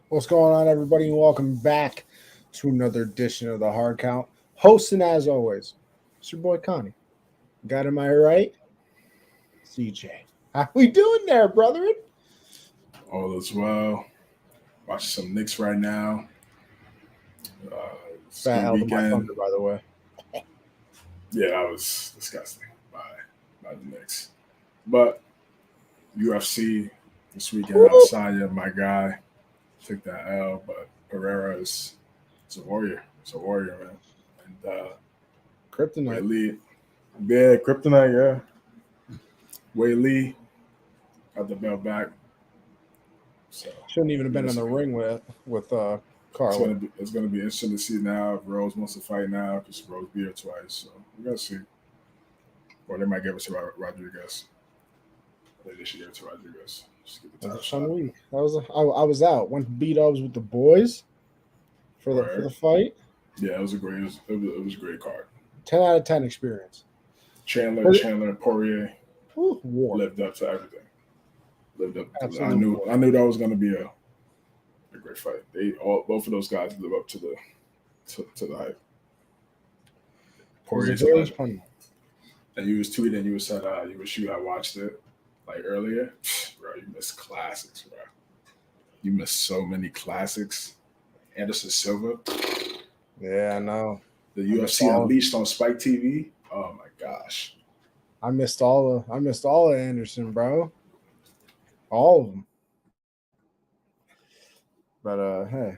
What's going on, everybody, and welcome back to another edition of the Hard Count. Hosting, as always, it's your boy Connie. Got him, I right? CJ. How we doing there, brethren? All is well. Watching some Knicks right now. It's a Fat good hell to my weekend. thunder, by the way. Yeah, that was disgusting by the Knicks. But UFC this weekend, Woo! Adesanya, my guy, took that L. But Pereira is a warrior. It's a warrior, man. And Wei Kryptonite. Lee, yeah, Kryptonite, yeah. Wei Lee got the belt back. So Shouldn't even have been in the UFC. ring with Carla. It's gonna be interesting to see now if Rose wants to fight now because Rose beat her twice. So we gotta see. Or they might give it to Rodriguez. I think they should give it to Rodriguez. Just get the That was title a fun shot. week. I was out. Went to beat ups with the boys for the Right. fight. Yeah, it was a great card. 10 out of 10 experience. Chandler, and Poirier Woo, war. lived up to everything. Lived up. Absolute war. I knew that was gonna be a great fight. Both of those guys live up to the hype. It was a Poirier's very 11. fun. And you was tweeting, you said you would shoot. I watched it like earlier. Bro, you missed classics, bro. You missed so many classics. Anderson Silva, Yeah, I know. the missed UFC all- Unleashed on Spike TV. Oh my gosh. I missed all of Anderson, bro. All of them. But hey,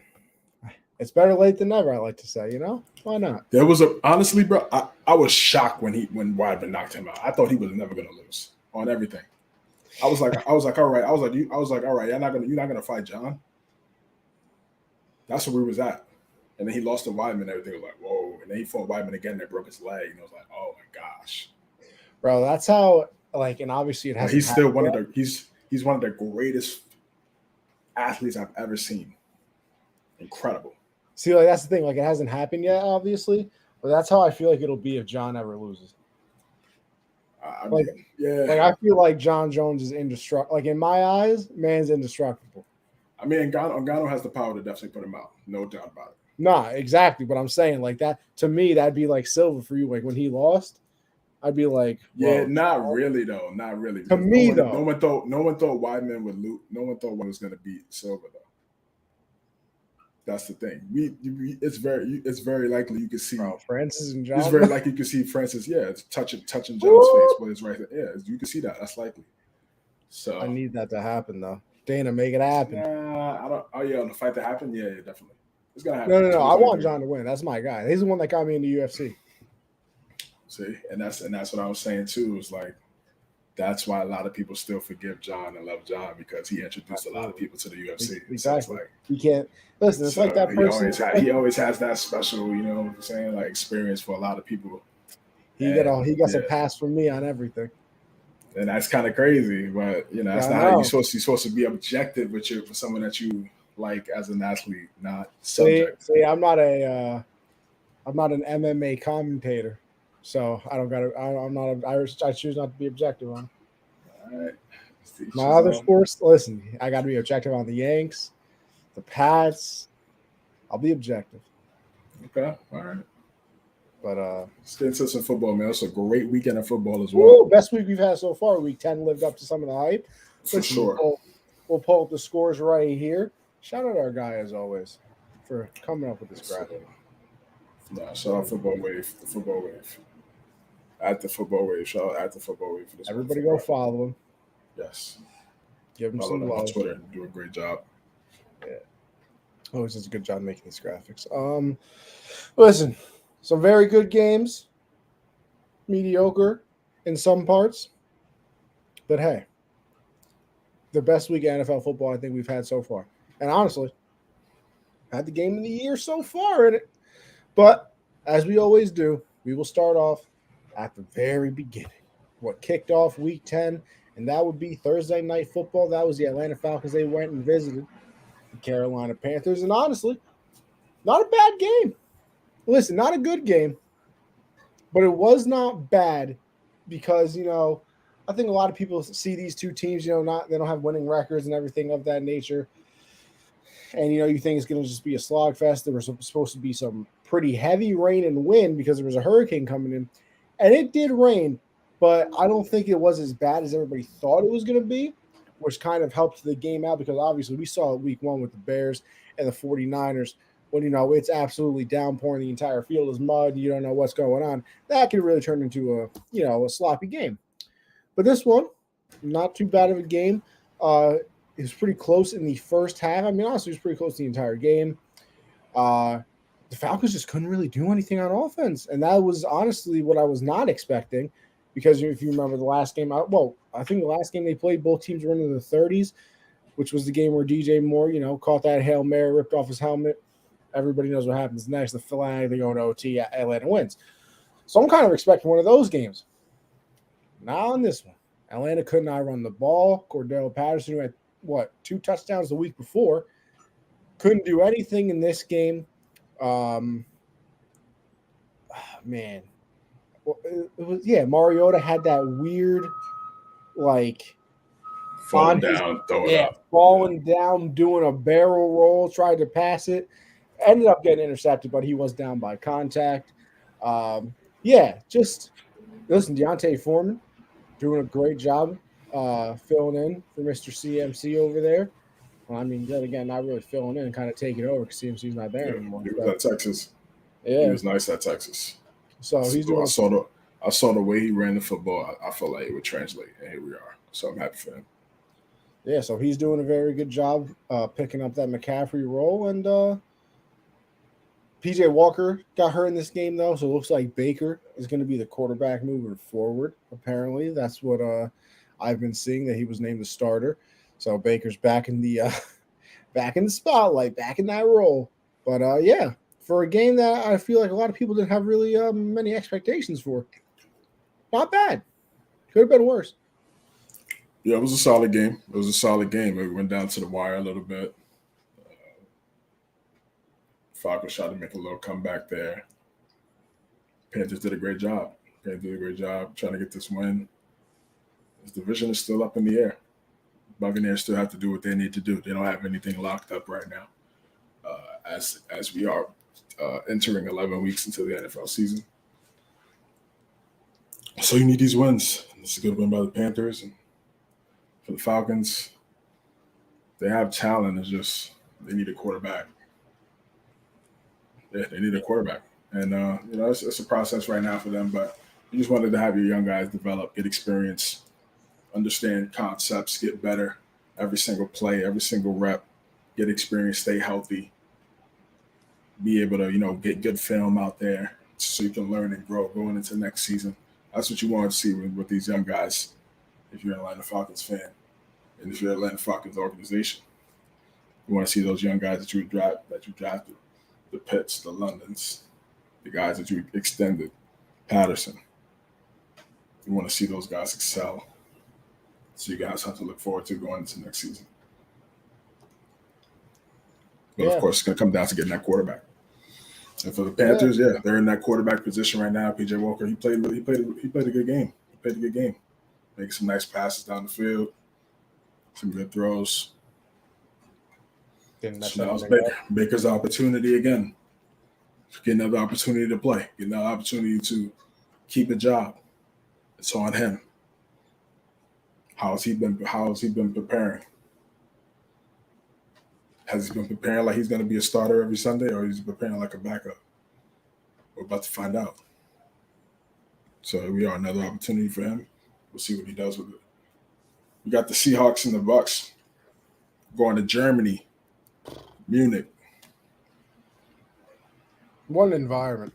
it's better late than never. I like to say, why not? There was honestly, bro, I was shocked when Weidman knocked him out. I thought he was never gonna lose on everything. I was like, all right. I was like, all right, you're not gonna fight John. That's where we was at. And then he lost to Weidman and everything was like, whoa. And then he fought Weidman again that broke his leg. And I was like, oh my gosh. Bro, that's how and obviously it But hasn't. he's still happened one yet. of the he's one of the greatest athletes I've ever seen. Incredible. See, that's the thing. It hasn't happened yet, obviously, but that's how I feel like it'll be if John ever loses. I Like- mean, yeah. I feel like John Jones is indestructible. In my eyes, man's indestructible. I mean, Ngannou has the power to definitely put him out. No doubt about it. Nah, exactly. But I'm saying that to me, that'd be like silver for you. Like when he lost, I'd be like, Yeah, whoa. not really though. Not really. To me, though. No one thought Weidman would lose. No one thought one was going to beat Silva though. That's the thing. It's very likely you can see. Bro, Francis and John. It's very likely you can see Francis. Yeah, it's touching John's Woo! face, but it's right there. Yeah, you can see that. That's likely. So I need that to happen, though. Dana, make it happen. I don't. Oh yeah, the fight that happened. Yeah, definitely. It's gonna happen. No. I want John to win. That's my guy. He's the one that got me into UFC. See, and that's what I was saying too. It's like that's why a lot of people still forgive John and love John because he introduced a lot of people to the UFC. Exactly. So it's like, You can't listen. It's like that person. He always has that special, you know what I'm saying, like experience for a lot of people. He got a pass from me on everything. And that's kind of crazy, but that's not how you're supposed to be objective for someone that you like as an athlete, not subject. See, I'm not an MMA commentator, so I don't got to. I'm not. I choose not to be objective on. All right. My other sports, listen, I got to be objective on the Yanks, the Pats. I'll be objective. Okay, all right. But let's get into some football, man. It's a great weekend of football as well. Best week we've had so far. Week 10 lived up to some of the hype. For sure. We'll pull up the scores right here. Shout out our guy as always for coming up with this graphic. No, shout out Football Wave, the Football Wave. At the Football Wave, shout out at the Football Wave for this. Everybody go follow him. Yes. Give him Follow some them love. on Twitter. Do a great job. Yeah. Always does a good job making these graphics. Listen, some very good games. Mediocre in some parts. But hey, the best week of NFL football I think we've had so far. And honestly, had the game of the year so far in it. But as we always do, we will start off at the very beginning. What kicked off week 10, and that would be Thursday night football. That was the Atlanta Falcons. They went and visited the Carolina Panthers. And honestly, not a bad game. Listen, not a good game, but it was not bad because, I think a lot of people see these two teams, they don't have winning records and everything of that nature. And you think it's going to just be a slogfest. There was supposed to be some pretty heavy rain and wind because there was a hurricane coming in, and it did rain, but I don't think it was as bad as everybody thought it was going to be, which kind of helped the game out because obviously we saw week 1 with the Bears and the 49ers when it's absolutely downpouring, the entire field is mud, you don't know what's going on. That could really turn into a sloppy game. But this one, not too bad of a game. It was pretty close in the first half. I mean, honestly, it was pretty close the entire game. The Falcons just couldn't really do anything on offense, and that was honestly what I was not expecting. Because if you remember the last game, I think the last game they played, both teams were into the 30s, which was the game where DJ Moore, caught that Hail Mary, ripped off his helmet. Everybody knows what happens next. The flag, they go to OT, Atlanta wins. So I'm kind of expecting one of those games. Not on this one. Atlanta could not run the ball. Cordell Patterson, who had, 2 touchdowns the week before, couldn't do anything in this game. Man. Mariota had that weird, falling down, falling down, doing a barrel roll, tried to pass it, ended up getting intercepted, but he was down by contact. Just listen, Deontay Foreman doing a great job filling in for Mr. CMC over there. Well, I mean, then again, not really filling in, kind of taking over because CMC's not there anymore. He was at Texas. Yeah, he was nice at Texas. So he's doing. I saw the way he ran the football. I felt like it would translate, and here we are. So I'm happy for him. Yeah, so he's doing a very good job picking up that McCaffrey role, and PJ Walker got hurt in this game though, so it looks like Baker is going to be the quarterback moving forward. Apparently, that's what I've been seeing, that he was named the starter. So Baker's back in the spotlight, back in that role. But for a game that I feel like a lot of people didn't have really many expectations for, not bad. Could have been worse. Yeah, it was a solid game. It went down to the wire a little bit. Falcons tried to make a little comeback there. Panthers did a great job. Trying to get this win. This division is still up in the air. Buccaneers still have to do what they need to do. They don't have anything locked up right now. As we are entering 11 weeks into the NFL season. So you need these wins. It's a good win by the Panthers. And for the Falcons, they have talent. It's just they need a quarterback. Yeah, they need a quarterback. And, it's a process right now for them. But you just wanted to have your young guys develop, get experience, understand concepts, get better every single play, every single rep, get experience, stay healthy, be able to, get good film out there so you can learn and grow going into next season. That's what you want to see with these young guys if you're an Atlanta Falcons fan and if you're an Atlanta Falcons organization. You want to see those young guys that you drafted, the Pitts, the Londons, the guys that you extended, Patterson. You want to see those guys excel so you guys have to look forward to going into next season. But of course, it's going to come down to getting that quarterback. And for the Panthers, they're in that quarterback position right now. PJ Walker, he played a good game. Making some nice passes down the field, some good throws. So now it's Baker's opportunity again. Get another opportunity to play. Get another opportunity to keep a job. It's on him. How has he been preparing? Has he been preparing like he's going to be a starter every Sunday, or is he preparing like a backup? We're about to find out. So here we are, another opportunity for him. We'll see what he does with it. We got the Seahawks and the Bucs going to Germany, Munich. What an environment.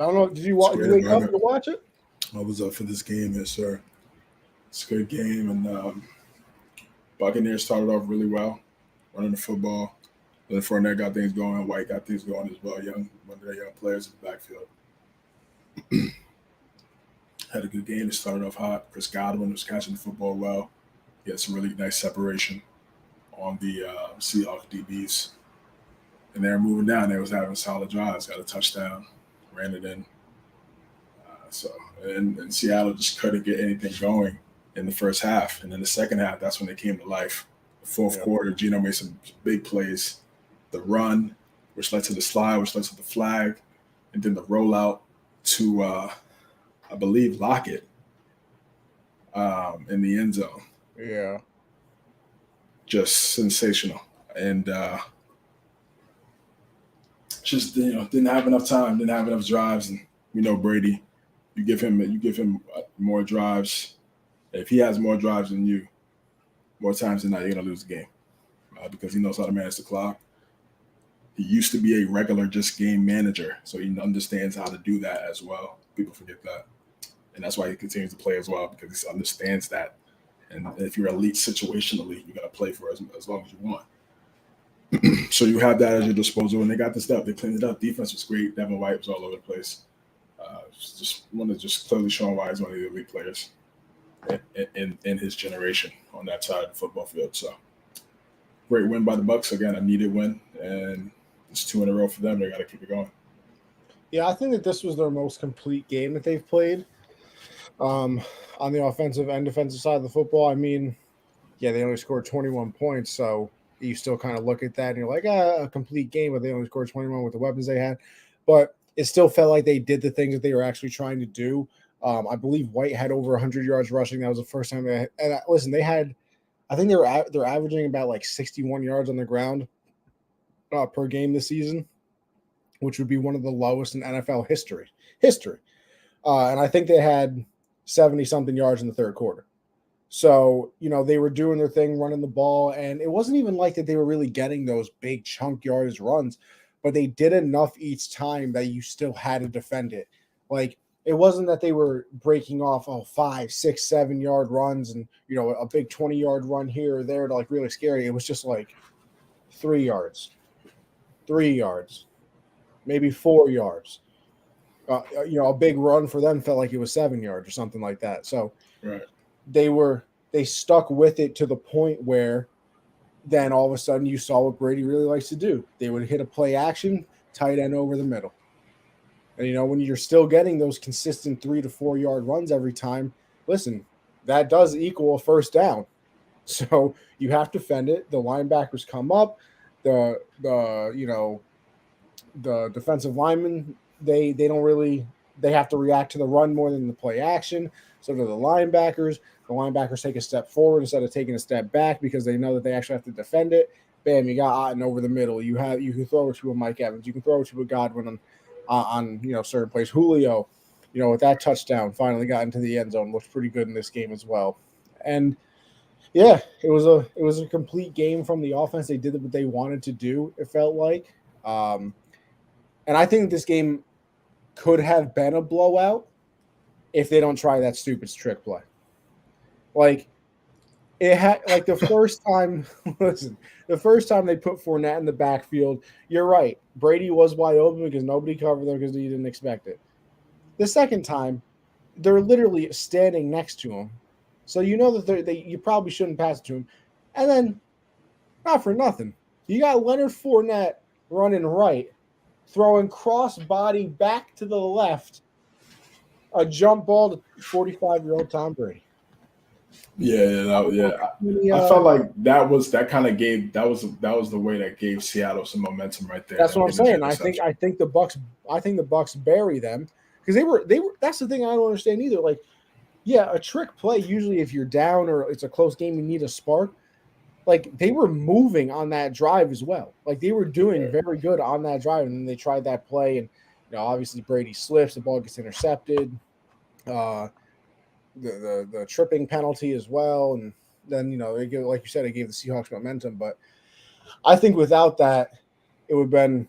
I don't know. Did you wake up to watch it? I was up for this game, yes, sir. It's a good game, and Buccaneers started off really well, running the football. Then Fournette got things going. White got things going as well. One of their young players in the backfield. Had a good game. It started off hot. Chris Godwin was catching the football well. He had some really nice separation on the Seahawks DBs. And they were moving down. They was having solid drives. Got a touchdown. Ran it in. And Seattle just couldn't get anything going in the first half. And in the second half, that's when they came to life. Fourth quarter, Gino made some big plays. The run, which led to the slide, which led to the flag, and then the rollout to, I believe, Lockett in the end zone. Yeah. Just sensational. And just didn't have enough time, didn't have enough drives, and we know Brady. You give him more drives. If he has more drives than you, more times than not, you're gonna lose the game because he knows how to manage the clock. He used to be a regular just game manager, so he understands how to do that as well. People forget that, and that's why he continues to play as well because he understands that. And if you're elite situationally, you gotta play for as long as you want. So you have that at your disposal, and they got the stuff. They cleaned it up. Defense was great. Devin White was all over the place. Just clearly showing why he's one of the elite players in his generation on that side of the football field. So great win by the Bucs. Again, a needed win, and it's 2 in a row for them. They got to keep it going. Yeah, I think that this was their most complete game that they've played on the offensive and defensive side of the football. I mean, yeah, they only scored 21 points, so you still kind of look at that and you're like, a complete game, but they only scored 21 with the weapons they had. But it still felt like they did the things that they were actually trying to do. I believe White had over 100 yards rushing. That was the first time listen, they had, I think they're averaging about like 61 yards on the ground per game this season, which would be one of the lowest in NFL history. And I think they had 70-something yards in the third quarter. So, they were doing their thing, running the ball, and it wasn't even like that they were really getting those big chunk yardage runs, but they did enough each time that you still had to defend it. Like, it wasn't that they were breaking off 5, 6, 7 yard runs and, a big 20-yard run here or there to like really scary. It was just like 3 yards, maybe 4 yards. A big run for them felt like it was 7 yards or something like that. So right. They stuck with it to the point where then all of a sudden you saw what Brady really likes to do. They would hit a play action, tight end over the middle. And, when you're still getting those consistent 3 to 4 yard runs every time, listen, that does equal a first down. So you have to defend it. The linebackers come up. The defensive linemen, they have to react to the run more than the play action. So do the linebackers. The linebackers take a step forward instead of taking a step back because they know that they actually have to defend it. Bam, you got Otten over the middle. You can throw it to a Mike Evans. You can throw it to a Godwin on certain plays. Julio, with that touchdown, finally got into the end zone. Looked pretty good in this game as well. And yeah, it was a complete game from the offense. They did what they wanted to do, it felt like. And I think this game could have been a blowout if they don't try that stupid trick play. Like, it had the first time. Listen, the first time they put Fournette in the backfield, you're right. Brady was wide open because nobody covered them because he didn't expect it. The second time, they're literally standing next to him, so that you probably shouldn't pass it to him. And then, not for nothing, you got Leonard Fournette running right, throwing cross body back to the left, a jump ball to 45-year-old Tom Brady. Yeah. I felt like that was the way that gave Seattle some momentum right there. That's what I'm saying. I think the Bucs bury them because they were. That's the thing I don't understand either. Like, yeah, a trick play usually if you're down or it's a close game, you need a spark. Like, they were moving on that drive as well. Like, they were doing very good on that drive, and then they tried that play, and obviously Brady slips, the ball gets intercepted. The tripping penalty as well, and then like you said, it gave the Seahawks momentum. But I think without that, it would have been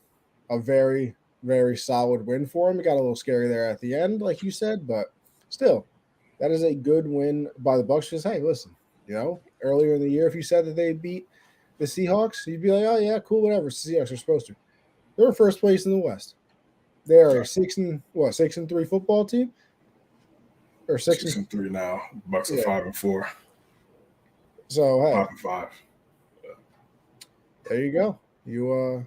a very, very solid win for him. It got a little scary there at the end, like you said, but still, that is a good win by the Bucs. Because hey, listen, earlier in the year, if you said that they beat the Seahawks, you'd be like, oh yeah, cool, whatever. Seahawks are supposed to. They're first place in the West. They are a 6-3 football team. Or 6-3 now. Bucs are 5-4. So hey, 5-5. Yeah. There you go. You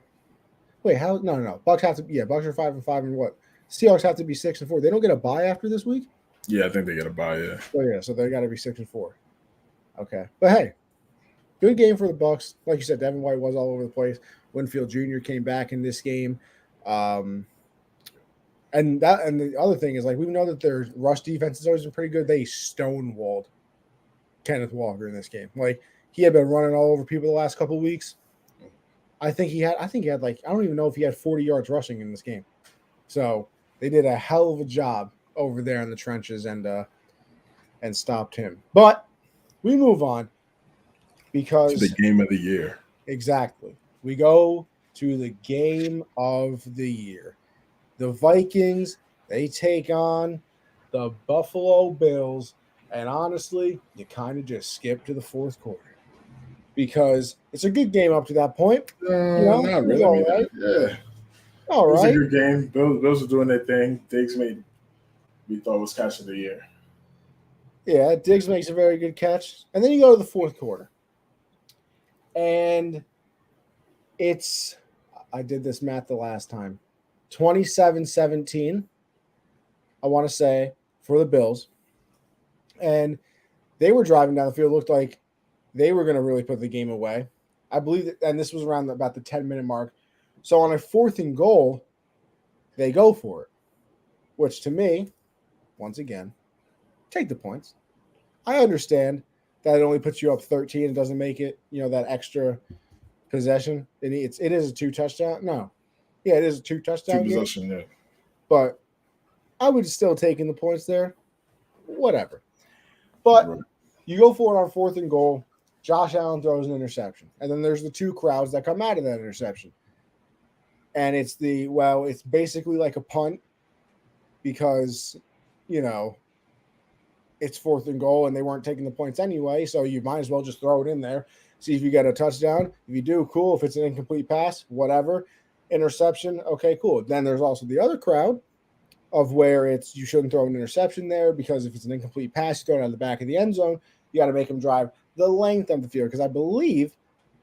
wait, how? No. Bucs have to. Yeah, Bucs are 5-5, and what? Seahawks have to be 6-4. They don't get a bye after this week. Yeah, I think they get a bye. Yeah. So they got to be 6-4. Okay, but hey, Good game for the Bucs. Like you said, Devin White was all over the place. Winfield Jr. came back in this game. And the other thing is, like, we know that their rush defense has always been pretty good. They stonewalled Kenneth Walker in this game. Like, he had been running all over people the last couple of weeks. I think he had like, I don't even know if he had 40 yards rushing in this game. So they did a hell of a job over there in the trenches and stopped him. But we move on because To the game of the year. exactly. We go to the game of the year. The Vikings, they take on the Buffalo Bills. And honestly, you kind of just skip to the fourth quarter because it's a good game up to that point. Not It was really. I all mean, right. yeah, All it was a right. good game. Bills were doing their thing. Diggs made we thought was catch of the year. Yeah, Diggs makes a very good catch. And then you go to the fourth quarter. And I did this math the last time. 27-17, I want to say, for the Bills. And they were driving down the field. Looked like they were going to really put the game away. I believe that, and this was around about the 10-minute mark. So on a 4th and goal, they go for it, which to me, once again, take the points. I understand that it only puts you up 13 and doesn't make it, that extra possession. It is a 2 touchdown. No. Yeah, it is a 2 touchdown game. Possession, yeah. But I would still taking the points there. Whatever. But you go for it on 4th and goal. Josh Allen throws an interception. And then there's the 2 crowds that come out of that interception. And it's basically like a punt because, it's 4th and goal and they weren't taking the points anyway. So you might as well just throw it in there. See if you get a touchdown. If you do, cool. If it's an incomplete pass, whatever. Interception, okay, cool. Then there's also the other crowd of where you shouldn't throw an interception there because if it's an incomplete pass, you throw it out the back of the end zone. You got to make them drive the length of the field because I believe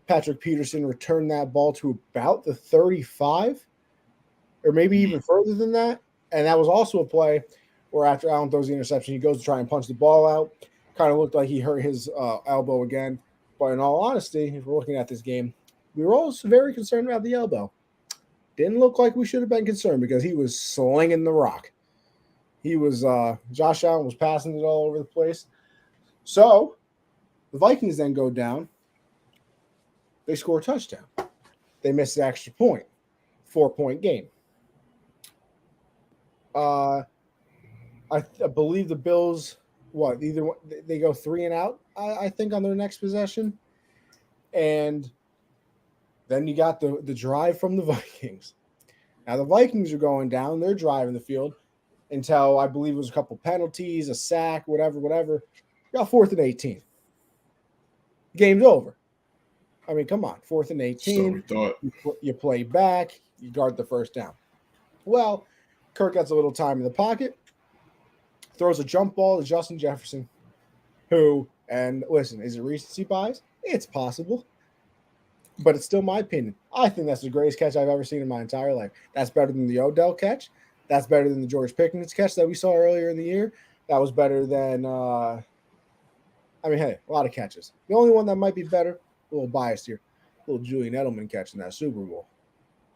Patrick Peterson returned that ball to about the 35 or maybe even further than that. And that was also a play where after Allen throws the interception, he goes to try and punch the ball out. Kind of looked like he hurt his elbow again. But in all honesty, if we're looking at this game, we were also very concerned about the elbow. Didn't look like we should have been concerned because he was slinging the rock. He was Josh Allen was passing it all over the place. So the Vikings then go down. They score a touchdown. They miss the extra point. 4-point game. I believe the Bills, either they go 3 and out, I think, on their next possession. And then you got the drive from the Vikings. Now the Vikings are going down. They're driving the field until I believe it was a couple penalties, a sack, whatever. You got 4th and 18. Game's over. I mean, come on, 4th and 18. So we thought. You play back. You guard the first down. Well, Kirk gets a little time in the pocket, throws a jump ball to Justin Jefferson, who, and listen, is it recency bias? It's possible. But it's still my opinion. I think that's the greatest catch I've ever seen in my entire life. That's better than the Odell catch. That's better than the George Pickens catch that we saw earlier in the year. That was better than, a lot of catches. The only one that might be better, a little biased here, a little Julian Edelman catch in that Super Bowl.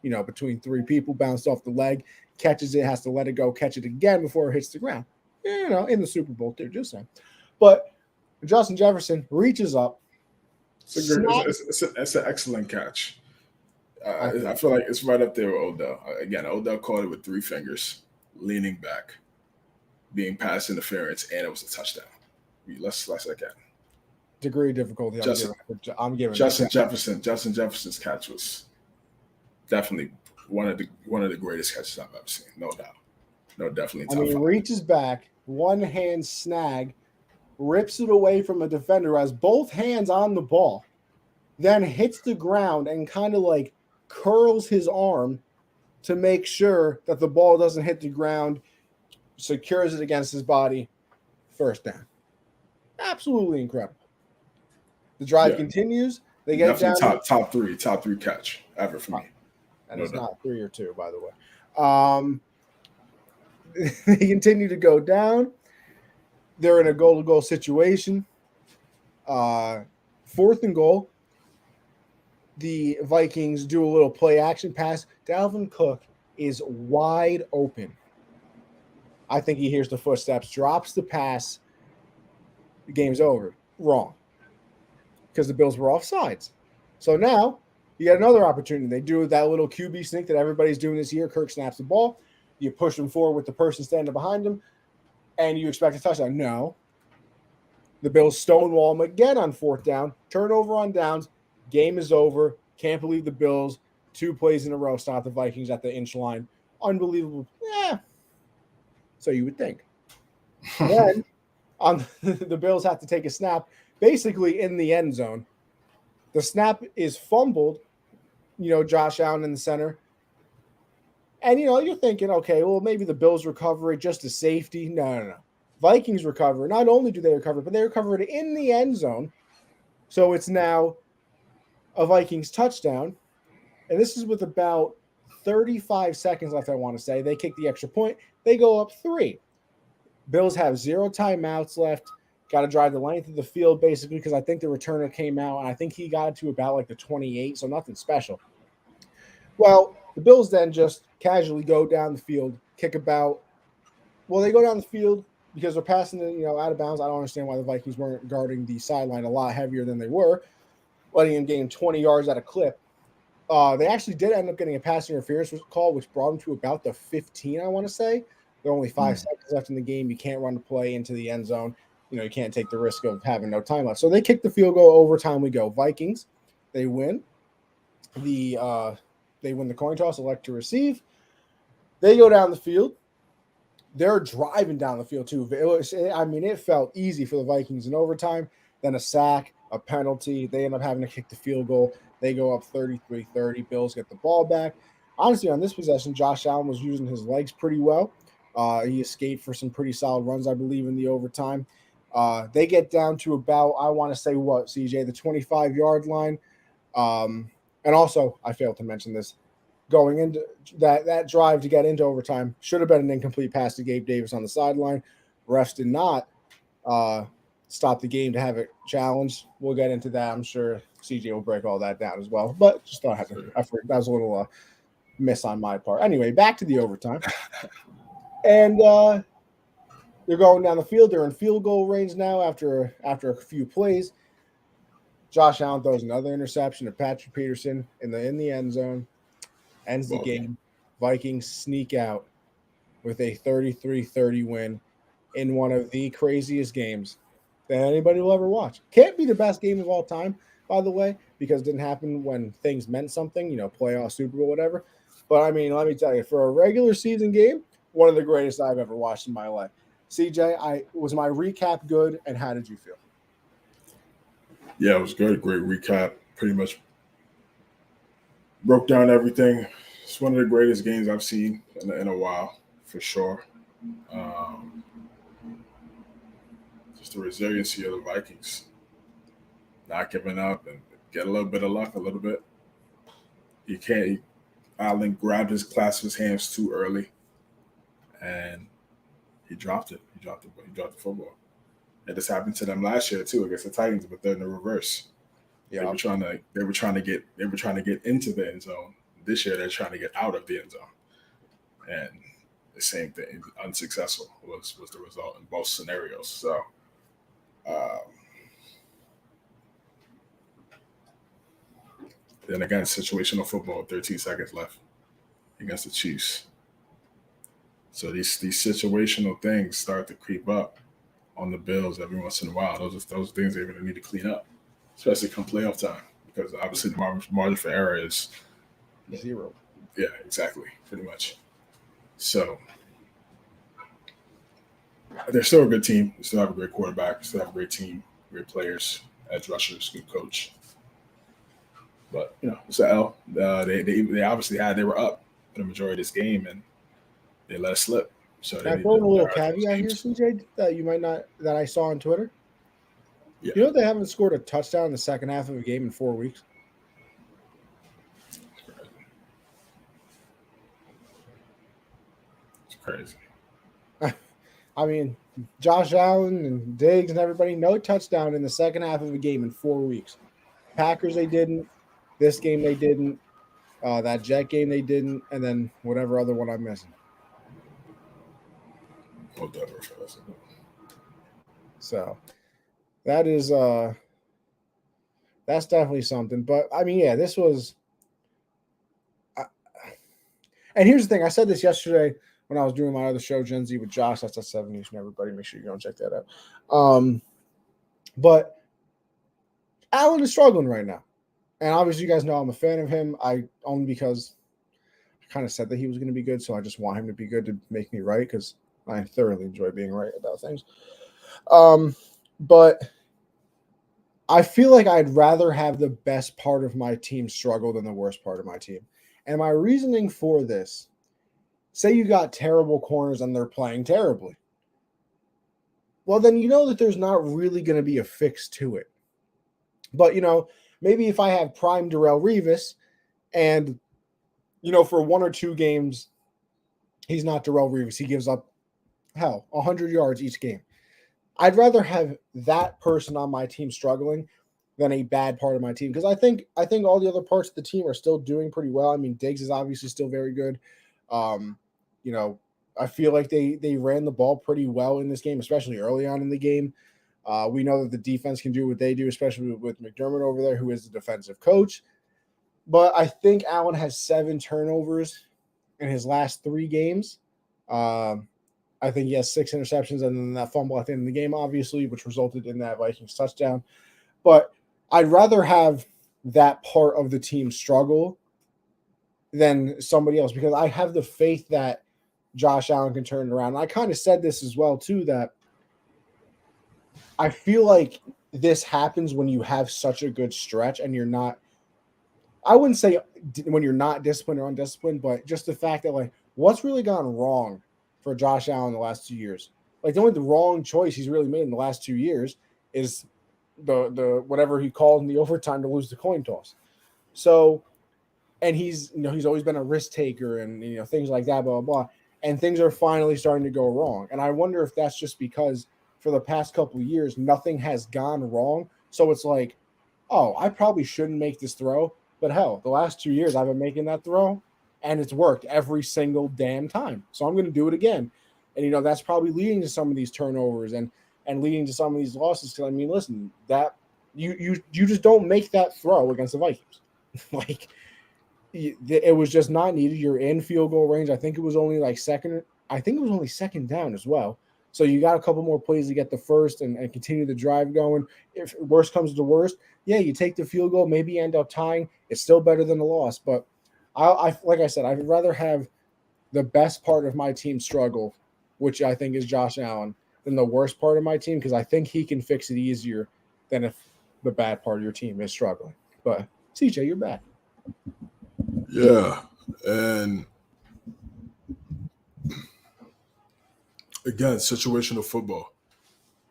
Between 3 people, bounced off the leg, catches it, has to let it go, catch it again before it hits the ground. In the Super Bowl too, just saying. But Justin Jefferson reaches up. It's an excellent catch. I feel like it's right up there with Odell. Again, Odell caught it with 3 fingers, leaning back, being pass interference, and it was a touchdown. Let's again. Degree of difficulty. I'm giving Justin Jefferson's catch was definitely one of the greatest catches I've ever seen. No doubt. No, definitely. Reaches back, one hand snag, rips it away from a defender who has both hands on the ball, then hits the ground and kind of like curls his arm to make sure that the ball doesn't hit the ground, secures it against his body, first down. Absolutely incredible. The drive continues. They get definitely down. top three catch ever for me. And it's not 3 or 2, by the way. They continue to go down. They're in a goal-to-goal situation. 4th 4th and goal. The Vikings do a little play action pass. Dalvin Cook is wide open. I think he hears the footsteps, drops the pass. The game's over. Wrong. Because the Bills were offsides. So now you get another opportunity. They do that little QB sneak that everybody's doing this year. Kirk snaps the ball. You push him forward with the person standing behind him, and you expect a touchdown. No. The Bills stonewall him again on 4th down. Turnover on downs. Game is over. Can't believe the Bills 2 plays in a row stop the Vikings at the inch line. Unbelievable. Yeah. So you would think. Then the Bills have to take a snap basically in the end zone. The snap is fumbled, Josh Allen in the center. And, you're thinking, okay, well, maybe the Bills recover it just as safety. No. Vikings recover. Not only do they recover, but they recover it in the end zone. So it's now a Vikings touchdown. And this is with about 35 seconds left, I want to say. They kick the extra point. They go up 3. Bills have 0 timeouts left. Got to drive the length of the field, basically, because I think the returner came out, and I think he got it to about like the 28, so nothing special. Well, the Bills then just casually go down the field, kick about. Well, they go down the field because they're passing it, out of bounds. I don't understand why the Vikings weren't guarding the sideline a lot heavier than they were, letting them gain 20 yards at a clip. They actually did end up getting a pass interference call, which brought them to about the 15, I want to say. There are only 5 seconds left in the game. You can't run the play into the end zone. You can't take the risk of having no time left. So they kick the field goal. Overtime we go. Vikings, they win. They win the coin toss, elect to receive. They go down the field. They're driving down the field, too. It felt easy for the Vikings in overtime. Then a sack, a penalty. They end up having to kick the field goal. They go up 33-30. Bills get the ball back. Honestly, on this possession, Josh Allen was using his legs pretty well. He escaped for some pretty solid runs, I believe, in the overtime. They get down to about, I want to say what, CJ, the 25-yard line. And also, I failed to mention this, going into that drive to get into overtime should have been an incomplete pass to Gabe Davis on the sideline. Refs did not stop the game to have it challenged. We'll get into that. I'm sure CJ will break all that down as well. But just thought I had to effort. That was a little miss on my part. Anyway, back to the overtime. And they're going down the field. They're in field goal range now after a few plays. Josh Allen throws another interception to Patrick Peterson in the end zone. Ends the game. Vikings sneak out with a 33-30 win in one of the craziest games that anybody will ever watch. Can't be the best game of all time, by the way, because it didn't happen when things meant something, playoff, Super Bowl, whatever. But, let me tell you, for a regular season game, one of the greatest I've ever watched in my life. CJ, was my recap good, and how did you feel? Yeah, it was good. Great recap. Pretty much broke down everything. It's one of the greatest games I've seen in a while, for sure. Just the resiliency of the Vikings. Not giving up and get a little bit of luck, a little bit. Allen grabbed his clasp of his hands too early, and he dropped it. He dropped the football. And this happened to them last year too against the Titans, but they're in the reverse. Yeah, they were trying to get into the end zone. This year they're trying to get out of the end zone, and the same thing, unsuccessful was the result in both scenarios. So, then again, situational football, 13 seconds left against the Chiefs. So these situational things start to creep up on the Bills every once in a while. Those things they're going to need to clean up, especially come playoff time, because obviously the margin for error is 0. Yeah, exactly, pretty much. So they're still a good team. They still have a great quarterback. Still have a great team, great players, edge rushers, good coach. But it's an L. They obviously they were up for the majority of this game, and they let it slip. So Can I throw in a little caveat here, CJ, that you might not, that I saw on Twitter? Yeah. They haven't scored a touchdown in the second half of a game in 4 weeks. It's crazy. Josh Allen and Diggs and everybody, no touchdown in the second half of a game in 4 weeks. Packers they didn't. This game they didn't. That Jet game they didn't, and then whatever other one I'm missing. So that is that's definitely something. But I mean, yeah, this was. And here's the thing: I said this yesterday when I was doing my other show, Gen Z with Josh. That's at 7 News and everybody. Make sure you go and check that out. But Allen is struggling right now, and obviously, you guys know I'm a fan of him. I only because I kind of said that he was going to be good, so I just want him to be good to make me right because I thoroughly enjoy being right about things. But I feel like I'd rather have the best part of my team struggle than the worst part of my team. And my reasoning for this, say you got terrible corners and they're playing terribly. Well, then you know that there's not really going to be a fix to it. But, maybe if I have prime Darrelle Revis and, for 1 or 2 games, he's not Darrelle Revis. He gives up, 100 yards each game. I'd rather have that person on my team struggling than a bad part of my team because I think all the other parts of the team are still doing pretty well. I mean, Diggs is obviously still very good. I feel like they ran the ball pretty well in this game, especially early on in the game. We know that the defense can do what they do, especially with McDermott over there, who is the defensive coach. But I think Allen has 7 turnovers in his last 3 games. I think he has 6 interceptions and then that fumble at the end of the game, obviously, which resulted in that Vikings touchdown. But I'd rather have that part of the team struggle than somebody else because I have the faith that Josh Allen can turn it around. And I kind of said this as well, too, that I feel like this happens when you have such a good stretch and you're not – I wouldn't say when you're not disciplined or undisciplined, but just the fact that, what's really gone wrong for Josh Allen the last 2 years? The wrong choice he's really made in the last 2 years is the whatever he called in the overtime to lose the coin toss. So, and he's always been a risk taker and things like that, blah, blah, blah. And things are finally starting to go wrong. And I wonder if that's just because for the past couple of years, nothing has gone wrong. So it's like, oh, I probably shouldn't make this throw. But hell, the last 2 years I've been making that throw and it's worked every single damn time. So I'm going to do it again. And, that's probably leading to some of these turnovers and leading to some of these losses. Because, I mean, listen, that you just don't make that throw against the Vikings. It was just not needed. You're in field goal range. I think it was only second down as well. So you got a couple more plays to get the first and continue the drive going. If worst comes to worst, yeah, you take the field goal, maybe you end up tying. It's still better than a loss. But I like I said, I'd rather have the best part of my team struggle, which I think is Josh Allen, than the worst part of my team because I think he can fix it easier than if the bad part of your team is struggling. But CJ, you're back. Yeah, and again, situational football.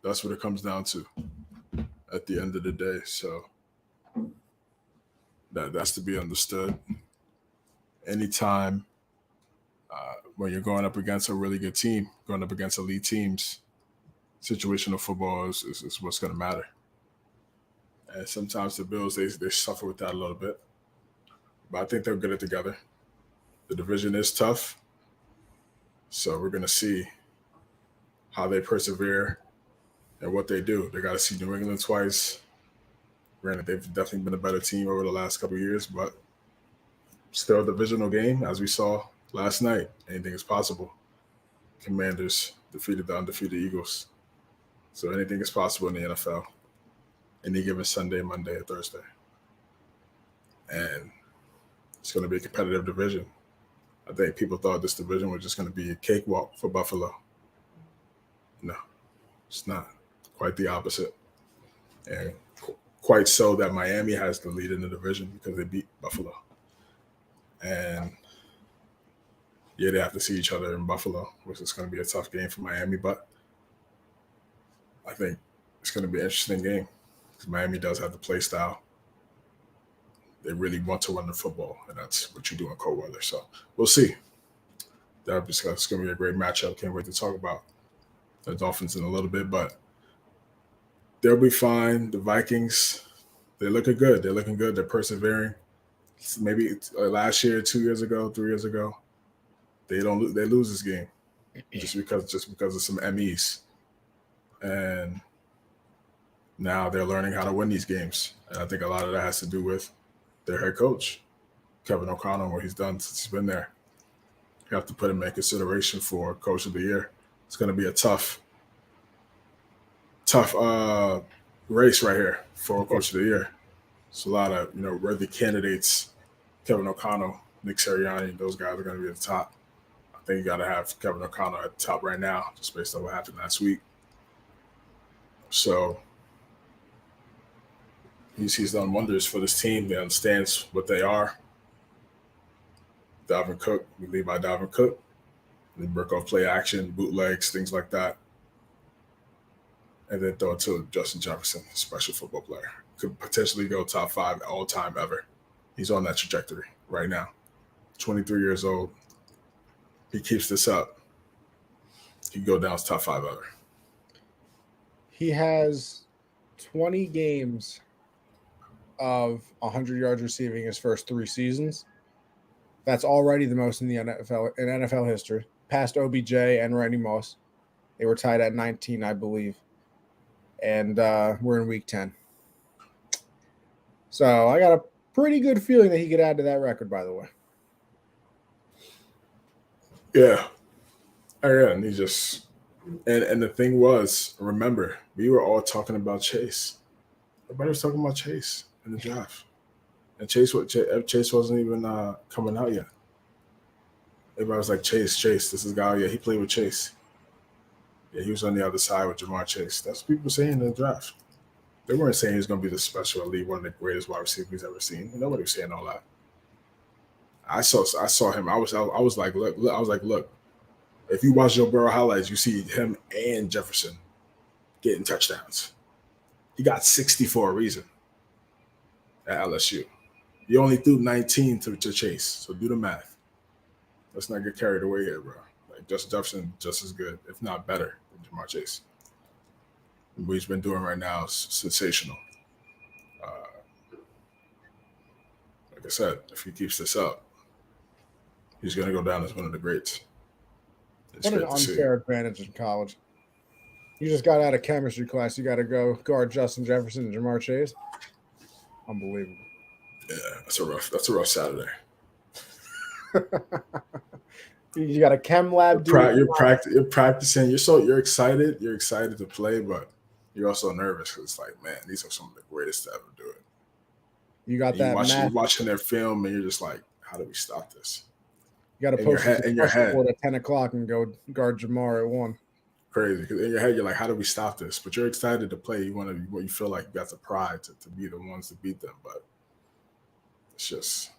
That's what it comes down to at the end of the day. So that's to be understood. Anytime when you're going up against a really good team, going up against elite teams, situational football is what's going to matter. And sometimes the Bills, they suffer with that a little bit. But I think they'll get it together. The division is tough. So we're going to see how they persevere and what they do. They got to see New England twice. Granted, they've definitely been a better team over the last couple of years, but still a divisional game, as we saw last night. Anything is possible. Commanders defeated the undefeated Eagles. So anything is possible in the NFL. Any given Sunday, Monday, or Thursday. And it's going to be a competitive division. I think people thought this division was just going to be a cakewalk for Buffalo. No, it's not. Quite the opposite. And quite so that Miami has the lead in the division because they beat Buffalo. And yeah, they have to see each other in Buffalo, which is going to be a tough game for Miami. But I think it's going to be an interesting game because Miami does have the play style. They really want to run the football, and that's what you do in cold weather. So we'll see. It's going to be a great matchup. Can't wait to talk about the Dolphins in a little bit, but they'll be fine. The Vikings, They're looking good. They're looking good. They're persevering. Maybe last year, 2 years ago, 3 years ago, they lose this game just because of some MEs, and now they're learning how to win these games. And I think a lot of that has to do with their head coach, Kevin O'Connell, what he's done since he's been there. You have to put him in consideration for Coach of the Year. It's going to be a tough race right here for Coach of the Year. It's a lot of worthy candidates. Kevin O'Connell, Nick Sirianni, those guys are going to be at the top. I think you got to have Kevin O'Connell at the top right now, just based on what happened last week. So he's done wonders for this team. He understands what they are. Dalvin Cook, we lead by Dalvin Cook. They work off play action, bootlegs, things like that. And then throw it to Justin Jefferson, a special football player. Could potentially go top 5 all time ever. He's on that trajectory right now. 23 years old. He keeps this up. He can go down as top 5 ever. He has 20 games of 100 yards receiving his first 3 seasons. That's already the most in the NFL history. Past OBJ and Randy Moss. They were tied at 19, I believe. And we're in week 10. So I got a pretty good feeling that he could add to that record, by the way. Yeah. And he just and the thing was, remember, we were all talking about Chase. Everybody was talking about Chase in the draft. And Chase wasn't even coming out yet. Everybody was like, Chase, this is guy. Yeah, he played with Chase. Yeah, he was on the other side with Jamar Chase. That's what people were saying in the draft. They weren't saying he was going to be the special elite, one of the greatest wide receivers he's ever seen. Nobody was saying all that. I saw him. I was like, look. If you watch Joe Burrow highlights, you see him and Jefferson getting touchdowns. He got 60 for a reason at LSU. He only threw 19 to Chase, so do the math. Let's not get carried away here, bro. Like Justin Jefferson, just as good, if not better, than Jamar Chase. What he's been doing right now is sensational. Like I said, if he keeps this up, he's going to go down as one of the greats. What an unfair advantage in college. You just got out of chemistry class. You got to go guard Justin Jefferson and Jamar Chase. Unbelievable. Yeah, that's a rough Saturday. You got a chem lab. You're practicing. You're excited. You're excited to play, but you're also nervous because it's like, man, these are some of the greatest to ever do it. You got that. You're watching their film, and you're just like, how do we stop this? You got to post in your head at 10 o'clock and go guard Jamar at 1. Crazy, because in your head you're like, how do we stop this? But you're excited to play. You feel like you got the pride to be the ones to beat them, but it's just,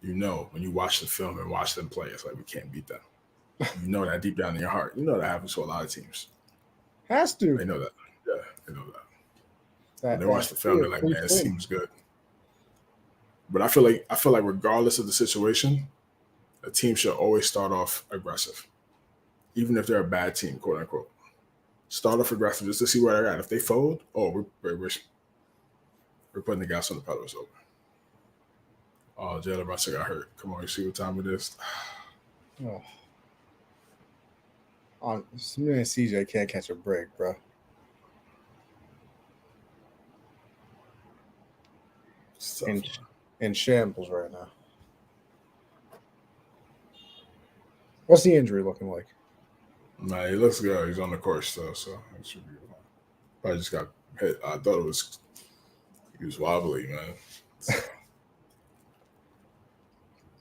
when you watch the film and watch them play, it's like we can't beat them. You know that deep down in your heart. You know that happens to a lot of teams. Has to. They know that. Yeah, they know that. When they watch the film, they're like, man, it seems good. But I feel like regardless of the situation, a team should always start off aggressive, even if they're a bad team, quote unquote. Start off aggressive just to see where they're at. If they fold, we're putting the gas on the pedal. It's over. Oh, Jalen Russell got hurt. Come on, you see what time it is? Oh. Man, CJ can't catch a break, bro. In shambles right now. What's the injury looking like? Nah, he looks good. He's on the course though, so it should be fine. Probably just got hit. I thought he was wobbly, man.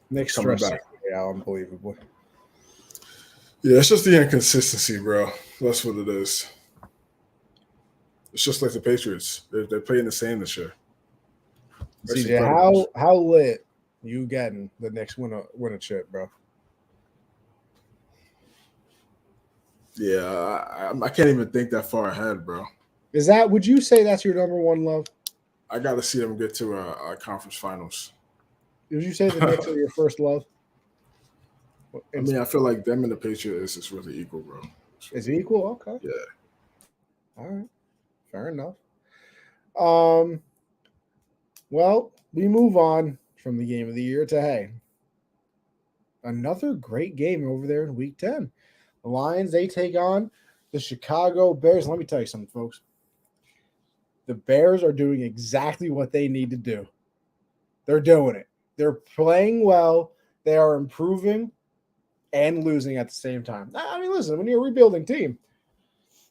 Nick's stress out unbelievably. Yeah, it's just the inconsistency, bro. That's what it is. It's just like the Patriots. They're playing the same this year. CJ, how lit you getting the next win a chip, bro? Yeah, I can't even think that far ahead, bro. Would you say that's your number one love? I got to see them get to a conference finals. Would you say the Knicks are your first love? I mean, I feel like them and the Patriots is really equal, bro. Is it equal? Okay. Yeah. All right. Fair enough. Well, we move on from the game of the year to hey, another great game over there in Week 10. The Lions, they take on the Chicago Bears. Let me tell you something, folks. The Bears are doing exactly what they need to do. They're doing it. They're playing well. They are improving and losing at the same time. I mean, listen, when you're a rebuilding team,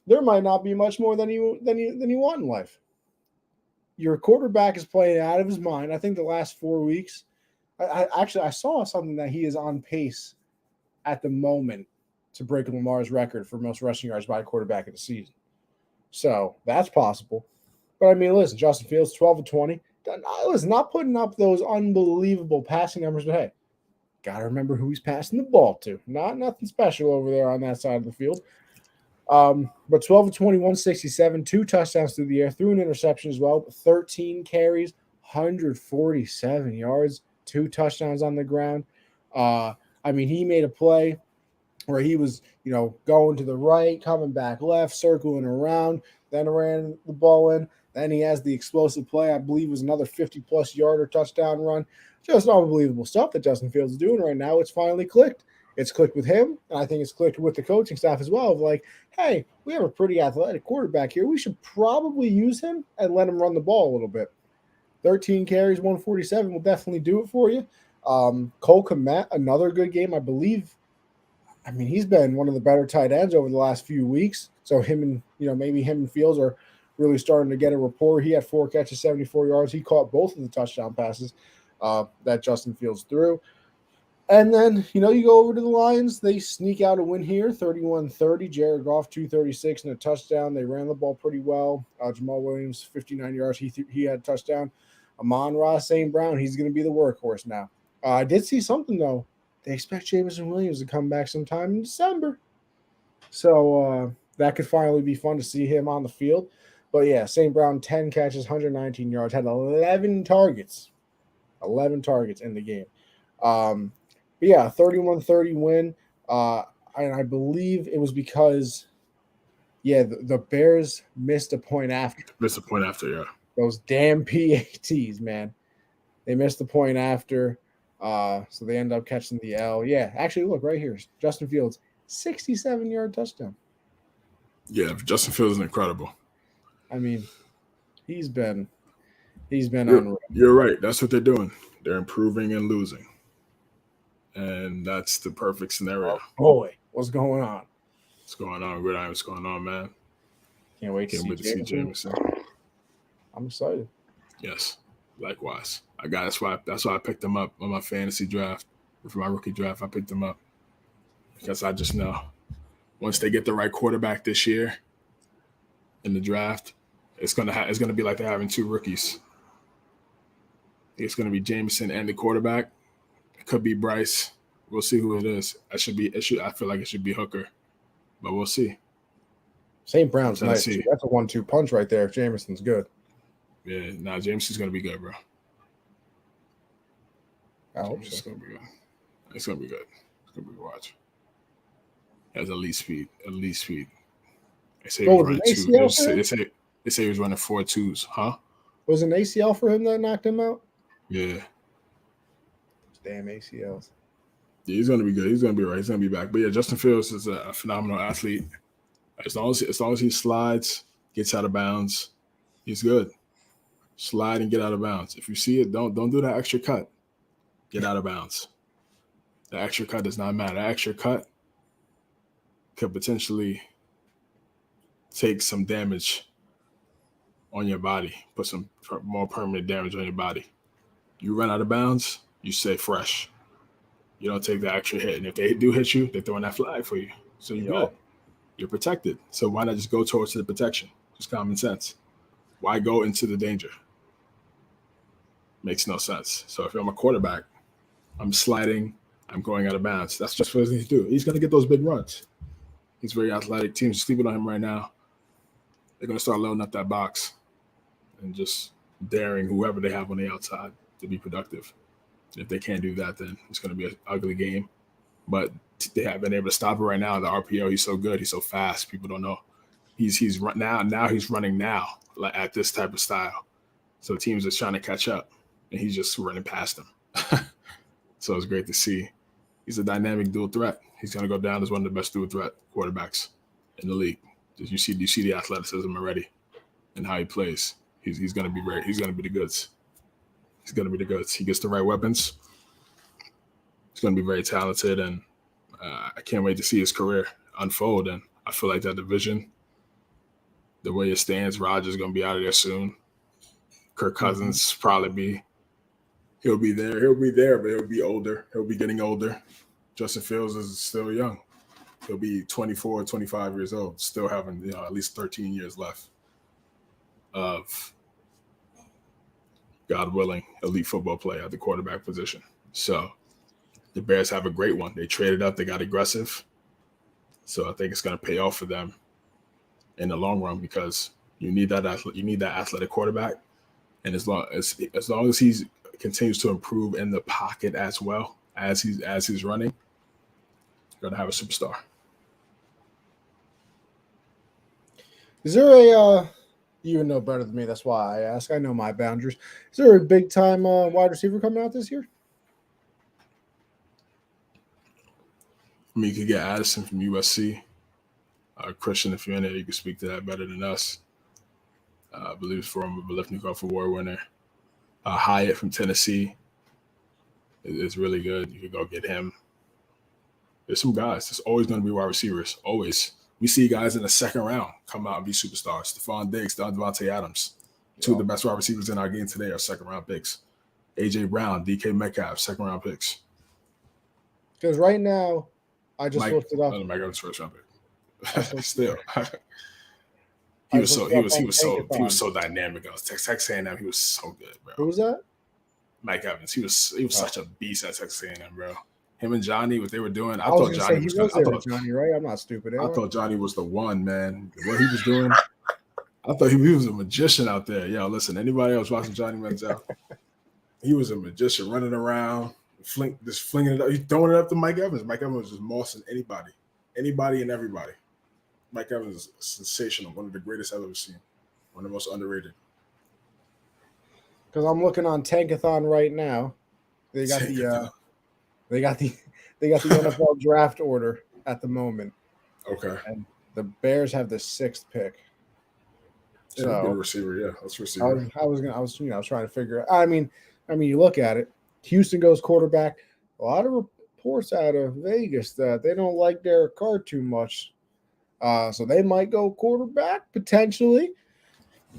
there might not be much more than you want in life. Your quarterback is playing out of his mind. I think the last 4 weeks, I saw something that he is on pace at the moment to break Lamar's record for most rushing yards by a quarterback in the season. So that's possible. But I mean, listen, Justin Fields, 12 of 20. Listen, not putting up those unbelievable passing numbers, but hey, got to remember who he's passing the ball to. Nothing special over there on that side of the field. But 12 of 20, 167, 2 touchdowns through the air, threw an interception as well, 13 carries, 147 yards, 2 touchdowns on the ground. I mean, he made a play where he was, going to the right, coming back left, circling around, then ran the ball in. Then he has the explosive play, I believe was another 50-plus yarder touchdown run. Just unbelievable stuff that Justin Fields is doing right now. It's finally clicked. It's clicked with him, and I think it's clicked with the coaching staff as well of like, hey, we have a pretty athletic quarterback here. We should probably use him and let him run the ball a little bit. 13 carries, 147 will definitely do it for you. Cole Kmet, another good game, I believe. I mean, he's been one of the better tight ends over the last few weeks. So maybe him and Fields are really starting to get a rapport. He had 4 catches, 74 yards. He caught both of the touchdown passes that Justin Fields threw. And then, you go over to the Lions. They sneak out a win here, 31-30. Jared Goff, 236 and a touchdown. They ran the ball pretty well. Jamal Williams, 59 yards. He had a touchdown. Amon-Ra St. Brown, he's going to be the workhorse now. I did see something, though. They expect Jameson Williams to come back sometime in December. So that could finally be fun to see him on the field. But, yeah, St. Brown, 10 catches, 119 yards, had 11 targets. 11 targets in the game. But yeah, 31-30 win. And I believe it was because, the Bears missed a point after. Yeah. Those damn PATs, man. They missed the point after. So they end up catching the L. Yeah, actually, look right here. Justin Fields, 67-yard touchdown. Yeah, Justin Fields is incredible. I mean, he's been unreal. You're right. That's what they're doing. They're improving and losing. And that's the perfect scenario. Oh, boy, what's going on? What's going on? What's going on, man? Can't wait to see Jameson. I'm excited. Yes, likewise. That's why I picked him up on my fantasy draft. For my rookie draft, I picked him up because I just know once they get the right quarterback this year in the draft, it's gonna be like they're having 2 rookies. It's gonna be Jameson and the quarterback. It could be Bryce. We'll see who it is. I feel like it should be Hooker, but we'll see. St. Brown's nice. That's a 1-2 punch right there if Jameson's good. Yeah, Jameson's gonna be good, bro. I hope so. It's gonna be good. It's gonna be good. It's gonna be a good watch. He has elite speed. They say he was running 2. They say he was running 4.2s, huh? Was it an ACL for him that knocked him out? Yeah. Damn ACLs. Yeah, he's gonna be good. He's gonna be right. He's gonna be back. But yeah, Justin Fields is a phenomenal athlete. As long as he slides, gets out of bounds, he's good. Slide and get out of bounds. If you see it, don't do that extra cut. Get out of bounds. The extra cut does not matter. The extra cut could potentially take some damage on your body, put some more permanent damage on your body. You run out of bounds, you stay fresh. You don't take the extra hit. And if they do hit you, they're throwing that flag for you. So you're good. You're protected. So why not just go towards the protection? Just common sense. Why go into the danger? Makes no sense. So if I'm a quarterback, I'm sliding, I'm going out of bounds. That's just what he's going to do. He's going to get those big runs. He's very athletic. Teams are sleeping on him right now. They're going to start loading up that box and just daring whoever they have on the outside to be productive. If they can't do that, then it's going to be an ugly game. But they have been able to stop it right now. The RPO, he's so good. He's so fast. People don't know. he's run now he's running now like at this type of style. So teams are trying to catch up, and he's just running past them. So it's great to see. He's a dynamic dual threat. He's going to go down as one of the best dual threat quarterbacks in the league. You see the athleticism already and how he plays. He's going to be great. He's going to be the goods. He's going to be the goods. He gets the right weapons. He's going to be very talented, and I can't wait to see his career unfold. And I feel like that division, the way it stands, Rodgers is going to be out of there soon. Kirk Cousins he'll be there, but he'll be older. He'll be getting older. Justin Fields is still young. He'll be 24, 25 years old, still having at least 13 years left of, God willing, elite football play at the quarterback position. So the Bears have a great one. They traded up. They got aggressive. So I think it's going to pay off for them in the long run because you need that athletic quarterback. And as long as he continues to improve in the pocket as well as he's running, you're going to have a superstar. Is there you would know better than me, that's why I ask. I know my boundaries. Is there a big-time wide receiver coming out this year? I mean, you could get Addison from USC. Christian, if you're in there, you can speak to that better than us. I believe it's former Biletnikoff Award winner. Hyatt from Tennessee is really good. You could go get him. There's some guys. There's always going to be wide receivers. Always. We see guys in the second round come out and be superstars. Stephon Diggs, Devontae Adams. Two of the best wide receivers in our game today are second-round picks. A.J. Brown, DK Metcalf, second-round picks. Because right now, I just looked it up. Mike Evans, first-round pick. Still. He was so dynamic. I was Texas A&M. He was so good, bro. Who was that? Mike Evans. He was such a beast at Texas A&M, bro. Him and Johnny, what they were doing. I thought Johnny was Johnny, right? I'm not stupid. I thought Johnny was the one, man. What he was doing, I thought he was a magician out there. Yo, listen, anybody else watching Johnny Manziel? He was a magician running around, just flinging it up. He's throwing it up to Mike Evans. Mike Evans was just mossing anybody and everybody. Mike Evans is sensational. One of the greatest I've ever seen. One of the most underrated. Because I'm looking on Tankathon right now. They got the NFL draft order at the moment. Okay. And the Bears have the 6th pick. So good receiver, yeah. Let's receiver. I was trying to figure it. I mean, you look at it. Houston goes quarterback. A lot of reports out of Vegas that they don't like Derek Carr too much. So they might go quarterback potentially.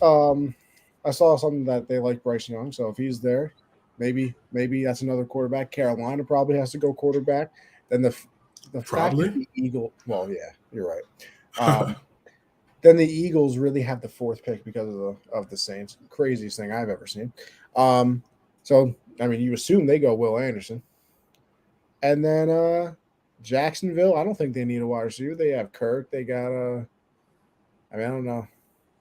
I saw something that they like Bryce Young. So if he's there, maybe that's another quarterback. Carolina probably has to go quarterback. Then the fact that the Eagles. Well, yeah, you're right. Then the Eagles really have the 4th pick because of the Saints. Craziest thing I've ever seen. So I mean, you assume they go Will Anderson, and then Jacksonville. I don't think they need a wide receiver. They have Kirk. They got I don't know.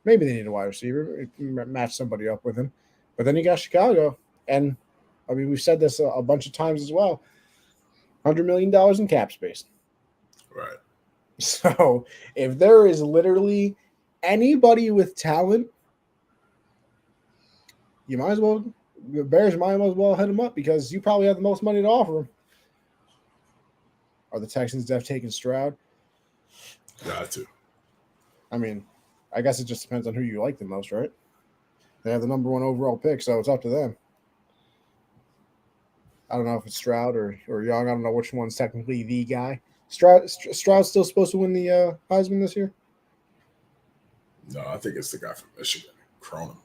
Maybe they need a wide receiver. Match somebody up with him. But then you got Chicago. And, I mean, we've said this a bunch of times as well. $100 million in cap space. Right. So, if there is literally anybody with talent, the Bears might as well hit them up because you probably have the most money to offer them. Are the Texans taking Stroud? Got to. I mean, I guess it just depends on who you like the most, right? They have the number 1 overall pick, so it's up to them. I don't know if it's Stroud or Young. I don't know which one's technically the guy. Stroud's still supposed to win the Heisman this year? No, I think it's the guy from Michigan, Cronum,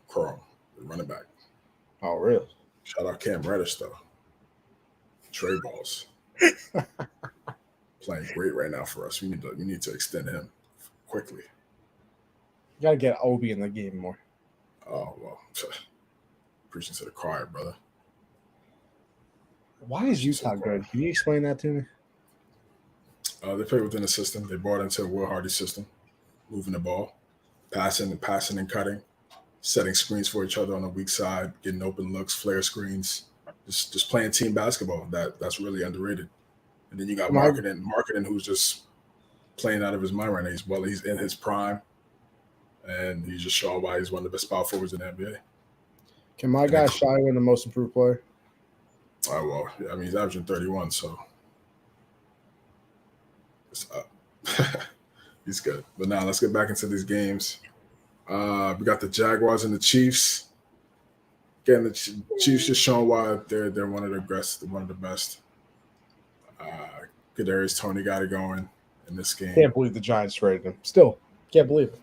the running back. Oh, really? Shout out Cam Reddish, though. Trey balls. Playing great right now for us. We need to extend him quickly. You got to get Obi in the game more. Oh, well. Preaching to the choir, brother. Why is Utah good? Can you explain that to me? They play within the system. They bought into Will Hardy's system, moving the ball, passing and cutting, setting screens for each other on the weak side, getting open looks, flare screens, just playing team basketball. That's really underrated. And then you got marketing who's just playing out of his mind right now. He's in his prime. and he's just showing why he's one of the best power forwards in the NBA. Can my guy Shai win the most improved player? Oh, well, yeah, I mean, he's averaging 31, so it's up. He's good. But now let's get back into these games. We got the Jaguars and the Chiefs. Again, the Chiefs just showing why they're one of the best. Kadarius Toney got it going in this game. Can't believe the Giants traded him. Still, can't believe it.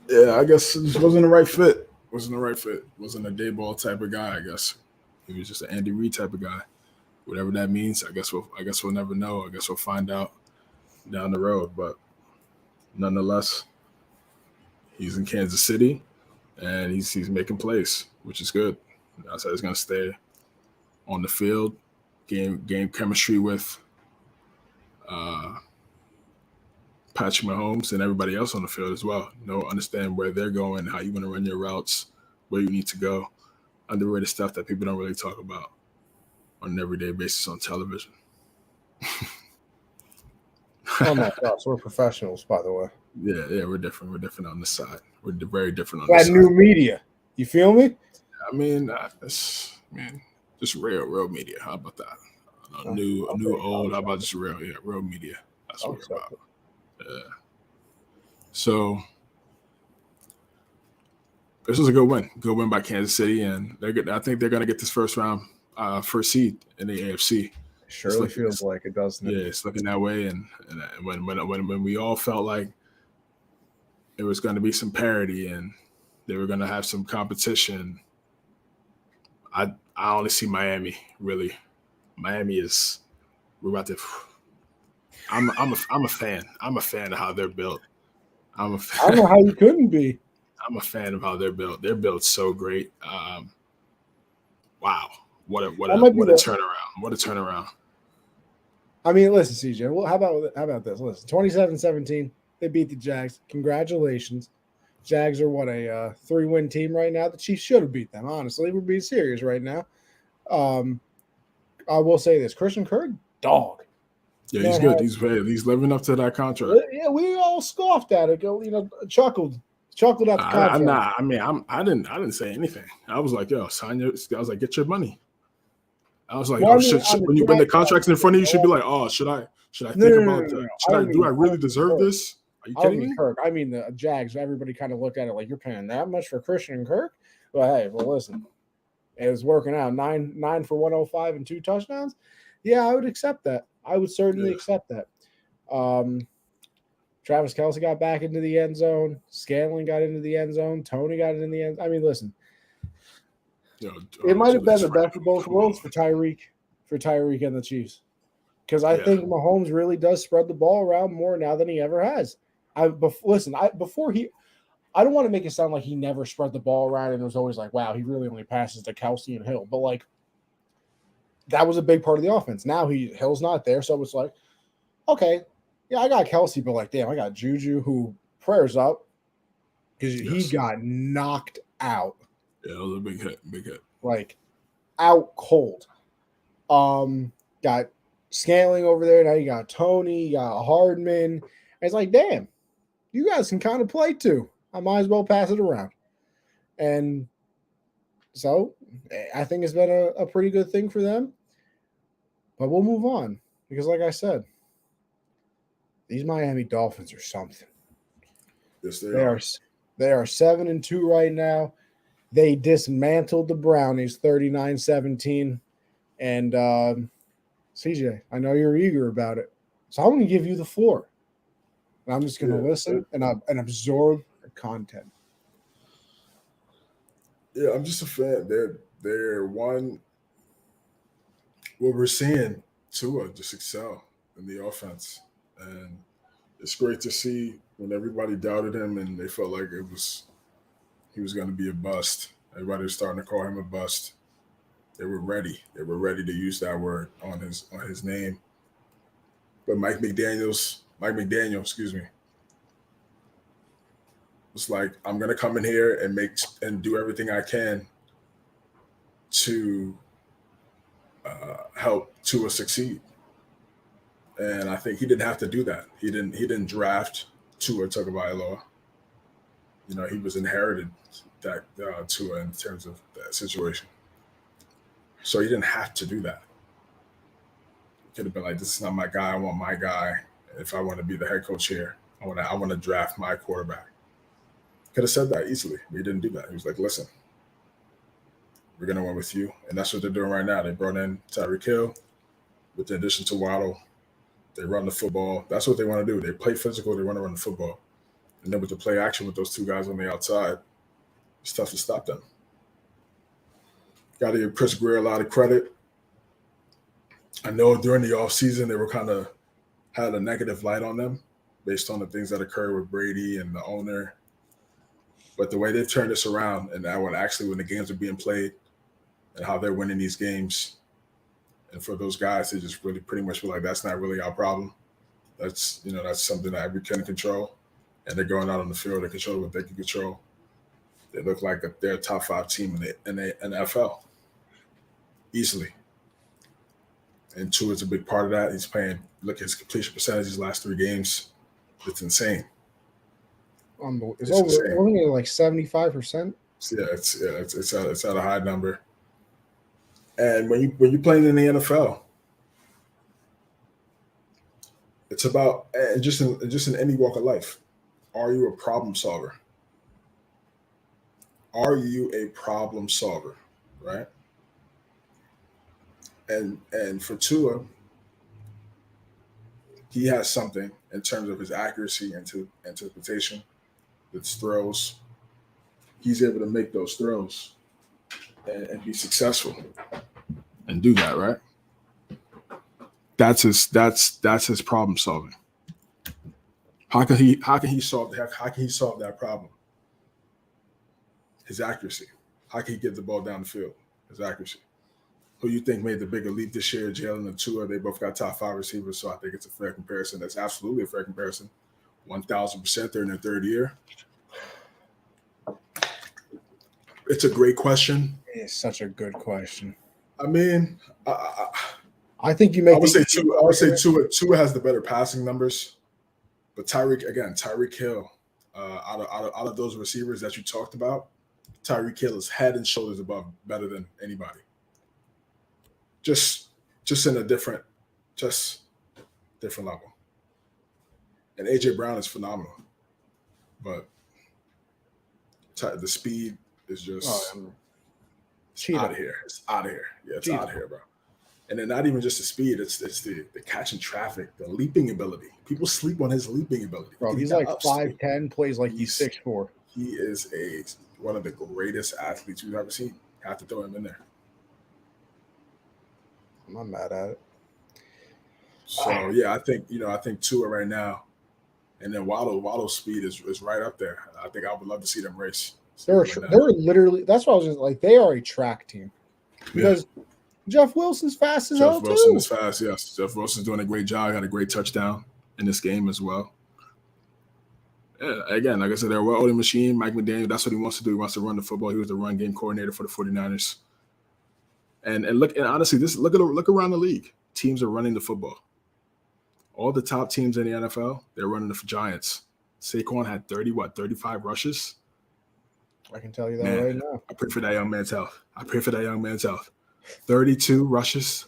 Yeah, I guess it just wasn't the right fit. Wasn't a day ball type of guy, I guess. He was just an Andy Reid type of guy. Whatever that means, I guess we'll never know. I guess we'll find out down the road. But nonetheless, he's in Kansas City and he's making plays, which is good. I said he's gonna stay on the field, game chemistry with Patrick Mahomes and everybody else on the field as well. Understand where they're going, how you want to run your routes, where you need to go. Underrated stuff that people don't really talk about on an everyday basis on television. Oh my gosh, we're professionals, by the way. Yeah, we're different. We're different on this side. We're very different on this That side. new media. You feel me? I mean, just real media. How about that? New, old. How about just real? Yeah, real media. That's what we're about. Yeah. So this was a good win. Good win by Kansas City, and they're good. I think they're going to get this first seed in the AFC. Surely feels like it, doesn't it? Yeah, it's looking that way. And when we all felt like there was going to be some parity and they were going to have some competition, I only see Miami really. Miami is we're about to. I'm a fan. I'm a fan of how they're built. I'm a fan. I don't know how you couldn't be. I'm a fan of how they're built. They're built so great. Wow, what a turnaround! What a turnaround! I mean, listen, CJ. Well, how about this? Listen, 27-17, they beat the Jags. Congratulations. Jags are what, a 3-win team right now. The Chiefs should have beat them. Honestly, we're being serious right now. I will say this: Christian Kirk, dog. Yeah, he's good. He's living up to that contract. Yeah, we all scoffed at it. Chuckled at the contract. I didn't say anything. I was like, yo, sign your. I was like, get your money. I was like, when the contract's in front of you, you should be like, oh, should I think about that? Do I really deserve this? Are you kidding me? Kirk. I mean the Jags. Everybody kind of looked at it like, you're paying that much for Christian Kirk? Well, hey, listen, it was working out. 9 for 105 and 2 touchdowns. Yeah, I would accept that. I would certainly accept that. Travis Kelce got back into the end zone. Scanlon got into the end zone. Tony got in the end. I mean, listen. It might have been the best of both worlds for Tyreek and the Chiefs. Because I think Mahomes really does spread the ball around more now than he ever has. I don't want to make it sound like he never spread the ball around and it was always like, wow, he really only passes to Kelce and Hill. But like, that was a big part of the offense. Now Hill's not there, so it's like, okay, yeah, I got Kelce, but like, damn, I got Juju, who prayers up because he got knocked out. Yeah, it was a big hit. Like, out cold. Got Scantling over there. Now you got Tony, you got Hardman. And it's like, damn, you guys can kind of play too. I might as well pass it around. And so I think it's been a pretty good thing for them. But we'll move on because, like I said, these Miami Dolphins are something. Yes, they are. They are 7-2 right now. They dismantled the Brownies 39-17. And CJ, I know you're eager about it. So I'm going to give you the floor. And I'm just going to listen and absorb the content. Yeah, I'm just a fan. They're one. What we're seeing Tua just excel in the offense. And it's great to see when everybody doubted him and they felt like he was going to be a bust. Everybody was starting to call him a bust. They were ready. They were ready to use that word on his name. But Mike McDaniel, was like, I'm gonna come in here and do everything I can to help Tua succeed. And I think he didn't have to do that. He didn't draft Tua Tagovailoa. he was inherited that Tua in terms of that situation. So he didn't have to do that. He could have been like, "This is not my guy. I want my guy. If I want to be the head coach here, I want to draft my quarterback." Could have said that easily, but he didn't do that. He was like, "Listen, we're gonna win with you," and that's what they're doing right now. They brought in Tyreek Hill with the addition to Waddle. They run the football. That's what they want to do. They play physical. They want to run the football, and then with the play action with those two guys on the outside, it's tough to stop them. Got to give Chris Greer a lot of credit. I know during the offseason they were kind of had a negative light on them based on the things that occurred with Brady and the owner. But the way they've turned this around, and now when the games are being played and how they're winning these games, and for those guys to just really pretty much feel like that's not really our problem. That's something that we can control. And they're going out on the field and control what they can control. They look like they're a top 5 team in the NFL. Easily. And Tua is a big part of that. He's playing, look at his completion percentage these last 3 games. It's insane. It's over only like 75%. Yeah, it's at a high number. And when you're playing in the NFL, it's about, and just in any walk of life, are you a problem solver? Are you a problem solver, right? And for Tua, he has something in terms of his accuracy and interpretation, his throws. He's able to make those throws and be successful and do that, right? That's his problem solving. How can he solve that problem? His accuracy. How can he get the ball down the field? His accuracy. Who you think made the bigger leap this year, Jalen and Tua? They both got top 5 receivers, so I think it's a fair comparison. That's absolutely a fair comparison. 1,000%. They're in their 3rd year. It's a great question. It's such a good question. I mean, I think you make. I would say Tua has the better passing numbers, but Tyreek Hill, out of those receivers that you talked about, Tyreek Hill is head and shoulders better than anybody. Just in a different level. And AJ Brown is phenomenal, but the speed is just out of here. It's out of here. Yeah, it's out of here, bro. And then not even just the speed, it's the catching traffic, the leaping ability. People sleep on his leaping ability. Bro, he's like 5'10", plays like he's 6'4". He is one of the greatest athletes we've ever seen. Have to throw him in there. I'm not mad at it. So yeah, I think Tua right now, and then Waddle's speed is right up there. I think I would love to see them race. They're literally. That's what I was just like. They are a track team because Jeff Wilson's fast as hell too. Jeff Wilson is fast. Yes, Jeff Wilson's doing a great job. Got a great touchdown in this game as well. Yeah, again, like I said, they're a well-oiled machine. Mike McDaniel, that's what he wants to do. He wants to run the football. He was the run game coordinator for the 49ers. And honestly, look around the league. Teams are running the football. All the top teams in the NFL, they're running the Giants. Saquon had 35 rushes. I can tell you that right now. I pray for that young man's health. 32 rushes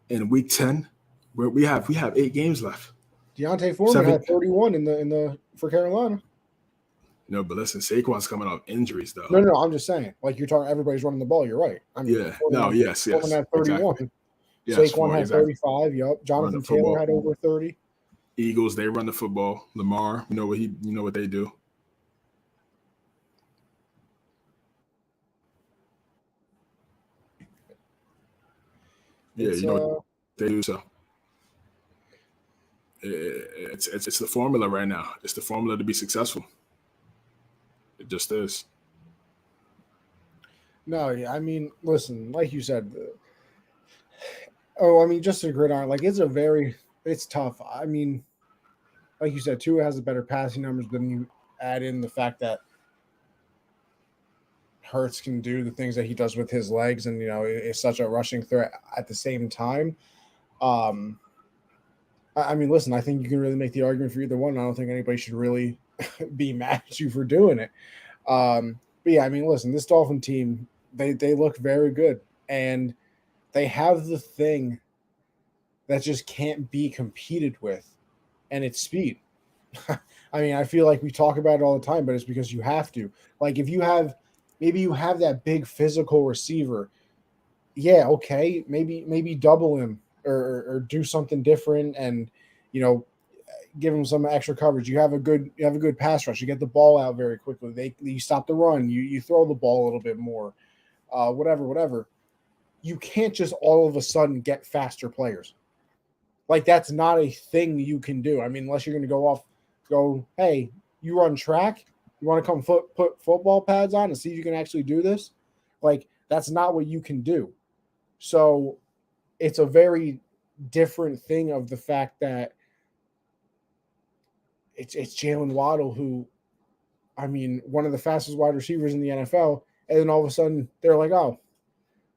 in week 10. We have 8 games left. Deontay Foreman had 31 in the for Carolina. No, but listen, Saquon's coming off injuries though. No, I'm just saying. Like you're talking, everybody's running the ball. You're right. Yes. Foreman had 31. Exactly. Yes, Saquon had 35. Yep. Jonathan Taylor had over 30. Eagles, they run the football. Lamar, you know what they do. Yeah, you know what they do. So it's the formula right now. It's the formula to be successful. It just is. No, yeah, I mean, listen, like you said. Just a gridiron. Like it's tough. I mean, like you said, Tua has the better passing numbers, but then you add in the fact that Hurts can do the things that he does with his legs, and is such a rushing threat at the same time. I mean, listen, I think you can really make the argument for either one. I don't think anybody should really be mad at you for doing it. But yeah, I mean, listen, this Dolphin team, they look very good, and they have the thing that just can't be competed with, and it's speed. I mean, I feel like we talk about it all the time, but it's because you have to. Like, if you have, maybe you have that big physical receiver, yeah, okay, maybe double him or do something different, and you know, give him some extra coverage. You have a good pass rush. You get the ball out very quickly. You stop the run. You throw the ball a little bit more. Whatever. You can't just all of a sudden get faster players. Like, that's not a thing you can do. I mean, unless you're going to go, hey, you run track. You want to come put football pads on and see if you can actually do this? Like, that's not what you can do. So it's a very different thing of the fact that it's Jalen Waddle, who, I mean, one of the fastest wide receivers in the NFL, and then all of a sudden they're like, oh,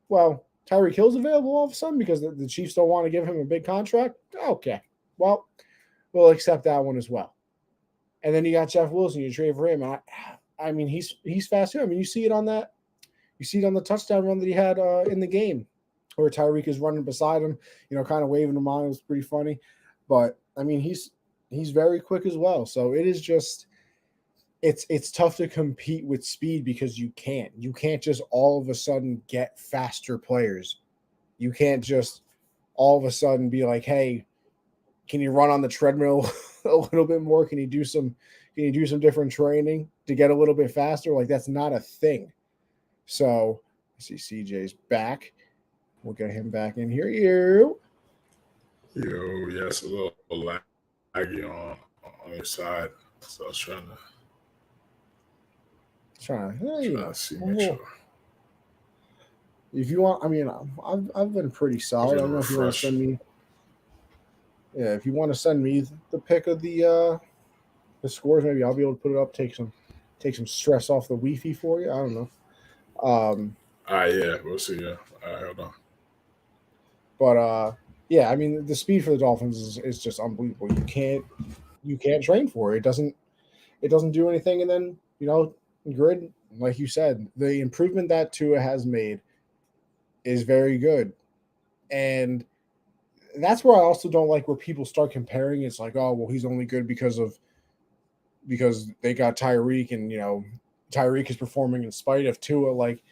well, Tyreek Hill's available all of a sudden because the Chiefs don't want to give him a big contract. Okay, well, we'll accept that one as well. And then you got Jeff Wilson, you trade for him. And I mean, he's fast too. I mean, you see it on the touchdown run that he had in the game, where Tyreek is running beside him, kind of waving him on. It was pretty funny, but I mean, he's very quick as well. So it is just it's tough to compete with speed because you can't just all of a sudden get faster players. You can't just all of a sudden be like, hey, can you run on the treadmill a little bit more? Can you do some different training to get a little bit faster? Like, that's not a thing. So I see CJ's back. We'll get him back in here. Yo, yes, a little laggy on your side. So I was trying to see, make sure. If you want, I mean, I've been pretty solid. I don't know if you want to send me. Yeah, if you want to send me the pick of the scores, maybe I'll be able to put it up. Take some stress off the Wi-Fi for you. I don't know. All right, yeah, we'll see. Yeah, all right, hold on. But yeah, I mean, the speed for the Dolphins is just unbelievable. You can't train for it. It doesn't do anything. And then grid, like you said, the improvement that Tua has made is very good, and that's where I also don't like where people start comparing. It's like, oh, well, he's only good because they got Tyreek, and Tyreek is performing in spite of Tua. Like,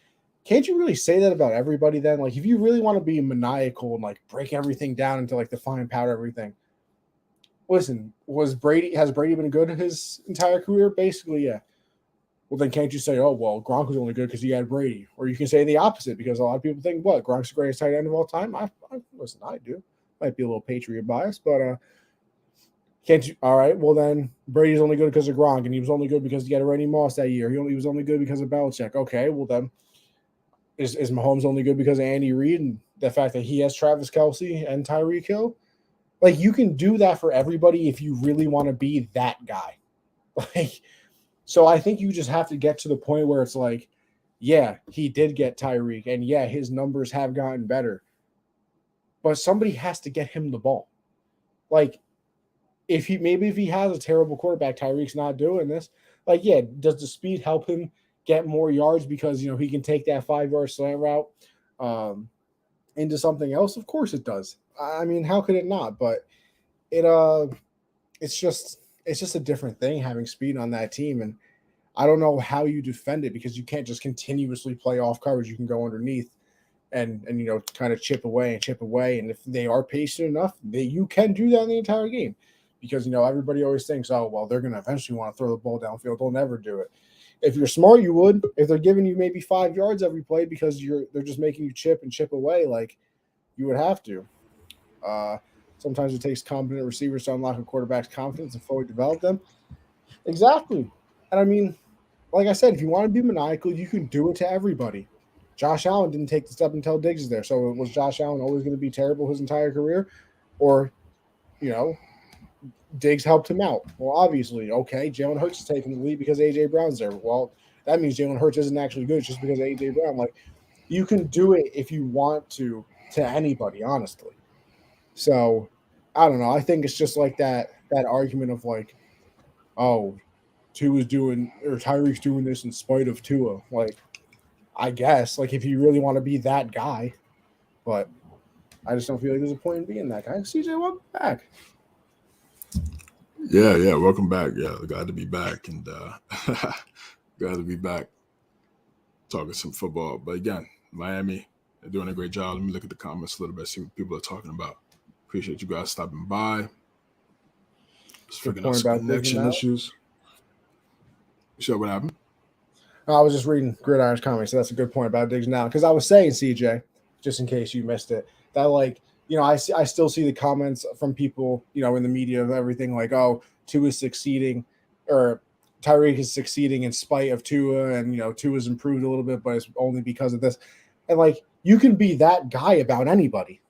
can't you really say that about everybody then? Like, if you really want to be maniacal and like break everything down into like the fine powder everything. Listen, has Brady been good his entire career? Basically, yeah. Well, then can't you say, oh, well, Gronk was only good because he had Brady? Or you can say the opposite, because a lot of people think, what, Gronk's the greatest tight end of all time? Listen, I do. Might be a little Patriot bias, but can't you? All right, well, then Brady's only good because of Gronk, and he was only good because he had Randy Moss that year. He was only good because of Belichick. Okay, well, then is Mahomes only good because of Andy Reid and the fact that he has Travis Kelce and Tyreek Hill? Like, you can do that for everybody if you really want to be that guy. Like, so I think you just have to get to the point where it's like, yeah, he did get Tyreek, and yeah, his numbers have gotten better. But somebody has to get him the ball. Like, if he has a terrible quarterback, Tyreek's not doing this. Like, yeah, does the speed help him get more yards because he can take that 5-yard slant route into something else? Of course it does. I mean, how could it not? But it's just a different thing having speed on that team, and I don't know how you defend it, because you can't just continuously play off coverage. You can go underneath and kind of chip away, and if they are patient enough, you can do that in the entire game, because everybody always thinks, oh, well, they're going to eventually want to throw the ball downfield. They'll never do it. If you're smart, you would. If they're giving you maybe 5 yards every play because they're just making you chip away, like, you would have to. Sometimes it takes competent receivers to unlock a quarterback's confidence and fully develop them. Exactly. And I mean, like I said, if you want to be maniacal, you can do it to everybody. Josh Allen didn't take the step until Diggs is there. So was Josh Allen always going to be terrible his entire career? Or, Diggs helped him out? Well, obviously, okay, Jalen Hurts is taking the lead because A.J. Brown's there. Well, that means Jalen Hurts isn't actually good just because of A.J. Brown. Like, you can do it if you want to anybody, honestly. So, I don't know. I think it's just like that argument of like, oh, Tyreek's doing this in spite of Tua. Like, I guess, like, if you really want to be that guy, but I just don't feel like there's a point in being that guy. CJ, welcome back. Yeah, welcome back. Yeah, glad to be back, and glad to be back talking some football. But again, Miami, they're doing a great job. Let me look at the comments a little bit, see what people are talking about. Appreciate you guys stopping by. Just figuring out some connection issues. Sure, what happened? I was just reading Gridiron's comments, so that's a good point about Diggs now. Because I was saying, CJ, just in case you missed it, that, like, you know, I still see the comments from people, you know, in the media of everything, like, oh, Tua is succeeding, or Tyreek is succeeding in spite of Tua, and, you know, Tua's improved a little bit, but it's only because of this. And, like, you can be that guy about anybody.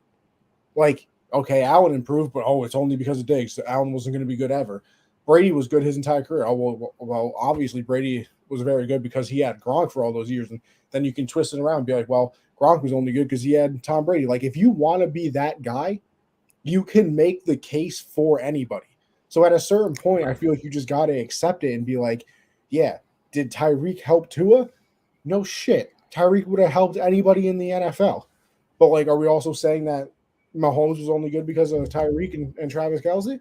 Like, okay, Allen improved, but, oh, it's only because of Diggs. So Allen wasn't going to be good ever. Brady was good his entire career. Oh, well, obviously Brady was very good because he had Gronk for all those years. And then you can twist it around and be like, well, Gronk was only good because he had Tom Brady. Like, if you want to be that guy, you can make the case for anybody. So at a certain point, I feel like you just got to accept it and be like, yeah, did Tyreek help Tua? No shit. Tyreek would have helped anybody in the NFL. But, like, are we also saying that Mahomes was only good because of Tyreek and Travis Kelce?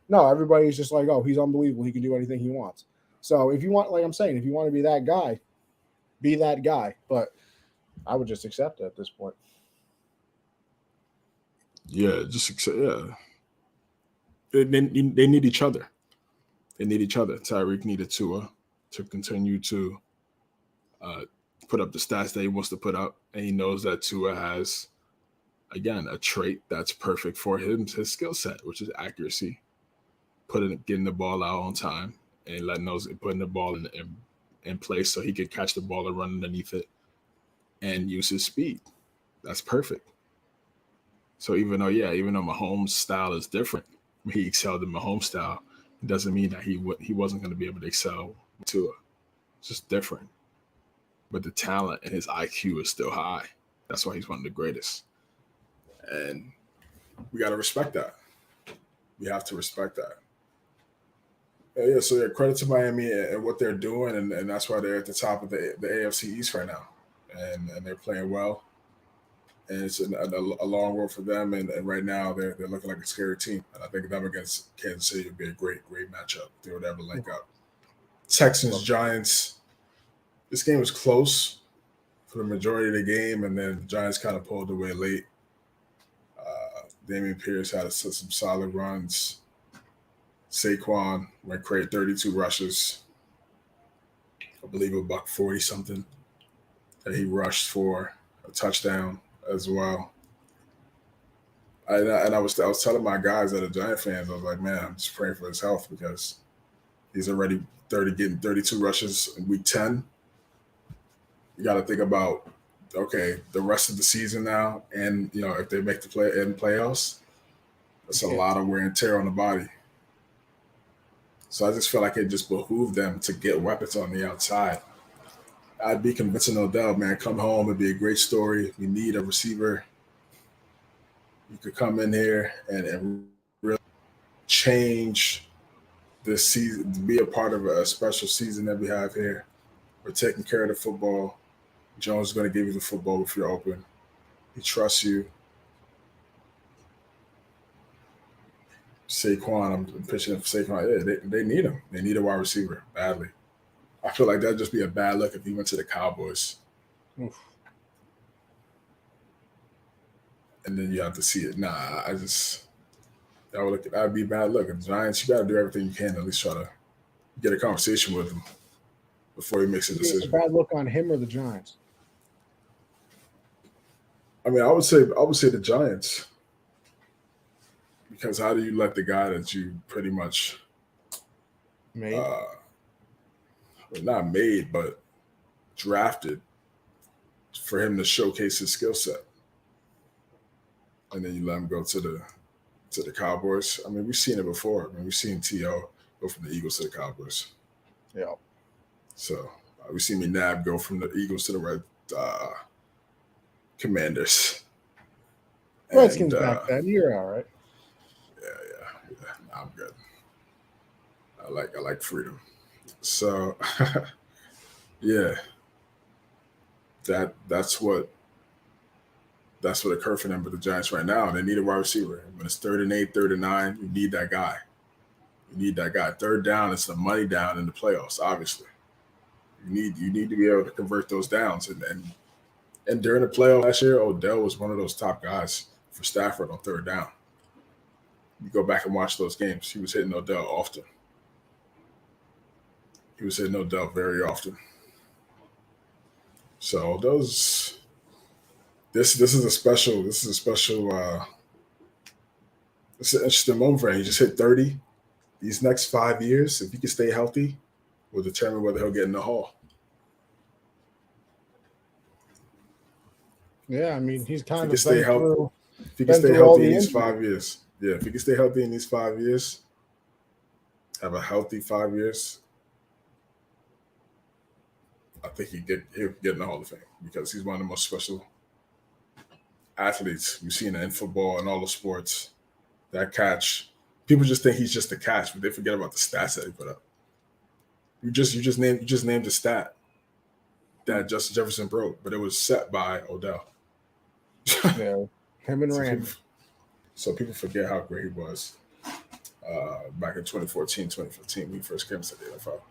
No, everybody's just like, oh, he's unbelievable. He can do anything he wants. So if you want, like I'm saying, if you want to be that guy, be that guy. But I would just accept it at this point. Yeah, just accept. Yeah, they need each other. They need each other. Tyreek needed Tua to continue to put up the stats that he wants to put up, and he knows that Tua has, again, a trait that's perfect for him, his skill set, which is accuracy, getting the ball out on time, and putting the ball in place so he could catch the ball and run underneath it and use his speed. That's perfect. So even though Mahomes' style is different, he excelled in Mahomes' style, it doesn't mean that he wasn't going to be able to excel Tua. It's just different. But the talent and his IQ is still high. That's why he's one of the greatest. And we got to respect that. We have to respect that. So credit to Miami and what they're doing, and that's why they're at the top of the AFC East right now. And they're playing well. And it's a long road for them. And right now they're looking like a scary team. And I think them against Kansas City would be a great matchup if they would ever link up. Texans, Giants. This game was close for the majority of the game, and then the Giants kind of pulled away late. Damian Pierce had some solid runs. Saquon went crazy, 32 rushes. I believe a $140 something that he rushed for a touchdown as well. I was telling my guys that are Giant fans, I was like, man, I'm just praying for his health because he's already getting 32 rushes in week 10. You got to think about, okay, the rest of the season now, and if they make the playoffs, that's a lot of wear and tear on the body. So I just feel like it just behooved them to get weapons on the outside. I'd be convincing Odell, man, come home. It'd be a great story. We need a receiver. You could come in here and really change this season, be a part of a special season that we have here. We're taking care of the football. Jones is going to give you the football if you're open. He trusts you. Saquon, I'm pitching for Saquon. Yeah, they need him. They need a wide receiver badly. I feel like that'd just be a bad look if he went to the Cowboys. Oof. And then you have to see it. Nah, that'd be a bad look. And the Giants, you got to do everything you can to at least try to get a conversation with him before he makes a decision. It's a bad look on him or the Giants? I mean, I would say the Giants. Because how do you let the guy that you pretty much made? Not made, but drafted for him to showcase his skill set, and then you let him go to the Cowboys. I mean, we've seen it before. I mean, we've seen T.O. go from the Eagles to the Cowboys. Yeah. So we've seen McNabb go from the Eagles to the Red Commanders. Redskins back then. You're all right. Yeah. I'm good. I like freedom. So, yeah, that's what occurred for them with the Giants right now. They need a wide receiver. When it's 3rd and 8, 3rd and 9, you need that guy. You need that guy. Third down is the money down in the playoffs. Obviously, you need to be able to convert those downs. And during the playoff last year, Odell was one of those top guys for Stafford on 3rd down. You go back and watch those games. He was hitting Odell often. He was hitting Odell very often. So those this is a special this is an interesting moment for him. He just hit 30. These next 5 years, if he can stay healthy, will determine whether he'll get in the Hall. Yeah, I mean, he's If he kind can of stay been healthy, through, if he can been stay through all healthy in the these injuries. 5 years, yeah, if he can stay healthy in these 5 years, have a healthy 5 years, I think he'll get in the Hall of Fame because he's one of the most special athletes we've seen in football and all the sports. That catch, people just think he's just a catch, but they forget about the stats that he put up. You just named the stat that Justin Jefferson broke, but it was set by Odell. Yeah, him and So Randy. people forget how great he was back in 2014, 2015 when he first came to the NFL.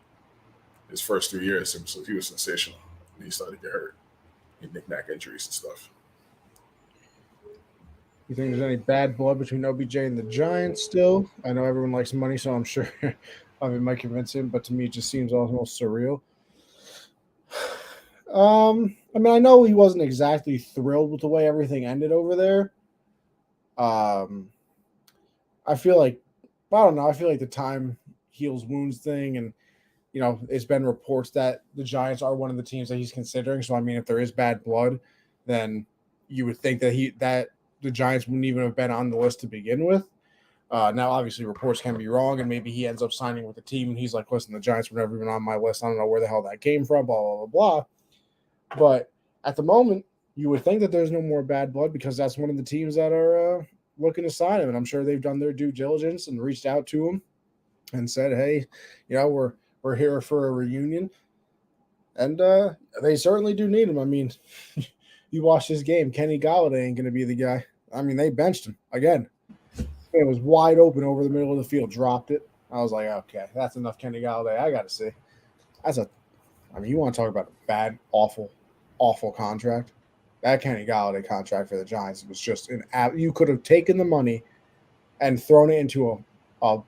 His first 3 years, he was sensational. And he started to get hurt. He had knick-knack injuries and stuff. You think there's any bad blood between OBJ and the Giants still? I know everyone likes money, so I'm sure it might convince him, but to me, it just seems almost surreal. I mean, I know he wasn't exactly thrilled with the way everything ended over there. I feel like, I don't know, I feel like the time heals wounds thing, and it's been reports that the Giants are one of the teams that he's considering. So I mean, if there is bad blood, then you would think that the Giants wouldn't even have been on the list to begin with. Now, obviously, reports can be wrong, and maybe he ends up signing with the team, and he's like, "Listen, the Giants were never even on my list. I don't know where the hell that came from." Blah blah blah blah. But at the moment, you would think that there's no more bad blood because that's one of the teams that are looking to sign him, and I'm sure they've done their due diligence and reached out to him and said, "Hey, we're here for a reunion," and they certainly do need him. I mean, you watch this game, Kenny Galladay ain't going to be the guy. I mean, they benched him again. It was wide open over the middle of the field, dropped it. I was like, okay, that's enough Kenny Galladay. I got to see. I mean, you want to talk about a bad, awful, awful contract? That Kenny Galladay contract for the Giants was just you could have taken the money and thrown it into a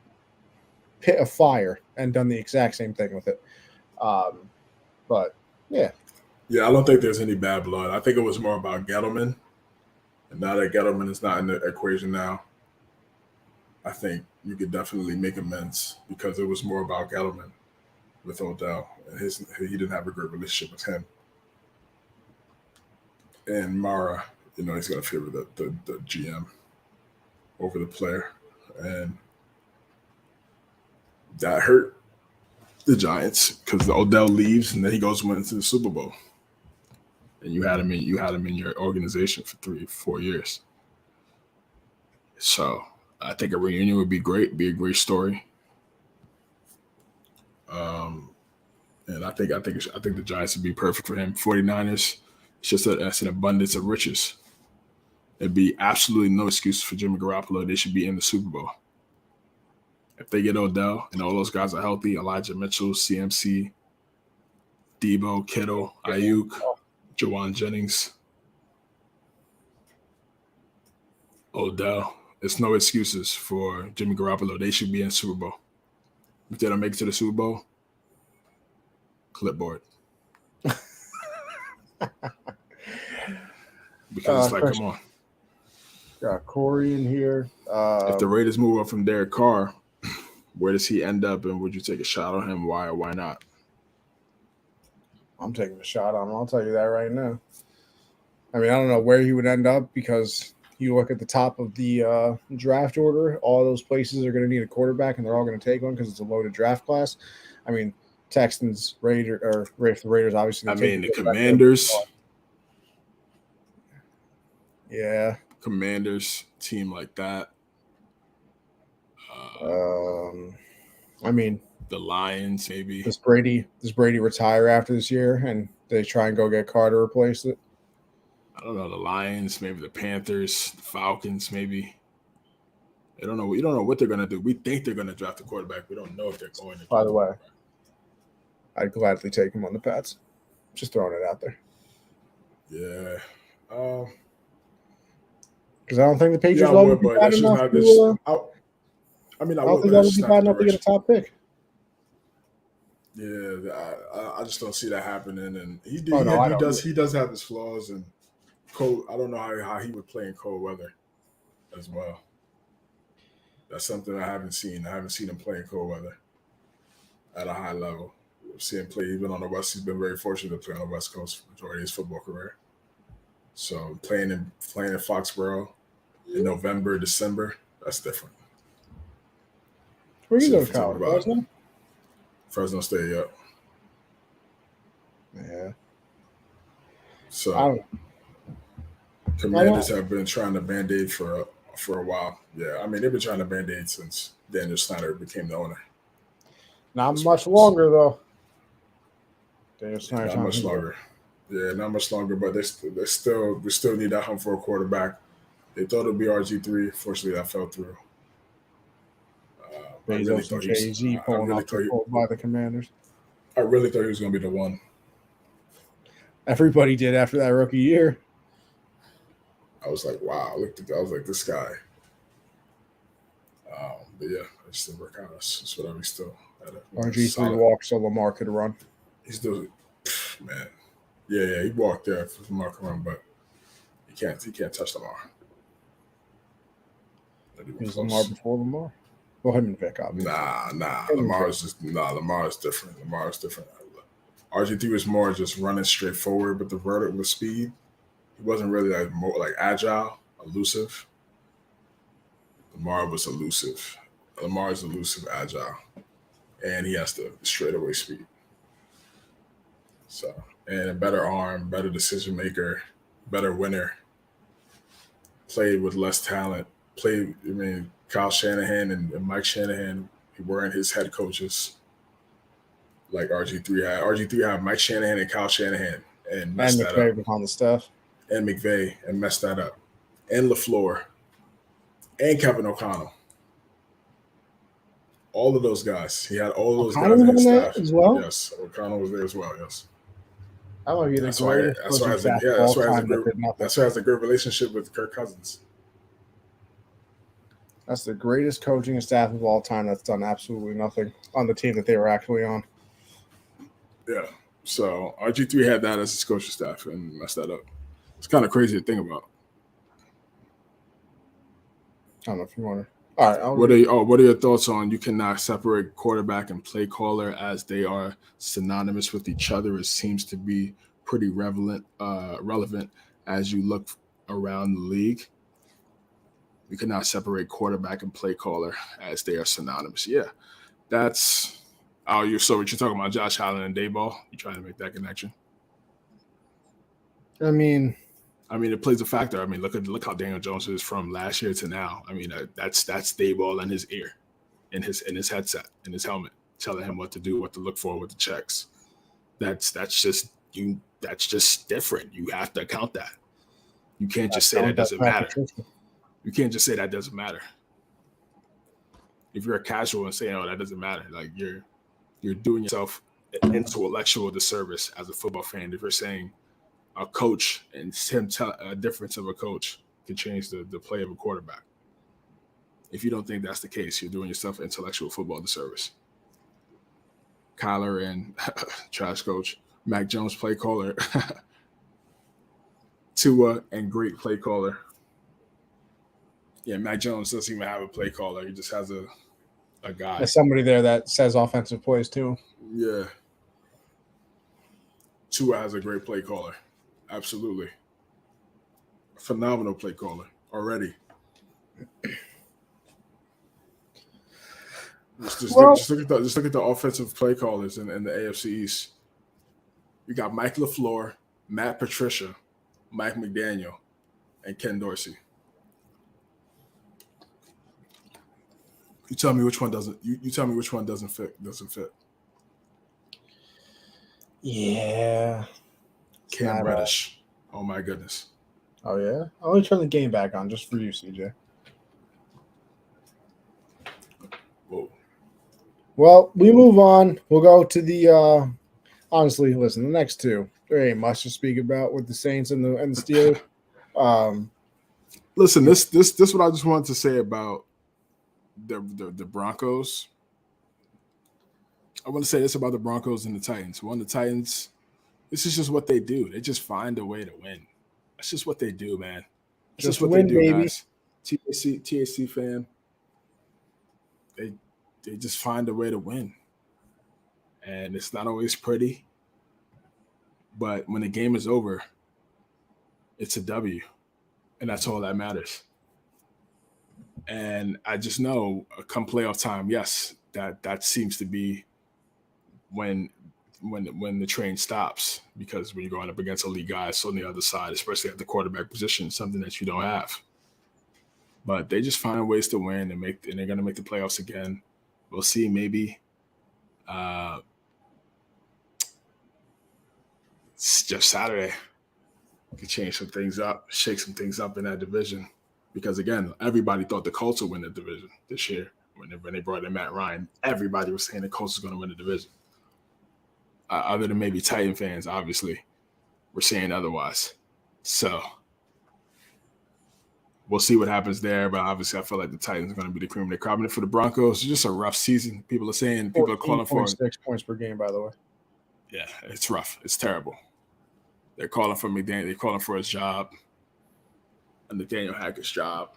pit of fire and done the exact same thing with it. But yeah. Yeah, I don't think there's any bad blood. I think it was more about Gettleman. And now that Gettleman is not in the equation now, I think you could definitely make amends because it was more about Gettleman with Odell. And he didn't have a great relationship with him. And Mara, he's going to favor the GM over the player. And that hurt the Giants because Odell leaves and then he goes and wins to the Super Bowl. And you had him in your organization for 3-4 years. So I think a reunion would be great, be a great story. And I think the Giants would be perfect for him. 49ers, it's an abundance of riches. There'd be absolutely no excuse for Jimmy Garoppolo. They should be in the Super Bowl. If they get Odell and all those guys are healthy, Elijah Mitchell, CMC, Debo, Kittle, Ayuk, Jawan Jennings, Odell. It's no excuses for Jimmy Garoppolo. They should be in the Super Bowl. If they don't make it to the Super Bowl, clipboard. Because it's like, come on. Got Corey in here. If the Raiders move up from Derek Carr, where does he end up, and would you take a shot on him? Why or why not? I'm taking a shot on him. I'll tell you that right now. I mean, I don't know where he would end up because you look at the top of the draft order, all those places are going to need a quarterback, and they're all going to take one because it's a loaded draft class. I mean, Texans, the Raiders, obviously. I mean, the Commanders. Yeah. Commanders, team like that. I mean, The Lions, maybe. Does Brady retire after this year, and they try and go get Carr to replace it? I don't know. The Lions, maybe the Panthers, the Falcons, maybe. I don't know. We don't know what they're going to do. We think they're going to draft a quarterback. We don't know if they're going to. By the way, I'd gladly take him on the Pats. Just throwing it out there. Yeah. Because I don't think the Patriots yeah, would be bad enough to. I mean, I don't would, think but that that's would be just bad not the enough to get a direction. top pick. Yeah, I just don't see that happening. And he does have his flaws. And cold. I don't know how he would play in cold weather as well. That's something I haven't seen. I haven't seen him play in cold weather at a high level. I've seen him play even on the West. He's been very fortunate to play on the West Coast for the majority of his football career. So playing in Foxborough in November, December, that's different. Where you go to college? Fresno State, yep. Yeah. So Commanders have been trying to Band-Aid for a while. Yeah, I mean, they've been trying to Band-Aid since Daniel Snyder became the owner. Not much longer, though. Daniel Snyder. Not much longer. Yeah, not much longer, but they still need that hunt for a quarterback. They thought it would be RG3. Fortunately, that fell through. Bezos and Jay-Z pulling off by the Commanders. I really thought he was going to be the one. Everybody did after that rookie year. I was like, wow. I was like, this guy. But yeah, it still work out. It's whatever. He's still at it. RG3 walked so Lamar could run. He's still, man. Yeah, he walked there for Lamar to run, but he can't touch Lamar. Is Lamar before Lamar? Well, him and Vic, obviously. Nah. Lamar is different. Lamar is different. RG3 was more just running straight forward with the vertical with speed. He wasn't really like agile, elusive. Lamar was elusive. Lamar is elusive, agile, and he has the straightaway speed. So, and a better arm, better decision maker, better winner. Played with less talent. Kyle Shanahan and Mike Shanahan weren't his head coaches like RG3 had. RG3 had Mike Shanahan and Kyle Shanahan and messed that up. On the staff. And McVay and messed that up. And LaFleur. And Kevin O'Connell. All of those guys. He had all of those guys in his staff as well? Yes. O'Connell was there as well, yes. That might be the greatest. That's why he has a good relationship with Kirk Cousins. That's the greatest coaching staff of all time that's done absolutely nothing on the team that they were actually on. Yeah. So RG3 had that as his coaching staff and messed that up. It's kind of crazy to think about. I don't know if you want to. All right. What are your thoughts on you cannot separate quarterback and play caller as they are synonymous with each other? It seems to be pretty relevant as you look around the league. You cannot separate quarterback and play caller as they are synonymous. Yeah, that's. Oh, you're talking about Josh Allen and Dayball? You trying to make that connection? I mean, it plays a factor. I mean, look how Daniel Jones is from last year to now. I mean, that's Dayball in his ear, in his headset, in his helmet, telling him what to do, what to look for with the checks. That's just you. That's just different. You have to account that. You can't just say that doesn't matter. You can't just say that doesn't matter. If you're a casual and saying, "Oh, that doesn't matter," like you're doing yourself an intellectual disservice as a football fan. If you're saying a coach and him tell a difference of a coach can change the play of a quarterback. If you don't think that's the case, you're doing yourself an intellectual football disservice. Kyler and trash coach, Mac Jones play caller, Tua and great play caller. Yeah, Mac Jones doesn't even have a play caller. He just has a guy. There's somebody there that says offensive plays too. Yeah. Tua has a great play caller. Absolutely. Phenomenal play caller already. Just look at the offensive play callers in the AFC East. You got Mike LaFleur, Matt Patricia, Mike McDaniel, and Ken Dorsey. You tell me which one doesn't. You tell me which one doesn't fit. Doesn't fit. Yeah. Cam Reddish. Oh my goodness. Oh yeah. I'll only turn the game back on just for you, CJ. Whoa. Well, we move on. We'll go to the. Honestly, listen, the next two there ain't much to speak about with the Saints and the Steelers. Listen, this what I just wanted to say about the Broncos. I want to say this about the Broncos and the Titans. One, the Titans, this is just what they do. They just find a way to win. That's just what they do, man. That's just what win, they do, baby. guys. THC fan. They just find a way to win. And it's not always pretty. But when the game is over, it's a W. And that's all that matters. And I just know come playoff time, yes, that seems to be when the train stops, because when you're going up against elite guys on the other side, especially at the quarterback position, something that you don't have. But they just find ways to win and they're going to make the playoffs again. We'll see. Maybe it's just Saturday. Could change some things up, shake some things up in that division. Because again, everybody thought the Colts would win the division this year when they brought in Matt Ryan. Everybody was saying the Colts was going to win the division. Other than maybe Titan fans, obviously, we're saying otherwise. So we'll see what happens there. But obviously, I feel like the Titans are going to be the cream of the crop. And for the Broncos, it's just a rough season. People are calling for 6 points per game, by the way. Yeah, it's rough. It's terrible. They're calling for McDaniel. They're calling for his job, and Nathaniel Hackett's job.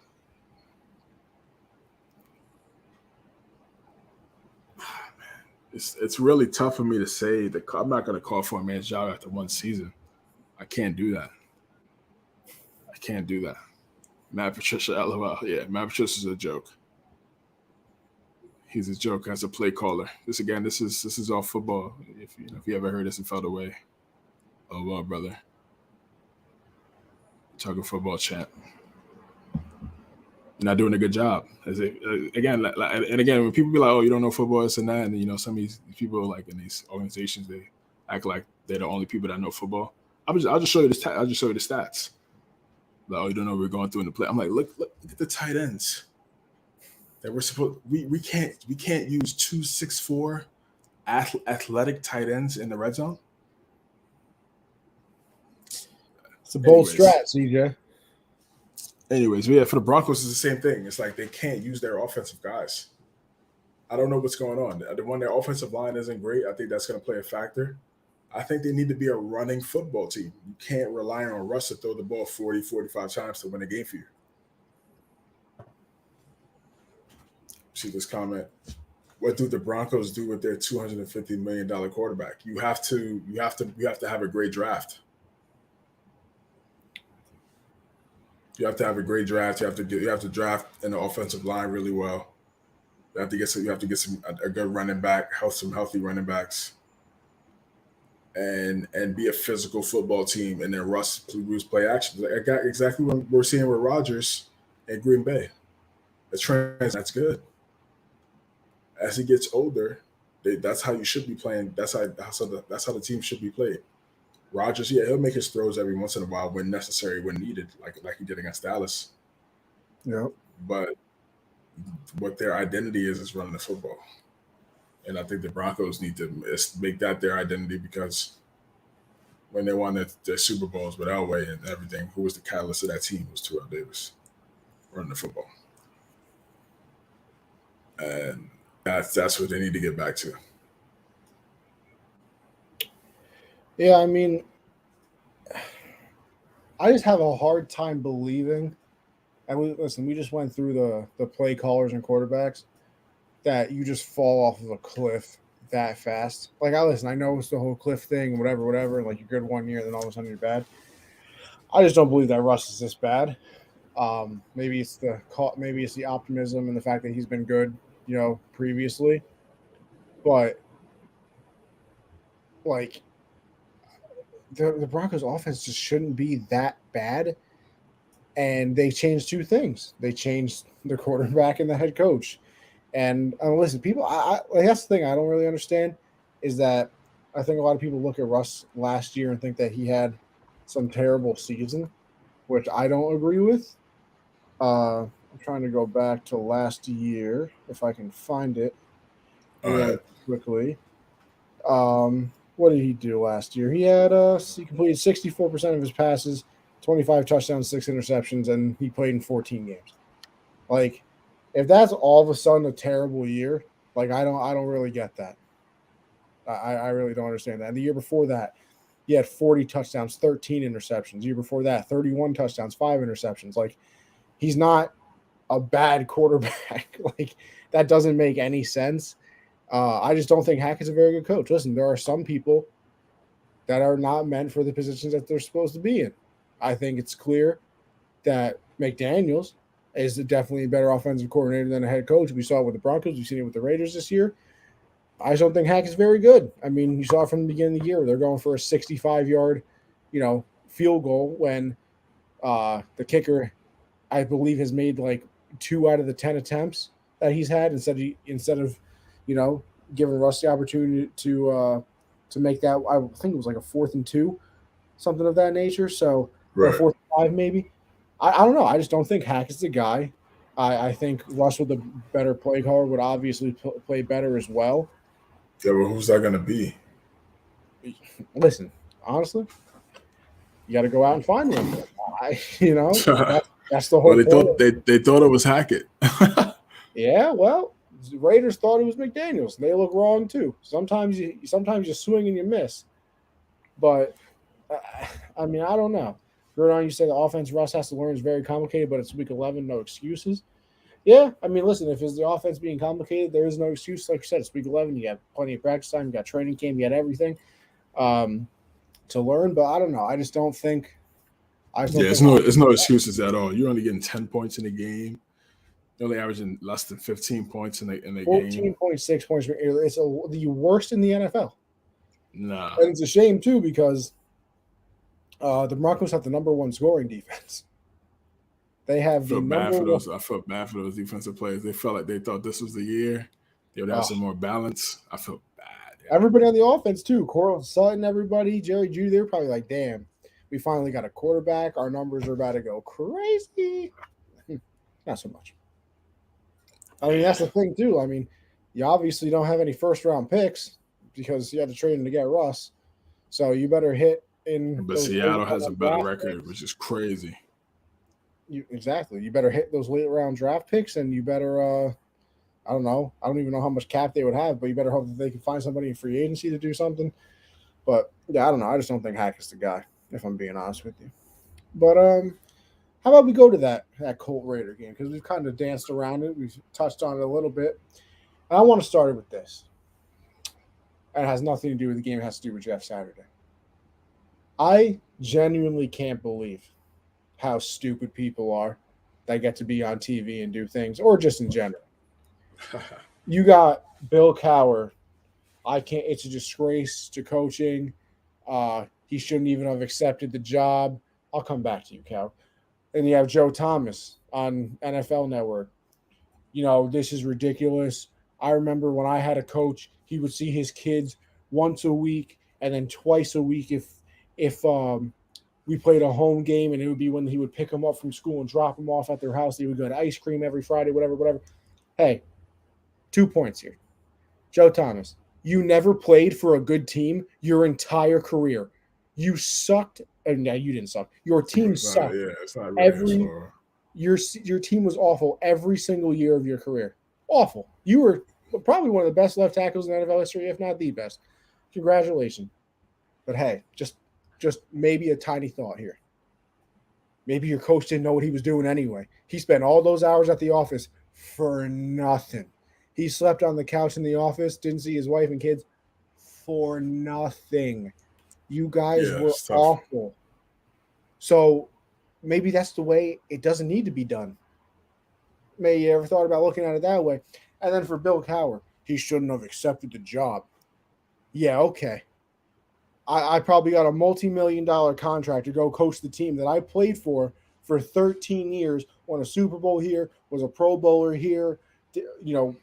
It's really tough for me to say that I'm not going to call for a man's job after one season. I can't do that. Matt Patricia, LOL. Yeah, Matt Patricia's a joke. He's a joke as a play caller. This is all football. If you ever heard this and felt away, oh well, brother. Talking football champ. You're not doing a good job. Again, when people be like, "Oh, you don't know football," this and that, and some of these people like in these organizations, they act like they're the only people that know football. I'll just show you this. I'll just show you the stats. Like, oh, you don't know what we're going through in the play. I'm like, look at the tight ends that we're supposed. We can't use 2'6'4" athletic tight ends in the red zone. It's a bold strat, CJ. Anyways, yeah, for the Broncos, it's the same thing. It's like they can't use their offensive guys. I don't know what's going on. Their offensive line isn't great. I think that's going to play a factor. I think they need to be a running football team. You can't rely on Russ to throw the ball 40, 45 times to win a game for you. See this comment. What do the Broncos do with their $250 million quarterback? You have to have a great draft. You have to have a great draft. You have to draft an offensive line really well. You have to get a good running back, some healthy running backs, and be a physical football team. And then Russ play action. I got exactly what we're seeing with Rodgers and Green Bay. That's good. As he gets older, that's how you should be playing. That's how the team should be played. Rodgers, yeah, he'll make his throws every once in a while when necessary, when needed, like he did against Dallas. Yeah. But what their identity is running the football. And I think the Broncos need to make that their identity, because when they won their Super Bowls with Elway and everything, who was the catalyst of that team was Terrell Davis running the football. And that's what they need to get back to. Yeah, I mean, I just have a hard time believing, and we just went through the play callers and quarterbacks, that you just fall off of a cliff that fast. Like, I know it's the whole cliff thing, whatever, like you're good one year, then all of a sudden you're bad. I just don't believe that Russ is this bad. Maybe it's the optimism and the fact that he's been good, previously. But like, the Broncos offense just shouldn't be that bad. And they changed two things. They changed the quarterback and the head coach. And listen, people, like, that's the thing I don't really understand is that I think a lot of people look at Russ last year and think that he had some terrible season, which I don't agree with. I'm trying to go back to last year if I can find it All really right. quickly. What did he do last year? He had he completed 64% of his passes, 25 touchdowns, 6 interceptions, and he played in 14 games. Like, if that's all of a sudden a terrible year, like I don't really get that. I really don't understand that. And the year before that, he had 40 touchdowns, 13 interceptions. The year before that, 31 touchdowns, 5 interceptions. Like, he's not a bad quarterback. Like, that doesn't make any sense. I just don't think Hackett's a very good coach. Listen, there are some people that are not meant for the positions that they're supposed to be in. I think it's clear that McDaniels is definitely a better offensive coordinator than a head coach. We saw it with the Broncos. We've seen it with the Raiders this year. I just don't think Hackett's very good. I mean, you saw it from the beginning of the year. They're going for a 65-yard, field goal when the kicker, I believe, has made like 2 out of the 10 attempts that he's had instead of giving Russ the opportunity to make that. I think it was like a 4th and 2, something of that nature. So or a Right. 4th and 5 maybe. I don't know. I just don't think Hackett's the guy. I think Russ with a better play caller would obviously play better as well. Yeah, but who's that going to be? Listen, honestly, you got to go out and find one. That's the Well, whole point. they thought it was Hackett. Yeah, well, the Raiders thought it was McDaniels. They look wrong too. Sometimes you swing and you miss. But I mean, I don't know. Gordon, you say the offense Russ has to learn is very complicated, but it's week 11, no excuses. Yeah, I mean, listen, if it's the offense being complicated, there is no excuse. Like you said, it's week 11. You got plenty of practice time. You got training camp. You got everything to learn. But I don't know. I just don't think. Yeah, it's no excuses at all. You're only getting 10 points in the game. You're only averaging less than 15 points in the game. 14.6 points. It's the worst in the NFL. Nah. And it's a shame, too, because the Broncos have the number 1 scoring defense. They have I felt bad for those defensive players. They felt like they thought this was the year. They would have some more balance. I felt bad. Yeah. Everybody on the offense, too. Coral Sutton, everybody, Jerry Jeudy, they're probably like, damn, we finally got a quarterback. Our numbers are about to go crazy. Not so much. I mean, that's the thing, too. I mean, you obviously don't have any first-round picks because you had to trade them to get Russ. So you better hit in. But Seattle has a better record, which is crazy. Exactly. You better hit those late-round draft picks, and you better I don't know. I don't even know how much cap they would have, but you better hope that they can find somebody in free agency to do something. But, yeah, I don't know. I just don't think Hackett's the guy, if I'm being honest with you. But how about we go to that Colt Raider game? Because we've kind of danced around it. We've touched on it a little bit. And I want to start it with this. And it has nothing to do with the game. It has to do with Jeff Saturday. I genuinely can't believe how stupid people are that get to be on TV and do things, or just in general. You got Bill Cowher. It's a disgrace to coaching. He shouldn't even have accepted the job. I'll come back to you, Cow. And you have Joe Thomas on NFL Network. This is ridiculous. I remember when I had a coach, he would see his kids once a week and then twice a week if we played a home game, and it would be when he would pick them up from school and drop them off at their house. They would go to ice cream every Friday, whatever. Hey, 2 points here. Joe Thomas, you never played for a good team your entire career. You sucked. No, you didn't suck. Your team sucked. It's not really your team was awful every single year of your career. Awful. You were probably one of the best left tackles in NFL history, if not the best. Congratulations. But hey, just maybe a tiny thought here. Maybe your coach didn't know what he was doing anyway. He spent all those hours at the office for nothing. He slept on the couch in the office, didn't see his wife and kids for nothing. You guys were awful. So maybe that's the way it doesn't need to be done. Maybe you ever thought about looking at it that way? And then for Bill Cowher, he shouldn't have accepted the job. Yeah, okay. I probably got a multi-million-dollar contract to go coach the team that I played for 13 years, won a Super Bowl here, was a Pro Bowler here,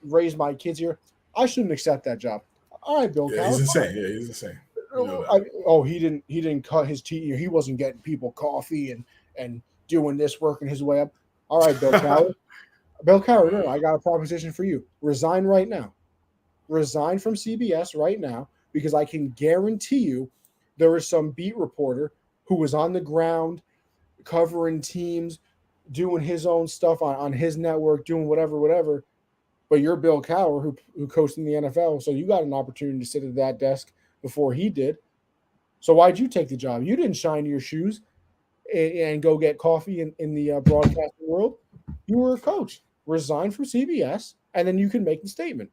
raise my kids here. I shouldn't accept that job. All right, Bill Yeah, he's Cowher. insane. Yeah, he's insane. You know that. He didn't cut his teeth. He wasn't getting people coffee and doing this, working his way up. All right, Bill Cowher. Bill Cowher, no, I got a proposition for you. Resign right now. Resign from CBS right now, because I can guarantee you there was some beat reporter who was on the ground covering teams, doing his own stuff on his network, doing whatever. But you're Bill Cowher, who coached in the NFL, so you got an opportunity to sit at that desk before he did. So why'd you take the job? You didn't shine your shoes and go get coffee in the broadcasting world. You were a coach. Resign from CBS, and then you can make the statement.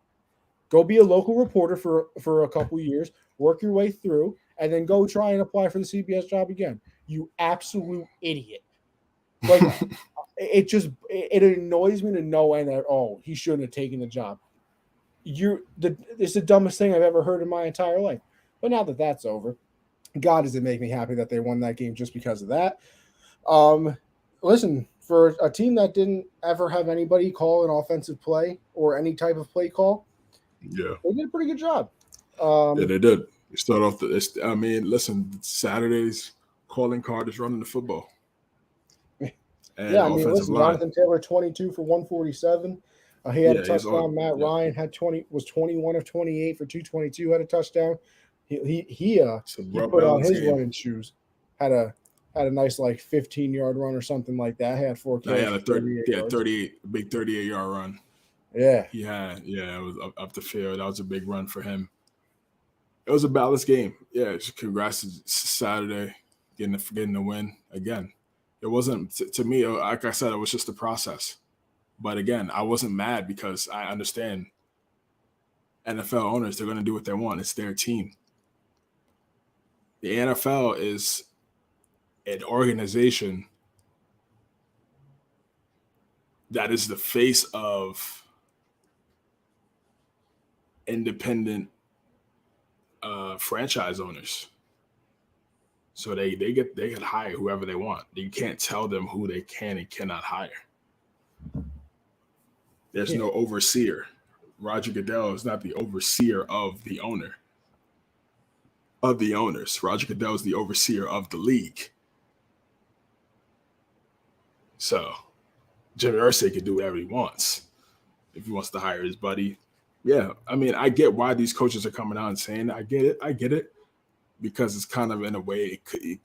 Go be a local reporter for a couple years, work your way through, and then go try and apply for the CBS job again. You absolute idiot. Like, it annoys me to no end that, he shouldn't have taken the job. It's the dumbest thing I've ever heard in my entire life. But now that that's over, God, does it make me happy that they won that game just because of that. Listen, for a team that didn't ever have anybody call an offensive play or any type of play call, Yeah, they did a pretty good job. yeah, they did. They start off listen, Saturday's calling card is running the football. And offensive line. Jonathan Taylor, 22 for 147. He had a touchdown. Matt Ryan was 21 of 28 for 222. Had a touchdown. He put on his running shoes. Had a nice 15-yard run or something like that. He had 4 carries. He had 38, big 38-yard run. Yeah. It was up the field. That was a big run for him. It was a balanced game. Yeah, congrats to Saturday getting the win again. It wasn't, to me, like I said, it was just a process. But again, I wasn't mad because I understand NFL owners, they're going to do what they want. It's their team. The NFL is an organization that is the face of independent franchise owners. So they can hire whoever they want. You can't tell them who they can and cannot hire. There's no overseer. Roger Goodell is not the overseer of the owner. Of the owners. Roger Goodell is the overseer of the league. So Jimmy Irsay can do whatever he wants. If he wants to hire his buddy. Yeah, I mean, I get why these coaches are coming out and saying that. I get it. Because it's kind of, in a way,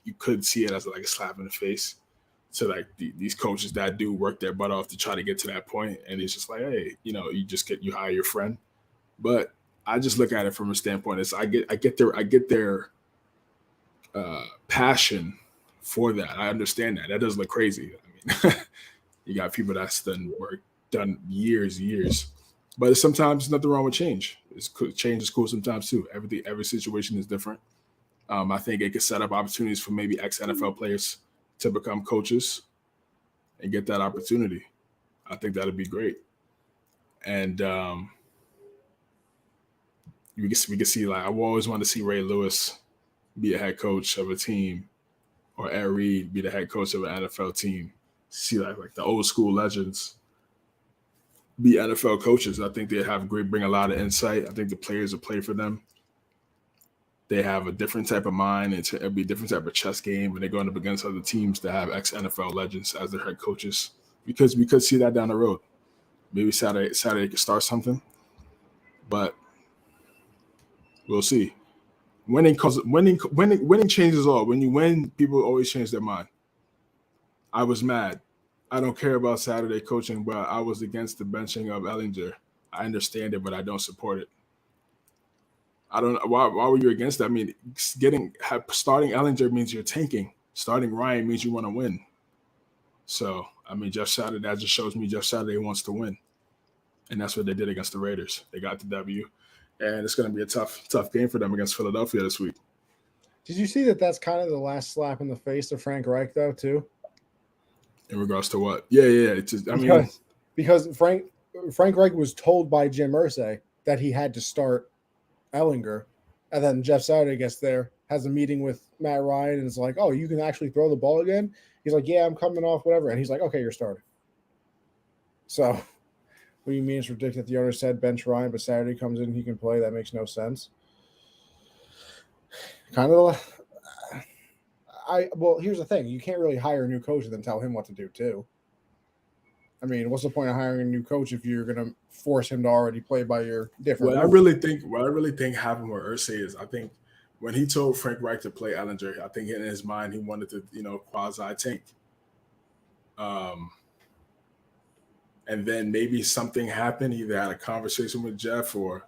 you could see it as a slap in the face to these coaches that do work their butt off to try to get to that point. And it's just hey, you hire your friend. But I just look at it from a standpoint. I get their passion for that. I understand that. That does look crazy. I mean, you got people that's done years. But sometimes nothing wrong with change. Change is cool sometimes too. Every situation is different. I think it could set up opportunities for maybe ex-NFL players to become coaches and get that opportunity. I think that'd be great. And we can see I always want to see Ray Lewis be a head coach of a team, or Ed Reed be the head coach of an NFL team. See like the old school legends be NFL coaches. I think they'd bring a lot of insight. I think the players will play for them. They have a different type of mind. It'll be a different type of chess game when they're going up against other teams that have ex-NFL legends as their head coaches. Because we could see that down the road. Maybe Saturday could start something, but we'll see. Winning changes all. When you win, people always change their mind. I was mad. I don't care about Saturday coaching, but I was against the benching of Ellinger. I understand it, but I don't support it. I don't know why were you against that? I mean, starting Ellinger means you're tanking. Starting Ryan means you want to win. So, I mean, Jeff Saturday, that just shows me Jeff Saturday wants to win. And that's what they did against the Raiders. They got the W. And it's going to be a tough game for them against Philadelphia this week. Did you see that that's kind of the last slap in the face of Frank Reich, though, too? In regards to what? Yeah. Because Frank Reich was told by Jim Irsay that he had to start Ellinger, and then Jeff Saturday gets there, has a meeting with Matt Ryan, and is like, "Oh, you can actually throw the ball again?" He's like, "Yeah, I'm coming off whatever," and he's like, "Okay, you're starting." So, What do you mean it's ridiculous? The owner said bench Ryan, but Saturday comes in, he can play. That makes no sense. Kind of. Well, here's the thing: you can't really hire a new coach and then tell him what to do too. I mean, what's the point of hiring a new coach if you're going to force him to already play by your different? What I really think happened with Irsay is I think when he told Frank Reich to play Ellinger, I think in his mind he wanted to quasi tank. And then maybe something happened. He either had a conversation with Jeff or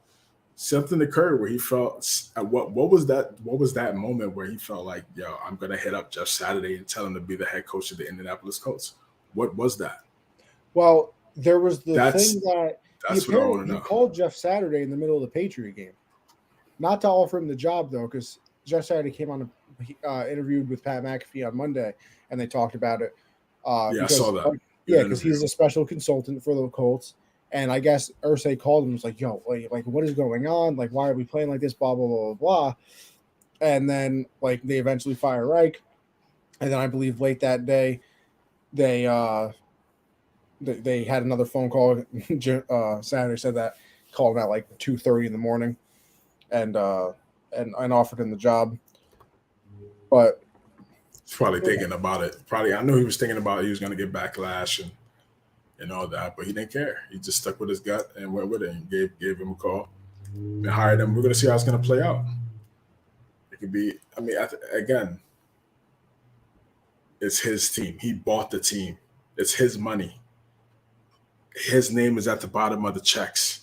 something occurred where he felt what was that moment where he felt like, yo, I'm gonna hit up Jeff Saturday and tell him to be the head coach of the Indianapolis Colts. What was that? Well, there was the thing that that's what I want to know. He called Jeff Saturday in the middle of the Patriot game, not to offer him the job though, because Jeff Saturday came on interviewed with Pat McAfee on Monday and they talked about it. I saw that. Because he's a special consultant for the Colts. And I guess Irsay called him and was like, yo, like, what is going on? Like, why are we playing like this? Blah, blah, blah, blah, blah. And then, like, they eventually fire Reich. And then I believe late that day, they had another phone call. Saturday said that, called him at like 2:30 in the morning and offered him the job. But he's probably thinking about it. Probably, I know he was thinking about he was going to get backlash and all that, but he didn't care. He just stuck with his gut and went with it and gave him a call and hired him. We're going to see how it's going to play out. It could be, I mean, again, it's his team. He bought the team. It's his money. His name is at the bottom of the checks.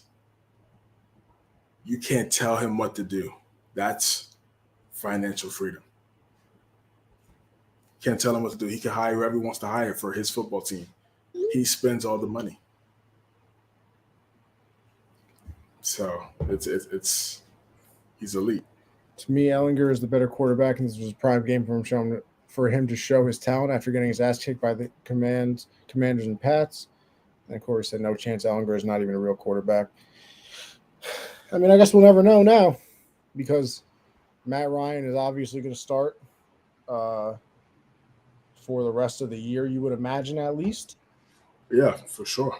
You can't tell him what to do. That's financial freedom. Can't tell him what to do. He can hire whoever he wants to hire for his football team. He spends all the money. So it's he's elite. To me, Ellinger is the better quarterback, and this was a prime game for him to show his talent after getting his ass kicked by the Commanders and Pats. And Corey said, no chance Ellinger is not even a real quarterback. I mean, I guess we'll never know now because Matt Ryan is obviously going to start for the rest of the year, you would imagine at least. Yeah, for sure.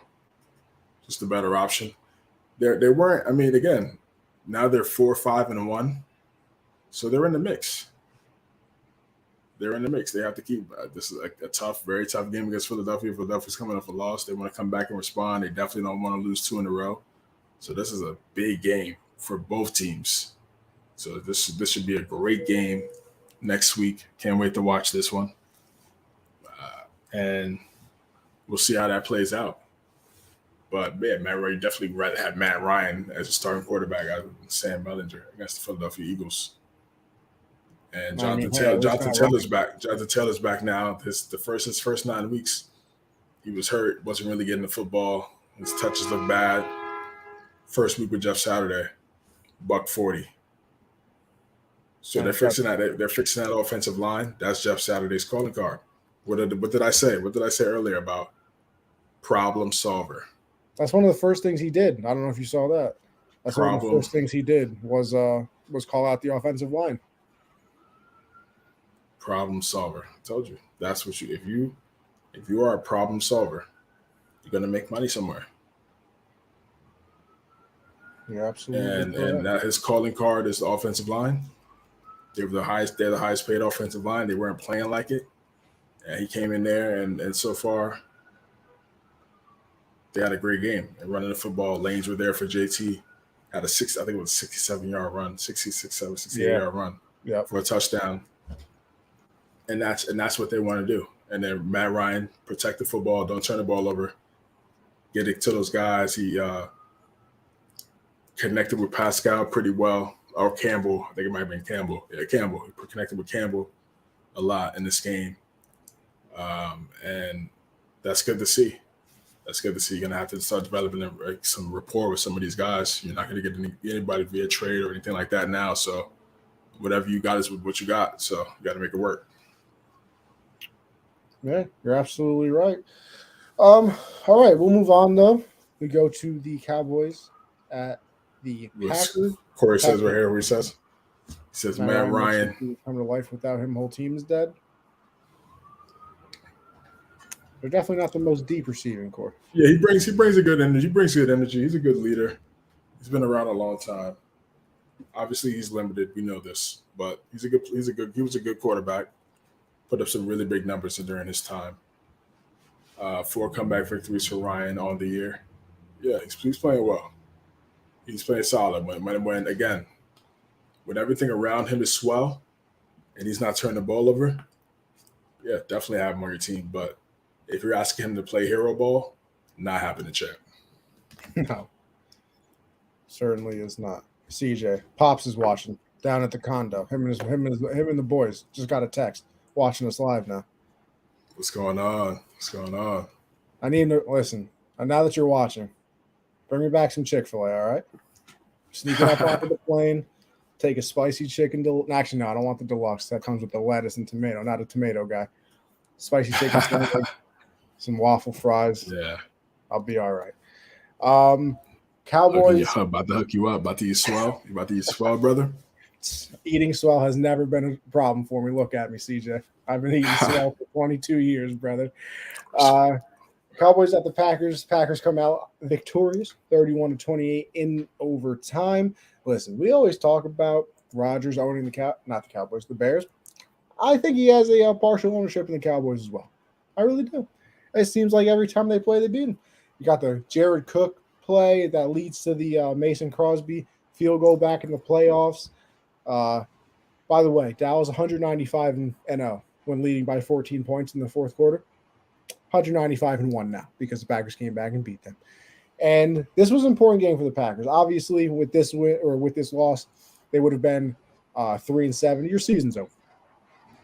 Just a better option. They weren't, I mean, again, now they're 4-5-1. So they're in the mix. They have to keep this is a tough, very tough game against Philadelphia. Philadelphia's coming off a loss. They want to come back and respond. They definitely don't want to lose 2 in a row. So this is a big game for both teams. So this should be a great game next week. Can't wait to watch this one. And we'll see how that plays out. But yeah, Matt Ryan definitely rather have Matt Ryan as a starting quarterback than Sam Ellinger against the Philadelphia Eagles. And Jonathan Taylor's back. Jonathan Taylor's back now. His first 9 weeks, he was hurt, wasn't really getting the football. His touches look bad. First week with Jeff Saturday, $140. So they're fixing that. They're fixing that offensive line. That's Jeff Saturday's calling card. What did I say? What did I say earlier about problem solver? That's one of the first things he did. I don't know if you saw that. That's one of the first things he did was call out the offensive line. Problem solver. I told you. That's what if you are a problem solver, you're gonna make money somewhere. You're absolutely and that his calling card is the offensive line. They're the highest paid offensive line. They weren't playing like it. And he came in there and so far they had a great game and running the football. Lanes were there for JT. Had I think it was a 67-yard run, 68-yard run for a touchdown. And that's what they want to do. And then Matt Ryan, protect the football, don't turn the ball over, get it to those guys. He connected with Pascal pretty well, or Campbell. I think it might have been Campbell. Yeah, Campbell. He connected with Campbell a lot in this game. And that's good to see. You're going to have to start developing some rapport with some of these guys. You're not going to get anybody via trade or anything like that now. So whatever you got is what you got. So you got to make it work. Yeah, you're absolutely right. All right, we'll move on, though. We go to the Cowboys at the Packers. Corey says right here what he says. He says, Matt Ryan. Come to life without him, whole team is dead. They're definitely not the most deep receiving core. Yeah, he brings a good energy. He brings good energy. He's a good leader. He's been around a long time. Obviously, he's limited. We know this, but he was a good quarterback. Put up some really big numbers during his time. 4 comeback victories for Ryan on the year. Yeah, he's playing well. He's playing solid. When again, when everything around him is swell and he's not turning the ball over, yeah, definitely have him on your team. But if you're asking him to play hero ball, not happening, champ. No, certainly is not. CJ Pops is watching down at the condo. Him and the boys just got a text watching us live now. What's going on? What's going on? I need to listen. And now that you're watching, bring me back some Chick-fil-A. All right, sneaking up onto the plane. Take a spicy chicken. Actually, no, I don't want the deluxe. That comes with the lettuce and tomato. Not a tomato guy. Spicy chicken sandwich, some waffle fries. Yeah. I'll be all right. Cowboys. Cowboys. About to hook you up. About to eat swell. You about to eat swell, brother? Eating swell has never been a problem for me. Look at me, CJ. I've been eating swell for 22 years, brother. Cowboys at the Packers. Packers come out victorious, 31-28 in overtime. Listen, we always talk about Rodgers owning not the Cowboys, the Bears. I think he has a partial ownership in the Cowboys as well. I really do. It seems like every time they play, they beat him. You got the Jared Cook play that leads to the Mason Crosby field goal back in the playoffs. By the way, Dallas 195-0 when leading by 14 points in the fourth quarter. 195-1 now because the Packers came back and beat them. And this was an important game for the Packers. Obviously, with this win or with this loss, they would have been 3-7. Your season's over.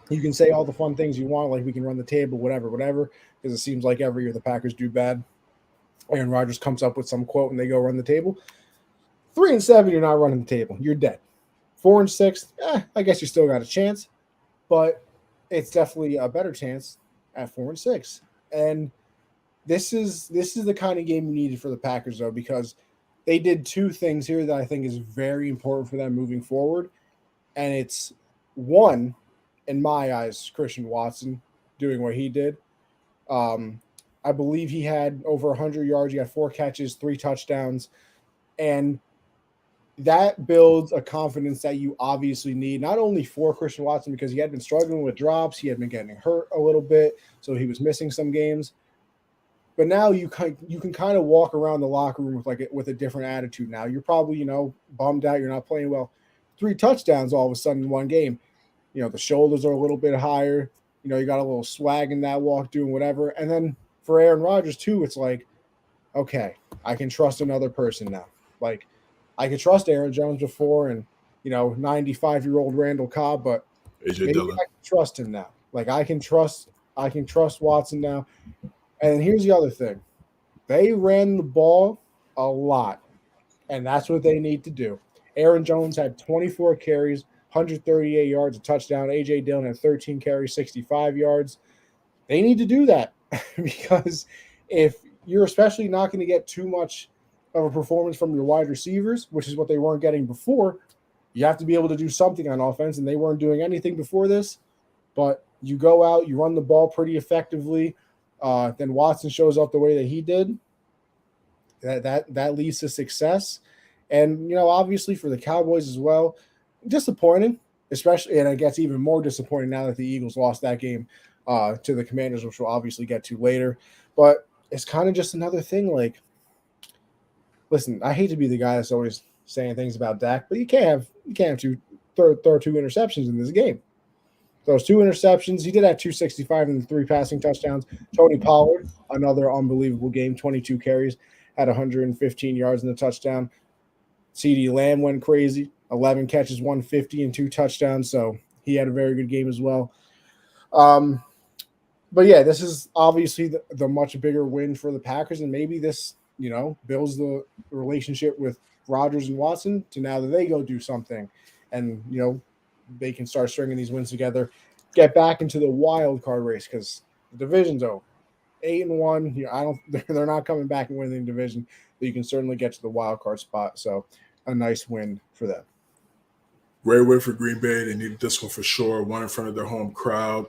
You can say all the fun things you want, like we can run the table, whatever, because it seems like every year the Packers do bad. Aaron Rodgers comes up with some quote and they go run the table. 3-7, you're not running the table. You're dead. 4-6, I guess you still got a chance, but it's definitely a better chance at 4-6. And this is the kind of game you needed for the Packers, though, because they did two things here that I think is very important for them moving forward. And it's one, in my eyes, Christian Watson doing what he did. I believe he had over 100 yards. He had 4 catches, 3 touchdowns. And that builds a confidence that you obviously need, not only for Christian Watson, because he had been struggling with drops. He had been getting hurt a little bit, so he was missing some games. But now you can kind of walk around the locker room with a different attitude now. You're probably, bummed out. You're not playing well. 3 touchdowns all of a sudden in one game. The shoulders are a little bit higher. You got a little swag in that walk, doing whatever. And then for Aaron Rodgers, too, it's like, okay, I can trust another person now. Like, I could trust Aaron Jones before and, 95-year-old Randall Cobb, but maybe I can trust him now. Like, I can trust Watson now. And here's the other thing. They ran the ball a lot, and that's what they need to do. Aaron Jones had 24 carries, 138 yards, a touchdown. A.J. Dillon had 13 carries, 65 yards. They need to do that because if you're especially not going to get too much of a performance from your wide receivers, which is what they weren't getting before, you have to be able to do something on offense, and they weren't doing anything before this. But you go out, you run the ball pretty effectively. Then Watson shows up the way that he did. That leads to success. And, obviously for the Cowboys as well, disappointing, especially, and it gets even more disappointing now that the Eagles lost that game to the Commanders, which we'll obviously get to later. But it's kind of just another thing. Like, listen, I hate to be the guy that's always saying things about Dak, but you can't have throw 2 interceptions in this game. Those 2 interceptions. He did have 265 and 3 passing touchdowns. Tony Pollard, another unbelievable game, 22 carries, had 115 yards and a touchdown. CeeDee Lamb went crazy, 11 catches, 150 and 2 touchdowns. So he had a very good game as well. But yeah, this is obviously the much bigger win for the Packers, and maybe this, builds the relationship with Rodgers and Watson to now that they go do something, and they can start stringing these wins together, get back into the wild card race because the division's over. 8-1. They're not coming back and winning the division, but you can certainly get to the wild card spot. So a nice win for them. Great win for Green Bay. They needed this one for sure. One in front of their home crowd.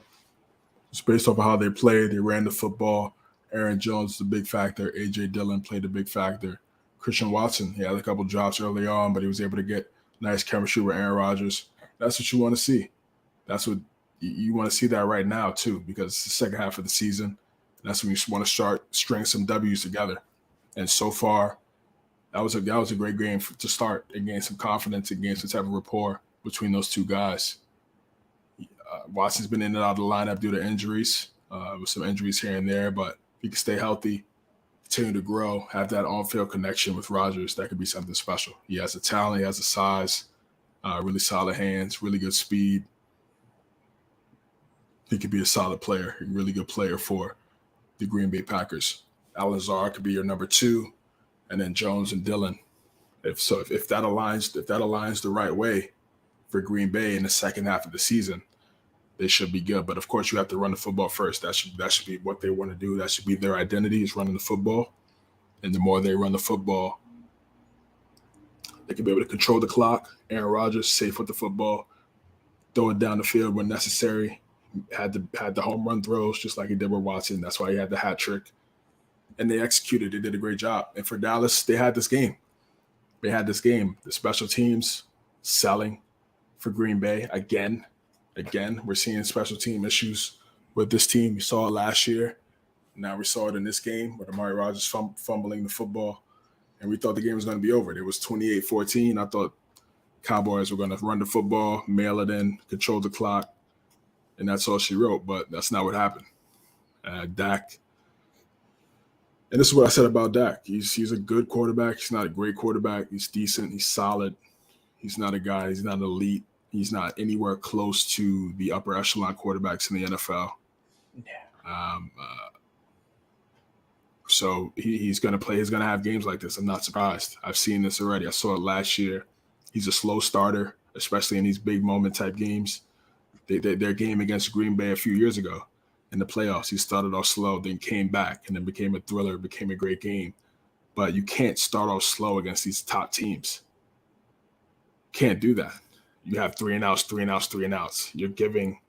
It's based off of how they played. They ran the football. Aaron Jones is a big factor. A.J. Dillon played a big factor. Christian Watson, he had a couple drops early on, but he was able to get nice chemistry with Aaron Rodgers. That's what you want to see. That's what you want to see that right now, too, because it's the second half of the season. That's when you want to start string some W's together. And so far, that was a great game to start and gain some confidence and gain some type of rapport between those two guys. Watson's been in and out of the lineup due to injuries, with some injuries here and there, but he can stay healthy, continue to grow, have that on-field connection with Rodgers. That could be something special. He has the talent, he has the size, really solid hands, really good speed. He could be a solid player, a really good player for the Green Bay Packers. Al-Azhar could be your number 2, and then Jones and Dillon. If that aligns the right way for Green Bay in the second half of the season, they should be good. But of course, you have to run the football first. That should be what they want to do. That should be their identity, is running the football. And the more they run the football, they can be able to control the clock. Aaron Rodgers, safe with the football, throw it down the field when necessary. Had the home run throws just like he did with Watson. That's why he had the hat trick. And they executed. They did a great job. And for Dallas, they had this game. The special teams selling for Green Bay again. We're seeing special team issues with this team. We saw it last year. Now we saw it in this game with Amari Rodgers fumbling the football. And we thought the game was going to be over. It was 28-14. I thought Cowboys were going to run the football, mail it in, control the clock. And that's all she wrote. But that's not what happened. Dak. And this is what I said about Dak. He's a good quarterback. He's not a great quarterback. He's decent. He's solid. He's not a guy. He's not an elite. He's not anywhere close to the upper echelon quarterbacks in the NFL. Yeah. So he's going to play. He's going to have games like this. I'm not surprised. I've seen this already. I saw it last year. He's a slow starter, especially in these big moment type games. Their game against Green Bay a few years ago in the playoffs, he started off slow, then came back, and then became a thriller, became a great game. But you can't start off slow against these top teams. Can't do that. You have 3 and outs. You're giving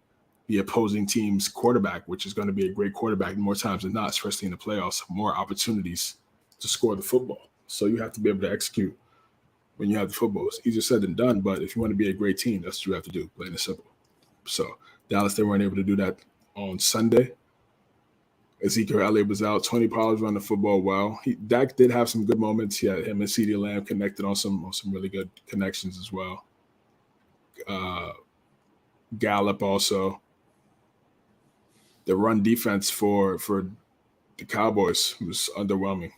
the opposing team's quarterback, which is going to be a great quarterback more times than not, especially in the playoffs, more opportunities to score the football. So you have to be able to execute when you have the football. It's easier said than done, but if you want to be a great team, that's what you have to do, plain and simple. So Dallas, they weren't able to do that on Sunday. Ezekiel Elliott was out. Tony Pollard's running the football well. Dak did have some good moments. He had him and CeeDee Lamb connected on some really good connections as well. Gallup also. The run defense for the Cowboys was underwhelming,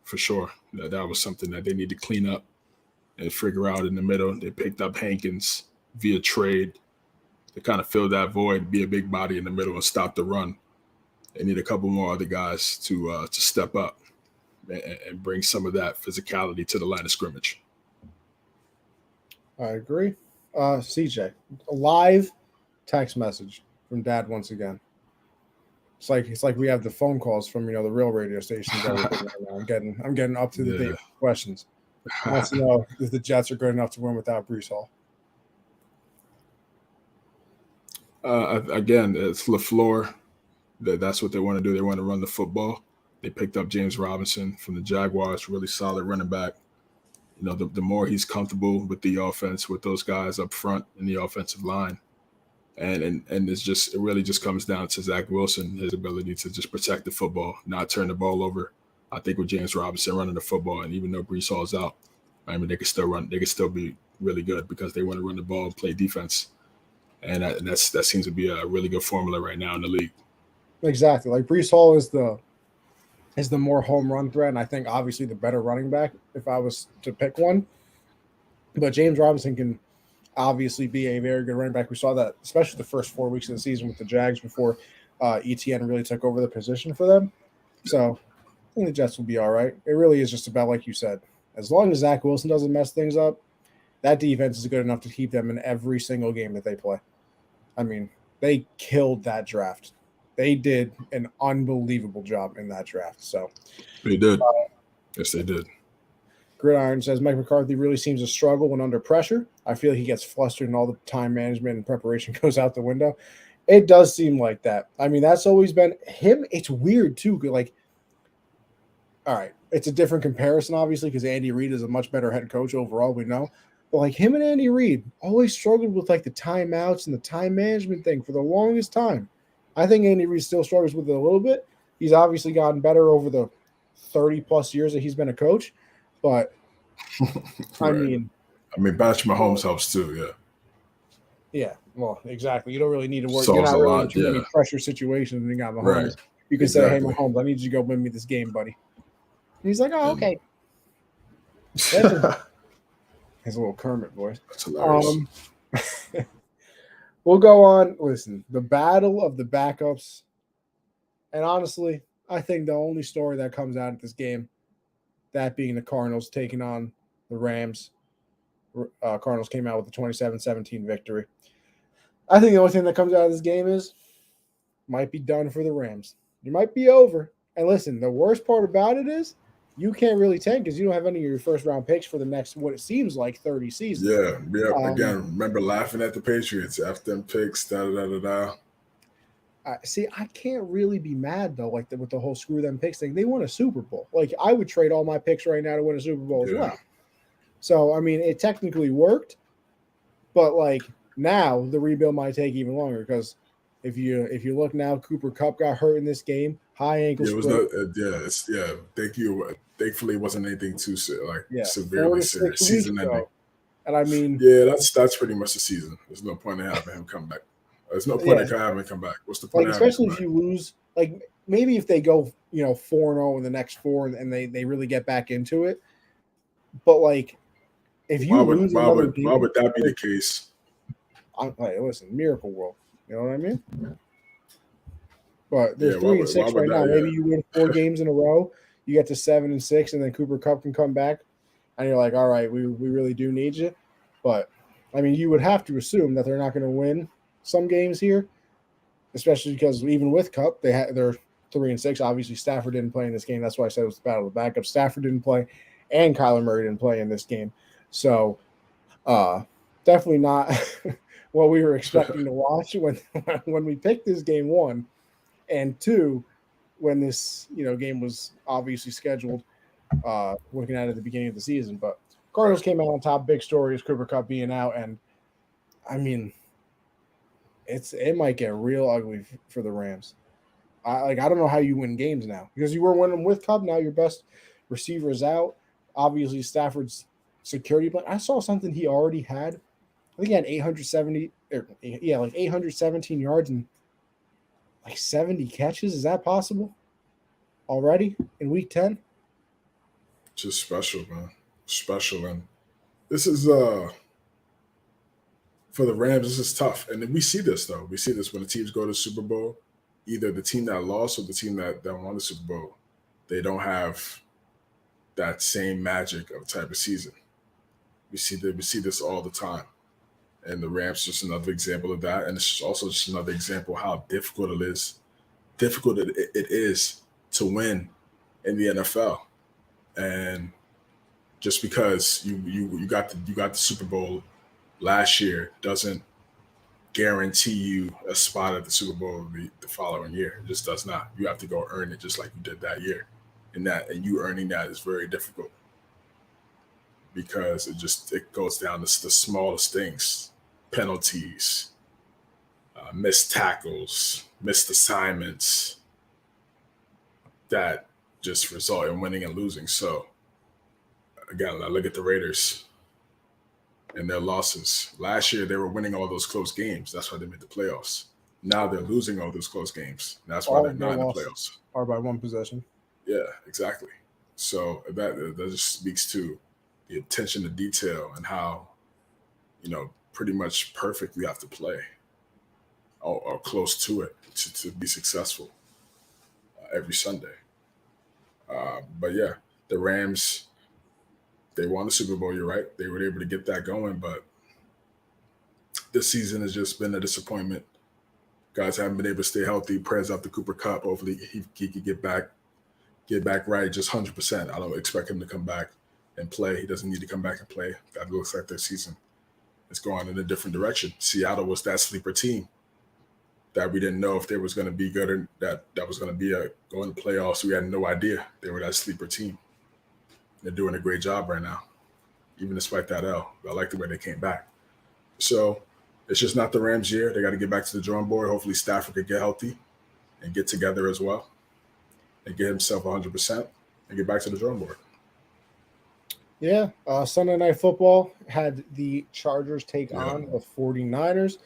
for sure. That was something that they need to clean up and figure out in the middle. They picked up Hankins via trade to kind of fill that void, be a big body in the middle and stop the run. They need a couple more other guys to step up and bring some of that physicality to the line of scrimmage. I agree. CJ, a live text message from Dad once again. It's like we have the phone calls from the real radio stations. I'm getting up to the date questions. He wants to know if the Jets are good enough to win without Breece Hall. Again, it's LaFleur. That's what they want to do. They want to run the football. They picked up James Robinson from the Jaguars, really solid running back. The more he's comfortable with the offense, with those guys up front in the offensive line, and it really just comes down to Zach Wilson, his ability to just protect the football, not turn the ball over. I think with James Robinson running the football, and even though Breece Hall's out, they can still run. They can still be really good because they want to run the ball and play defense, and that seems to be a really good formula right now in the league. Exactly. Like Breece Hall is the more home run threat, and I think obviously the better running back if I was to pick one. But James Robinson can obviously be a very good running back. We saw that especially the first 4 weeks of the season with the Jags before ETN really took over the position for them. So I think the Jets will be all right. It really is just about, like you said, as long as Zach Wilson doesn't mess things up, that defense is good enough to keep them in every single game that they play. I mean, they killed that draft. They did an unbelievable job in that draft. So they did. Yes, they did. Gridiron says Mike McCarthy really seems to struggle when under pressure. I feel he gets flustered and all the time management and preparation goes out the window. It does seem like that. I mean, that's always been him. It's weird too. Like, all right, it's a different comparison, obviously, because Andy Reid is a much better head coach overall. We know, but like him and Andy Reid always struggled with like the timeouts and the time management thing for the longest time. I think Andy Reid still struggles with it a little bit. He's obviously gotten better over the 30+ years that he's been a coach, but I Right. mean, I mean, Patrick Mahomes helps too. Yeah. yeah, well, exactly. You don't really need to work. You're Solves not a really in lot. too many Yeah. pressure situations when you got Right. Mahomes. You can say, "Hey, Exactly. Mahomes, I need you to go win me this game, buddy." And he's like, "Oh, And okay." That's his little Kermit voice. that's hilarious. Um, we'll go on. Listen, the battle of the backups, and honestly, I think the only story that comes out of this game, that being the Cardinals taking on the Rams. Cardinals came out with a 27-17 victory. I think the only thing that comes out of this game is might be done for the Rams. You might be over. And listen, the worst part about it is you can't really tank because you don't have any of your first round picks for the next what it seems like 30 seasons. Yeah. Yeah. Um, Again, remember laughing at the Patriots after them picks. Da da da da da. See, I can't really be mad though, like with the whole screw them picks thing. They won a Super Bowl. Like I would trade all my picks right now to win a Super Bowl as Yeah. well. So I mean, it technically worked, but like now the rebuild might take even longer because if you look now, Cooper Cup got hurt in this game, high ankle Yeah. It was sprain. not. Yeah. It's yeah. Thank you. Thankfully, it wasn't anything too like Yeah, four severely to six serious. weeks Season ending. though. And I mean, Yeah. That's pretty much the season. There's no point in having him come back. There's no point yeah, in having him come back. What's the point like of having him come especially if back? you lose, like maybe if they go 4-0 in the next four and they really get back into it. But like if Why you would lose why another would why game, would that be the like, case? hey, listen, miracle world. You know what I mean? But they're Yeah. three and Why six would right now. that? Maybe you win 4 games in a row, you get to 7-6, and then Cooper Cup can come back, and you're like, all right, we really do need you. But I mean, you would have to assume that they're not going to win some games here, especially because even with Cup, they're 3-6. Obviously, Stafford didn't play in this game. That's why I said it was the battle of the backup. Stafford didn't play, and Kyler Murray didn't play in this game. So uh, definitely not what we were Yeah. expecting to watch when we picked this game, one, and two, when this game was obviously scheduled. Looking at it at the beginning of the season, but Cardinals Right. came out on top. Big story is Cooper Cup being out, and I mean, it might get real ugly for the Rams. I don't know how you win games now because you were winning them with Cup. Now your best receiver is out. Obviously, Stafford's security plan. I saw something he already had. I think he had 870, like 817 yards and like 70 catches. Is that possible already in week 10? Just special, man. Special, and this is for the Rams. This is tough, and we see this though. We see this when the teams go to the Super Bowl. Either the team that lost or the team that won the Super Bowl, they don't have that same magic of type of season. We see this all the time, and the Rams just another example of that. And it's also just another example how difficult it is to win in the NFL. And just because you got the Super Bowl last year doesn't guarantee you a spot at the Super Bowl the following year. It just does not. You have to go earn it just like you did that year. And you earning that is very difficult because it goes down to the smallest things, penalties, missed tackles, missed assignments that just result in winning and losing. So again, I look at the Raiders and their losses. Last year, they were winning all those close games. That's why they made the playoffs. Now they're losing all those close games. That's why All they're of their not in the losses playoffs. are by one possession. Yeah, exactly. So that just speaks to the attention to detail and how pretty much perfect we have to play or close to it to be successful every Sunday. But yeah, the Rams, they won the Super Bowl. You're right; they were able to get that going, but this season has just been a disappointment. Guys haven't been able to stay healthy. Prayers up to Cooper Cup. Hopefully he could get back right, just 100%. I don't expect him to come back and play. He doesn't need to come back and play. That looks like their season is going in a different direction. Seattle was that sleeper team. that we didn't know if they was going to be good or that was going to be a going to playoffs. We had no idea they were that sleeper team. They're doing a great job right now, even despite that L. I like the way they came back. So it's just not the Rams' year. They got to get back to the drawing board. Hopefully Stafford could get healthy and get together as well and get himself 100% and get back to the drawing board. Yeah, Sunday Night Football had the Chargers take on the 49ers.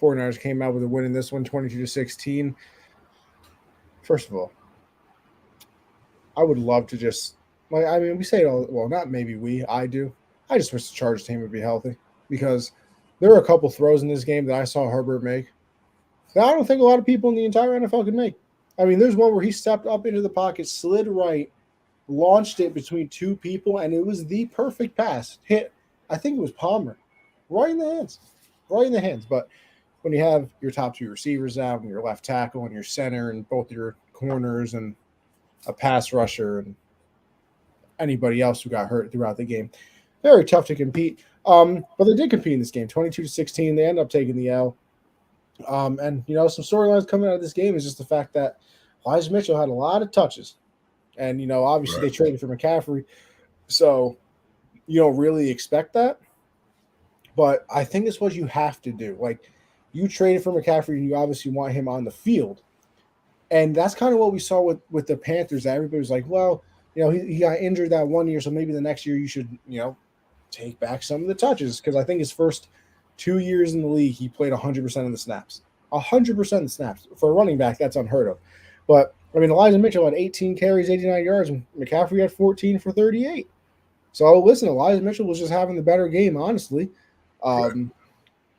49ers came out with a win in this one, 22-16. First of all, I would love to just we say it all. Well, not maybe I do. I just wish the Chargers team would be healthy because there were a couple throws in this game that I saw Herbert make that I don't think a lot of people in the entire NFL could make. I mean, there's one where he stepped up into the pocket, slid right, launched it between two people, and it was the perfect pass. Hit, I think it was Palmer, right in the hands. But when you have your top two receivers out and your left tackle and your center and both your corners and a pass rusher and anybody else who got hurt throughout the game, very tough to compete. But they did compete in this game, 22-16. They end up taking the L. And, some storylines coming out of this game is just the fact that Elijah Mitchell had a lot of touches. And, obviously they traded for McCaffrey. So you don't really expect that. But I think it's what you have to do. Like, you traded for McCaffrey and you obviously want him on the field. And that's kind of what we saw with the Panthers. Everybody was like, well, he got injured that 1 year, so maybe the next year you should, take back some of the touches. Because I think his first 2 years in the league, he played 100% of the snaps. 100% of the snaps. For a running back, that's unheard of. But, Elijah Mitchell had 18 carries, 89 yards, and McCaffrey had 14 for 38. So, listen, Elijah Mitchell was just having the better game, honestly.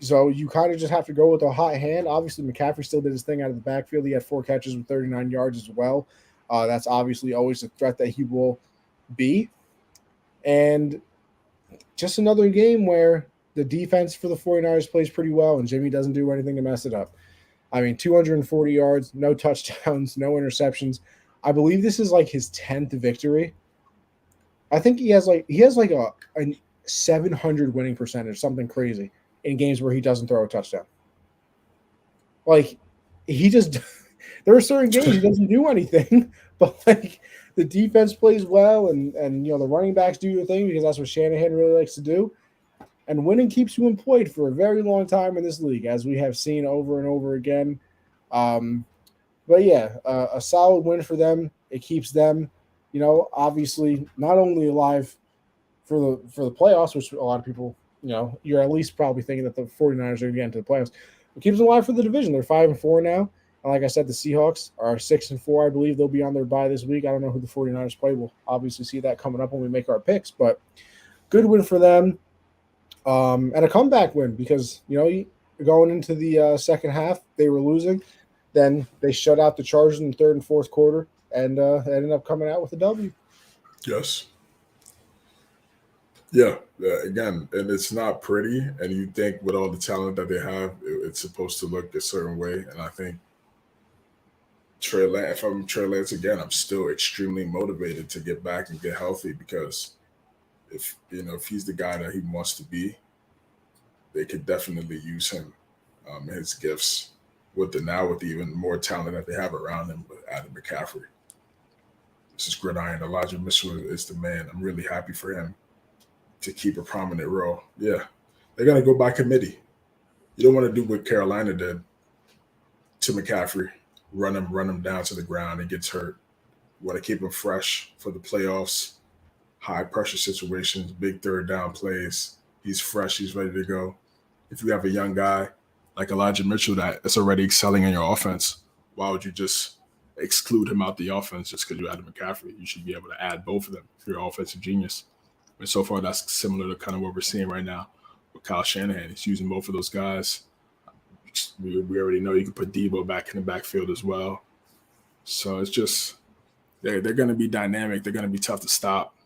So you kind of just have to go with a hot hand. Obviously, McCaffrey still did his thing out of the backfield. He had 4 catches with 39 yards as well. That's obviously always a threat that he will be. And just another game where the defense for the 49ers plays pretty well and Jimmy doesn't do anything to mess it up. 240 yards, no touchdowns, no interceptions. I believe this is like his 10th victory. I think he has like a 700 winning percentage, something crazy, in games where he doesn't throw a touchdown. Like, he just – there are certain games he doesn't do anything, but, like, the defense plays well and the running backs do their thing because that's what Shanahan really likes to do. And winning keeps you employed for a very long time in this league, as we have seen over and over again. But, yeah, a solid win for them. It keeps them, obviously not only alive for the playoffs, which a lot of people – you're at least probably thinking that the 49ers are going to get into the playoffs. It keeps them alive for the division. They're 5-4 now. And like I said, the Seahawks are 6-4. I believe they'll be on their bye this week. I don't know who the 49ers play. We'll obviously see that coming up when we make our picks. But good win for them. And a comeback win because, going into the second half, they were losing. Then they shut out the Chargers in the third and fourth quarter and ended up coming out with a W. Yes. Yeah, again, and it's not pretty, and you think with all the talent that they have, it's supposed to look a certain way, and I think if I'm Trey Lance again, I'm still extremely motivated to get back and get healthy because if he's the guy that he wants to be, they could definitely use him, his gifts, with even more talent that they have around him with Adam McCaffrey. This is gridiron. Elijah Mitchell is the man. I'm really happy for him to keep a prominent role. Yeah, they're going to go by committee. You don't want to do what Carolina did to McCaffrey, run him down to the ground and gets hurt. You want to keep him fresh for the playoffs, high-pressure situations, big third-down plays. He's fresh. He's ready to go. If you have a young guy like Elijah Mitchell that's already excelling in your offense, why would you just exclude him out the offense just because you added McCaffrey? You should be able to add both of them if you're an offensive genius. And so far, that's similar to kind of what we're seeing right now with Kyle Shanahan. He's using both of those guys. We already know you can put Debo back in the backfield as well. So it's just they're going to be dynamic. They're going to be tough to stop.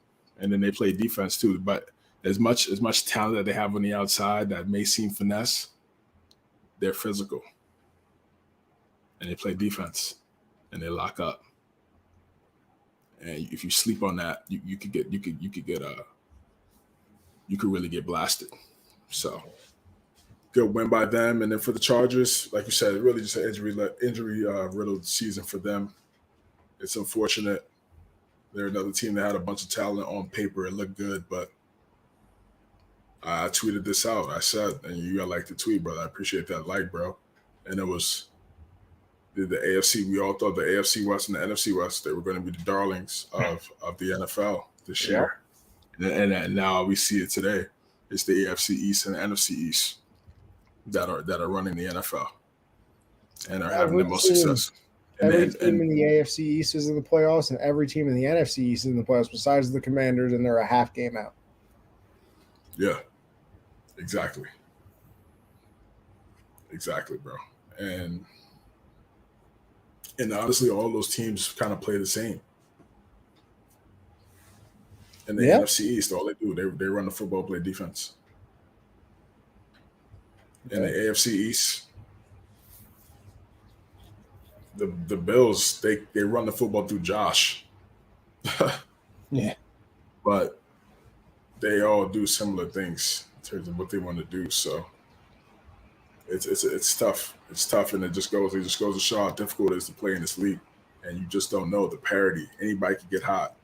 And then they play defense too. But as much talent that they have on the outside that may seem finesse, they're physical. And they play defense. And they lock up. And if you sleep on that, you could really get blasted. So good win by them. And then for the Chargers, like you said, really just an injury riddled season for them. It's unfortunate. They're another team that had a bunch of talent on paper. It looked good, but I tweeted this out. I said, and you got like the tweet, brother. I appreciate that like, bro. And it was the AFC. We all thought the AFC West and the NFC West, they were going to be the darlings of the NFL this year. And now we see it today. It's the AFC East and the NFC East that are running the NFL and are having the most success. Every team in the AFC East is in the playoffs, and every team in the NFC East is in the playoffs besides the Commanders, and they're a half game out. Yeah, exactly. Exactly, bro. And honestly, all those teams kind of play the same. In the NFC East, all they do, they run the football, play defense. Okay. In the AFC East, the Bills, they run the football through Josh. Yeah. But they all do similar things in terms of what they want to do. So it's tough. It's tough, and it just goes to show how difficult it is to play in this league. And you just don't know the parity. Anybody can get hot.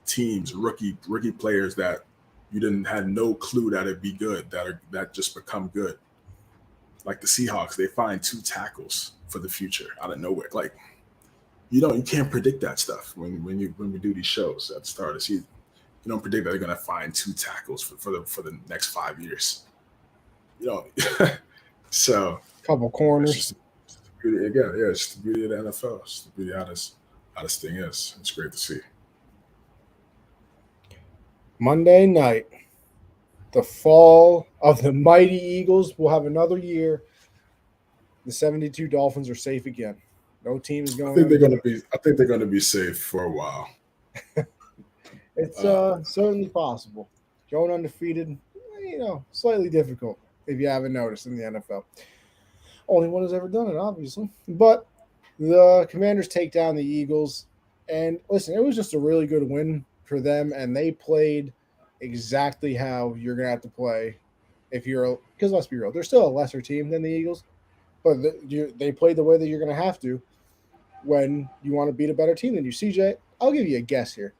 Teams, rookie players that you had no clue that it'd be good, that just become good. Like the Seahawks, they find 2 tackles for the future out of nowhere. Like you can't predict that stuff when we do these shows at the start of the season. You don't predict that they're gonna find 2 tackles for the next 5 years. You know, so couple corners. It's the beauty of the NFL. It's the beauty of how this thing is. It's great to see. Monday night, the fall of the mighty Eagles will have another year. The 72 Dolphins are safe again. No team is going. I think they're going to be safe for a while. It's certainly possible. Going undefeated, slightly difficult if you haven't noticed in the NFL. Only one has ever done it, obviously. But the Commanders take down the Eagles, and listen, it was just a really good win for them, and they played exactly how you're going to have to play because let's be real, they're still a lesser team than the Eagles, but they played the way that you're going to have to when you want to beat a better team than you. CJ, I'll give you a guess here.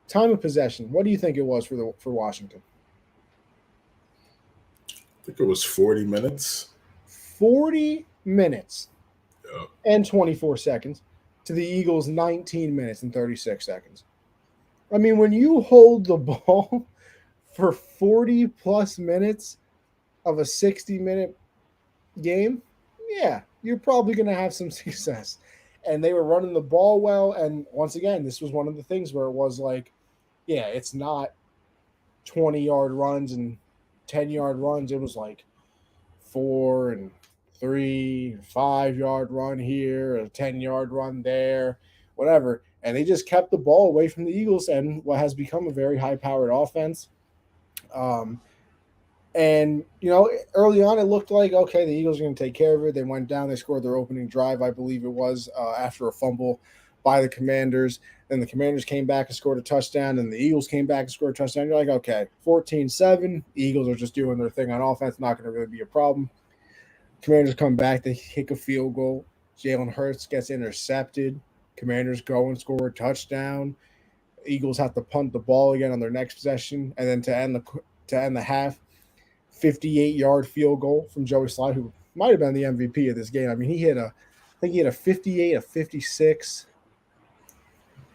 Time of possession, what do you think it was for Washington? I think it was 40 minutes. 40 minutes yeah. And 24 seconds to the Eagles 19 minutes and 36 seconds. I mean, when you hold the ball for 40-plus minutes of a 60-minute game, yeah, you're probably going to have some success. And they were running the ball well. And once again, this was one of the things where it was like, yeah, it's not 20-yard runs and 10-yard runs. It was like 4 and 3, 5-yard run here, a 10-yard run there, whatever. And they just kept the ball away from the Eagles and what has become a very high-powered offense. And, early on it looked like, okay, the Eagles are going to take care of it. They went down. They scored their opening drive, I believe it was, after a fumble by the Commanders. Then the Commanders came back and scored a touchdown, and the Eagles came back and scored a touchdown. You're like, okay, 14-7. The Eagles are just doing their thing on offense. Not going to really be a problem. Commanders come back. They kick a field goal. Jalen Hurts gets intercepted. Commanders go and score a touchdown. Eagles have to punt the ball again on their next possession, and then to end the half, 58-yard field goal from Joey Slye, who might have been the MVP of this game. I mean, I think he had a 58, a 56,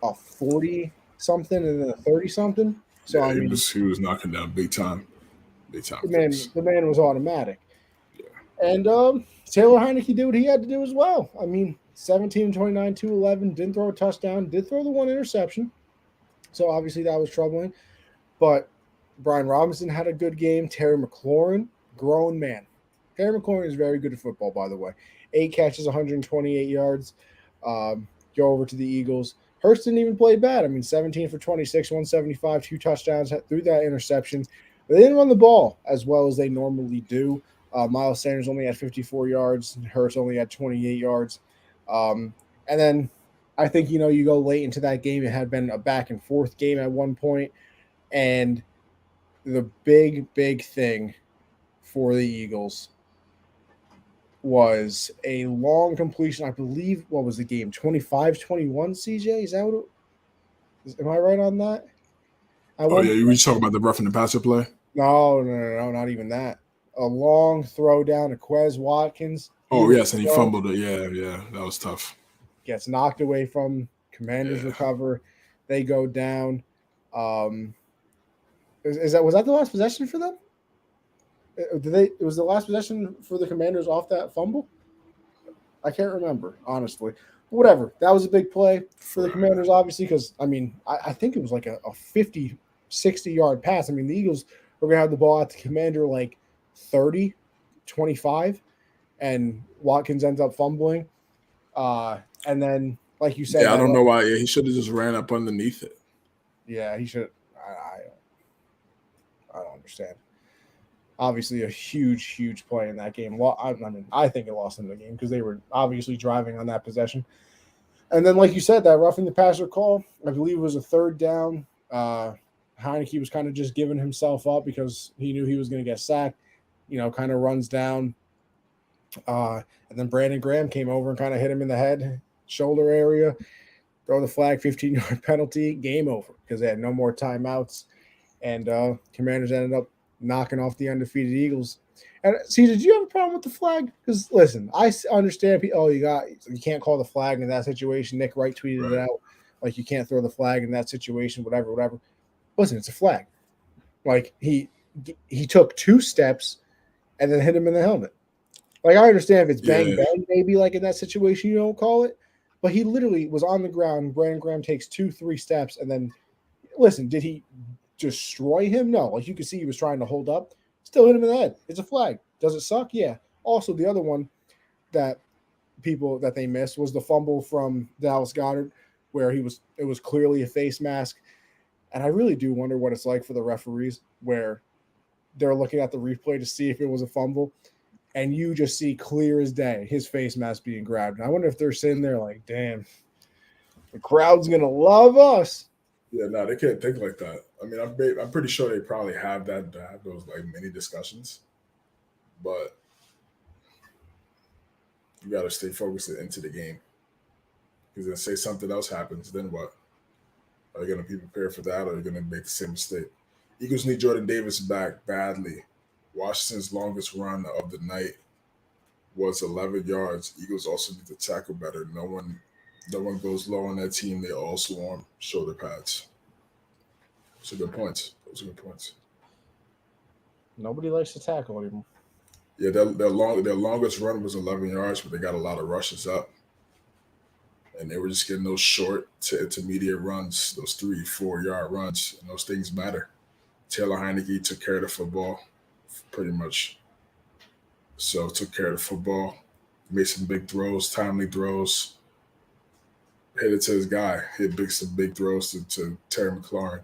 a 40-something, and then a 30-something. So yeah, he was knocking down big time. The man was automatic. Yeah. And Taylor Heineke did what he had to do as well. I mean, 17-29, 211, didn't throw a touchdown, did throw the one interception. So obviously that was troubling. But Brian Robinson had a good game. Terry McLaurin, grown man. Terry McLaurin is very good at football, by the way. 8 catches, 128 yards. Go over to the Eagles. Hurst didn't even play bad. I mean, 17 for 26, 175, 2 touchdowns, threw that interception. But they didn't run the ball as well as they normally do. Miles Sanders only had 54 yards. Hurst only had 28 yards. And then I think, you go late into that game. It had been a back-and-forth game at one point. And the big thing for the Eagles was a long completion. I believe, what was the game? 25-21, CJ? Is that what am I right on that? At Oh one yeah, you point, were talking about the roughing the passer play. no, not even that. A long throw down to Quez Watkins. He Oh was yes, and he thrown, fumbled it. Yeah, that was tough. gets knocked away from. Commanders Yeah. recover. They go down. Um, was that the last possession for them? Did they? It was the last possession for the Commanders off that fumble. I can't remember honestly. Whatever. That was a big play for the Commanders, obviously, because I think it was like a 50, 60-yard pass. I mean, the Eagles were gonna have the ball at the Commander like 30, 25, and Watkins ends up fumbling. And then, like you said, Yeah, I that don't know why. Yeah, he should have just ran up underneath it. yeah, he should. I don't understand. Obviously, a huge play in that game. Well, I think it lost them the game because they were obviously driving on that possession. And then, like you said, that roughing the passer call, I believe it was a third down. Heineke was kind of just giving himself up because he knew he was going to get sacked. Kind of runs down. And then Brandon Graham came over and kind of hit him in the head, shoulder area, throw the flag, 15-yard penalty, game over because they had no more timeouts. And Commanders ended up knocking off the undefeated Eagles. And see, did you have a problem with the flag? Because listen, I understand. You can't call the flag in that situation. Nick Wright tweeted it Right. out, like you can't throw the flag in that situation. Whatever. Listen, it's a flag. Like he took 2 steps and then hit him in the helmet. Like I understand if it's bang Yeah, bang, maybe like in that situation you don't call it, but he literally was on the ground. Brandon Graham takes 2-3 steps and then listen. Did he destroy him? No. Like you could see he was trying to hold up. Still hit him in the head. It's a flag. Does it suck? Yeah. Also, the other one that they missed was the fumble from Dallas Goedert, where it was clearly a face mask. And I really do wonder what it's like for the referees where they're looking at the replay to see if it was a fumble, and you just see clear as day his face mask being grabbed. And I wonder if they're sitting there like, damn, the crowd's gonna love us. yeah. No, they can't think like that. I mean, I'm pretty sure they probably have those like many discussions, but you got to stay focused into the game because then say something else happens, then what? Are you going to be prepared for that, or are you going to make the same mistake? Eagles need Jordan Davis back badly. Washington's longest run of the night was 11 yards. Eagles also need to tackle better. No one goes low on that team. They all swarm shoulder pads. Those are good points. Nobody likes to tackle anymore. Yeah, their longest run was 11 yards, but they got a lot of rushes up, and they were just getting those short to intermediate runs, those 3-4 yard runs, and those things matter. Taylor Heineke took care of the football, pretty much. So took care of the football, made some big throws, timely throws, hit it to his guy, some big throws to Terry McLaurin,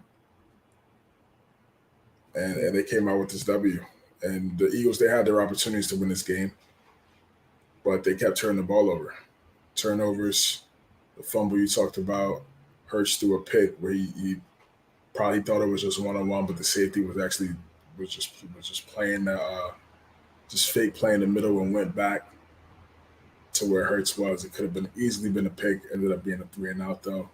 and they came out with this W. And the Eagles, they had their opportunities to win this game, but they kept turning the ball over. Turnovers, the fumble you talked about, Hurts threw a pick where he probably thought it was just 1-on-1, but the safety was just playing just fake playing the middle and went back to where Hurts was. It could have been easily been a pick, ended up being a 3-and-out though.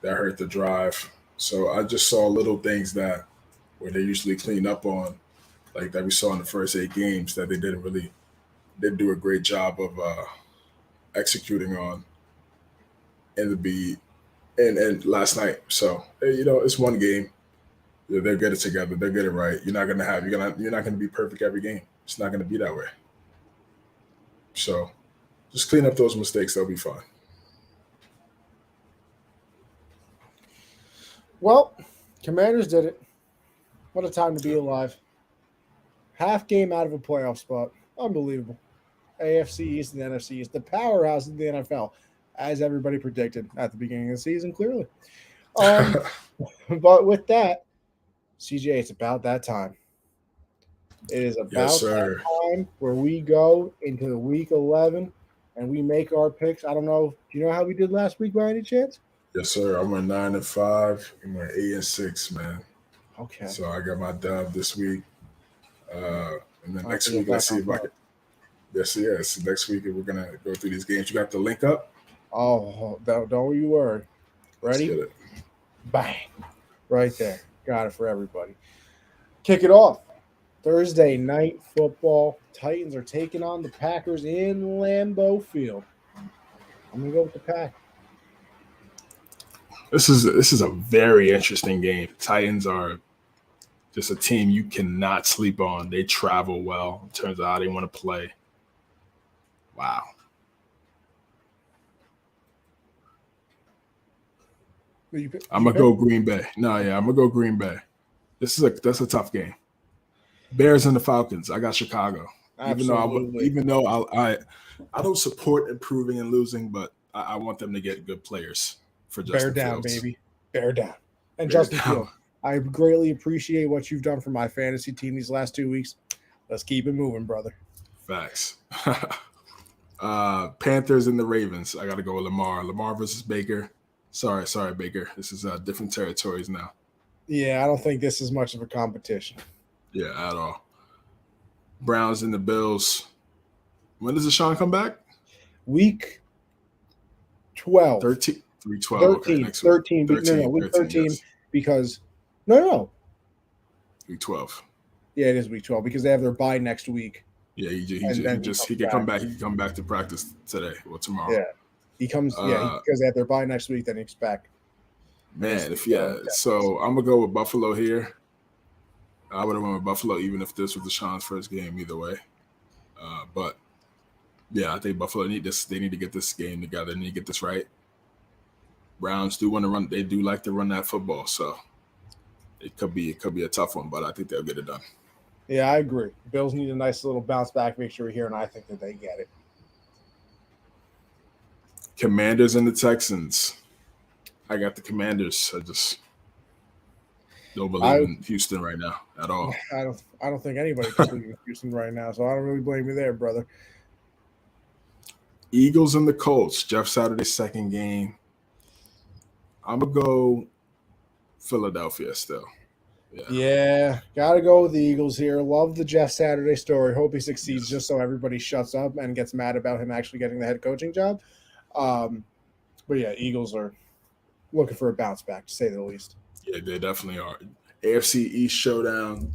That hurt the drive. So I just saw little things that where they usually clean up on, like that we saw in the first 8 games that they didn't do a great job of executing on in the beat and last night. So it's one game. They'll get it together. They'll get it right. You're not gonna be perfect every game. It's not gonna be that way. So just clean up those mistakes. They'll be fine. Well, Commanders did it. What a time to be alive. Half game out of a playoff spot. Unbelievable. AFC East and NFC East, the powerhouse of the NFL, as everybody predicted at the beginning of the season, clearly. But with that, CJ, it's about that time. It is Yes, about that sir. time where we go into the week 11 and we make our picks. I don't know. Do you know how we did last week by any chance? Yes, sir. I went 9-5. I went 8-6, man. Okay. So I got my dub this week. And then I'll have next to get week, let's back see on if I track. can. Yes. Next week we're gonna go through these games. You got the link up? Oh, don't you worry. Let's Ready? get it. Bang. Right there. Got it for everybody. Kick it off. Thursday night football. Titans are taking on the Packers in Lambeau Field. I'm going to go with the Pack. This is a very interesting game. Titans are just a team you cannot sleep on. They travel well in terms of how they want to play. Wow. I'm gonna go Green Bay. I'm gonna go Green Bay. That's a tough game. Bears and the Falcons. I got Chicago. Absolutely. Even though I don't support improving and losing, but I want them to get good players for Justin Bear down, Fields. baby. Bear down. And Bear Justin down. Fields, I greatly appreciate what you've done for my fantasy team these last 2 weeks. Let's keep it moving, brother. Facts. Panthers and the Ravens. I got to go with Lamar. Lamar versus Baker. Sorry, Baker. This is different territories now. Yeah, I don't think this is much of a competition. Yeah, at all. Browns and the Bills. When does Deshaun come back? Week 12. 13. 12. 13. Okay, next 13. week. 13, No, week 13 yes. because – no. Week 12. Yeah, it is week 12 because they have their bye next week. Yeah, he can come back. He can come back to practice today or tomorrow. Yeah, he comes. Because they have their bye next week. Then he's back. Man, so I'm gonna go with Buffalo here. I would have went with Buffalo even if this was Deshaun's first game. Either way, but yeah, I think Buffalo need this. They need to get this game together. They need to get this right. Browns do want to run. They do like to run that football, so it could be a tough one. But I think they'll get it done. Yeah, I agree. Bills need a nice little bounce back victory here, and I think that they get it. Commanders and the Texans. I got the Commanders. I just don't believe in Houston right now at all. I don't think anybody can believe in Houston right now, so I don't really blame you there, brother. Eagles and the Colts. Jeff Saturday's second game. I'm gonna go Philadelphia still. Yeah, gotta go with the Eagles here. Love the Jeff Saturday story. Hope he succeeds just so everybody shuts up and gets mad about him actually getting the head coaching job. But yeah, Eagles are looking for a bounce back, to say the least. Yeah, they definitely are. AFC East showdown,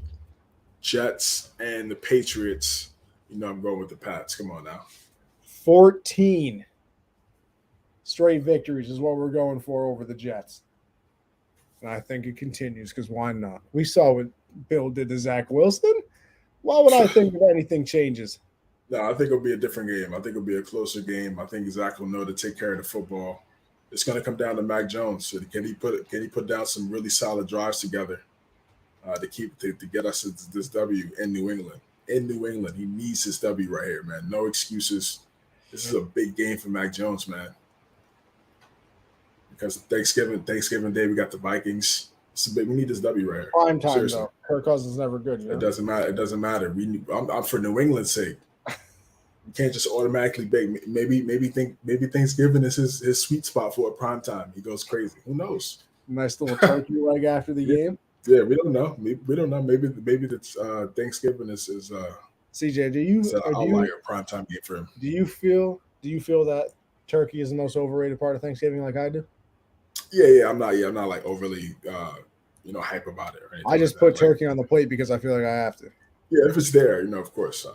Jets and the Patriots. I'm going with the Pats. Come on now. 14 straight victories is what we're going for over the Jets. And I think it continues because why not? We saw what Bill did to Zach Wilson. Why would I think that anything changes? No, I think it'll be a different game. I think it'll be a closer game. I think Zach will know to take care of the football. It's going to come down to Mac Jones. So can he put down some really solid drives together to get us this W in New England? In New England, he needs this W right here, man. No excuses. This is a big game for Mac Jones, man. Because Thanksgiving Day, we got the Vikings. We need this W right here. Prime time, seriously. Though. Kirk Cousins is never good. It doesn't matter. It doesn't matter. I'm for New England's sake. You can't just automatically bake. Maybe Thanksgiving is his sweet spot for a prime time. He goes crazy. Who knows? Nice little turkey leg after the game. Yeah, we don't know. We don't know. Maybe the Thanksgiving is CJ. Do you a prime time game for him? Do you feel that turkey is the most overrated part of Thanksgiving, like I do? Yeah. I'm not like overly hype about it. I just put turkey on the plate because I feel like I have to. Yeah, if it's there, of course,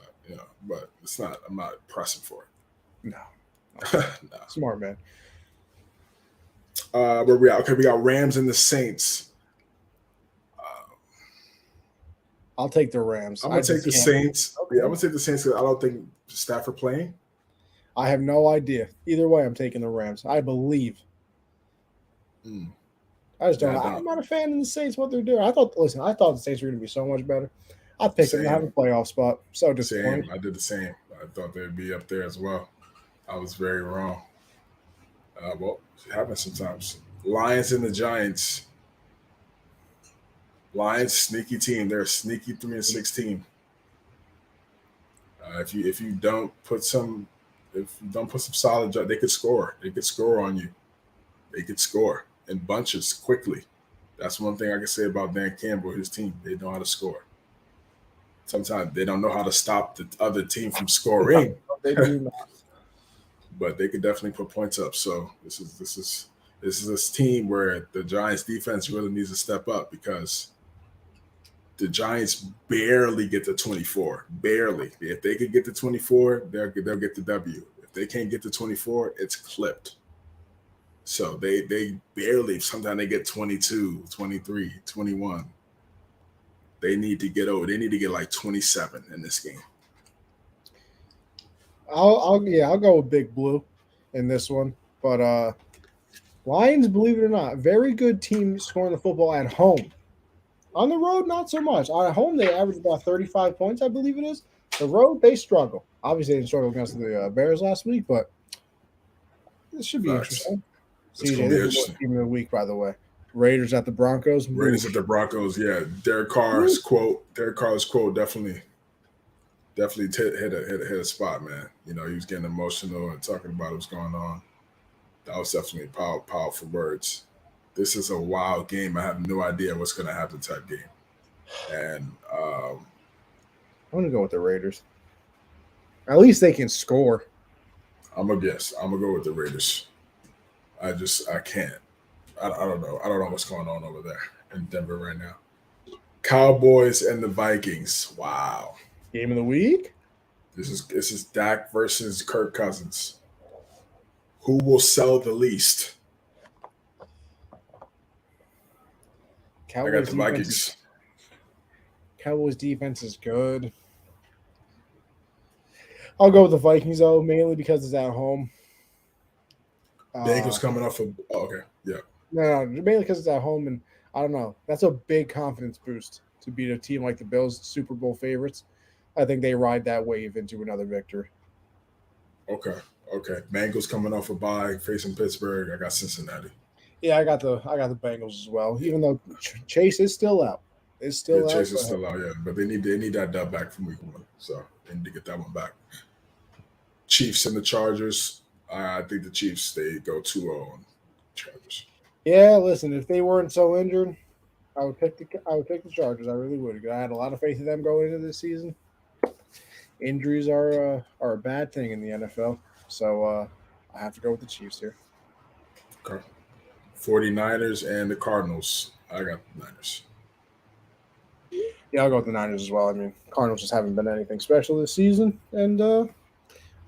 but it's not. I'm not pressing for it. No. Smart man. Where we at? Okay, we got Rams and the Saints. I'll take the Rams. I'm gonna take the Saints. Okay. Yeah, I'm gonna take the Saints because I don't think Stafford playing. I have no idea. Either way, I'm taking the Rams. I believe. I just don't. I'm not a fan of the Saints. What they're doing. I thought the Saints were going to be so much better. I picked them to have a playoff spot. So disappointed. I did the same. I thought they'd be up there as well. I was very wrong. Well, it happens sometimes. Lions and the Giants. Lions, sneaky team. They're a sneaky 3-6 team. If you don't put some solid, they could score. They could score on you. They could score in bunches quickly. That's one thing I can say about Dan Campbell, his team. They know how to score. Sometimes they don't know how to stop the other team from scoring, They do not. but they could definitely put points up. So this is this team where the Giants defense really needs to step up because the Giants barely get to 24. Barely. If they could get to 24, they'll get the W. If they can't get to 24, it's clipped. So they barely, sometimes they get 22, 23, 21. They need to get over. They need to get like 27 in this game. I'll go with Big Blue in this one. But Lions, believe it or not, very good team scoring the football at home. On the road, not so much. At home, they average about 35 points, I believe it is. The road, they struggle. Obviously, they didn't struggle against the Bears last week, but this should be interesting. It's CJ, gonna be this is interesting. team of the week, by the way. Raiders at the Broncos. Raiders at the Broncos, yeah. Derek Carr's quote definitely hit a spot, man. You know, he was getting emotional and talking about what's going on. That was definitely powerful words. This is a wild game. I have no idea what's going to happen type game. And I'm going to go with the Raiders. At least they can score. I'm going to guess. I'm going to go with the Raiders. I can't. I don't know. I don't know what's going on over there in Denver right now. Cowboys and the Vikings. Wow. Game of the week? This is Dak versus Kirk Cousins. Who will sell the least? I got the Vikings. Cowboys defense is good. I'll go with the Vikings, though, mainly because it's at home. Bengals coming off of okay, yeah. No, mainly because it's at home, and I don't know. That's a big confidence boost to beat a team like the Bills, Super Bowl favorites. I think they ride that wave into another victory. Okay. Bengals coming off a bye, facing Pittsburgh. I got Cincinnati. Yeah, I got the Bengals as well. Even though Chase is still out, Chase is still out. Yeah, but they need that dub back from week 1, so they need to get that one back. Chiefs and the Chargers. I think the Chiefs they go 2-0 on Chargers. Yeah, listen, if they weren't so injured, I would pick the Chargers. I really would. I had a lot of faith in them going into this season. Injuries are a bad thing in the NFL, so I have to go with the Chiefs here. Okay. 49ers and the Cardinals. I got the Niners. Yeah, I'll go with the Niners as well. I mean, Cardinals just haven't been anything special this season, and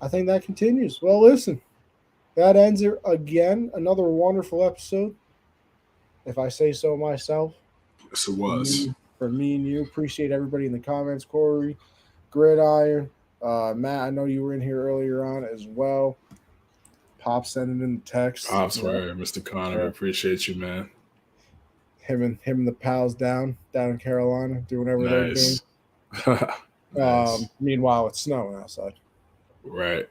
I think that continues. Well, listen, that ends it again. Another wonderful episode, if I say so myself. Yes, it was. For me and you, appreciate everybody in the comments. Corey, Gridiron, Matt, I know you were in here earlier on as well. Pop sending in the text. Pops, right, Mr. Connor, appreciate you, man. Him and the pals down in Carolina doing whatever they're doing. Nice. Meanwhile, it's snowing outside. Right.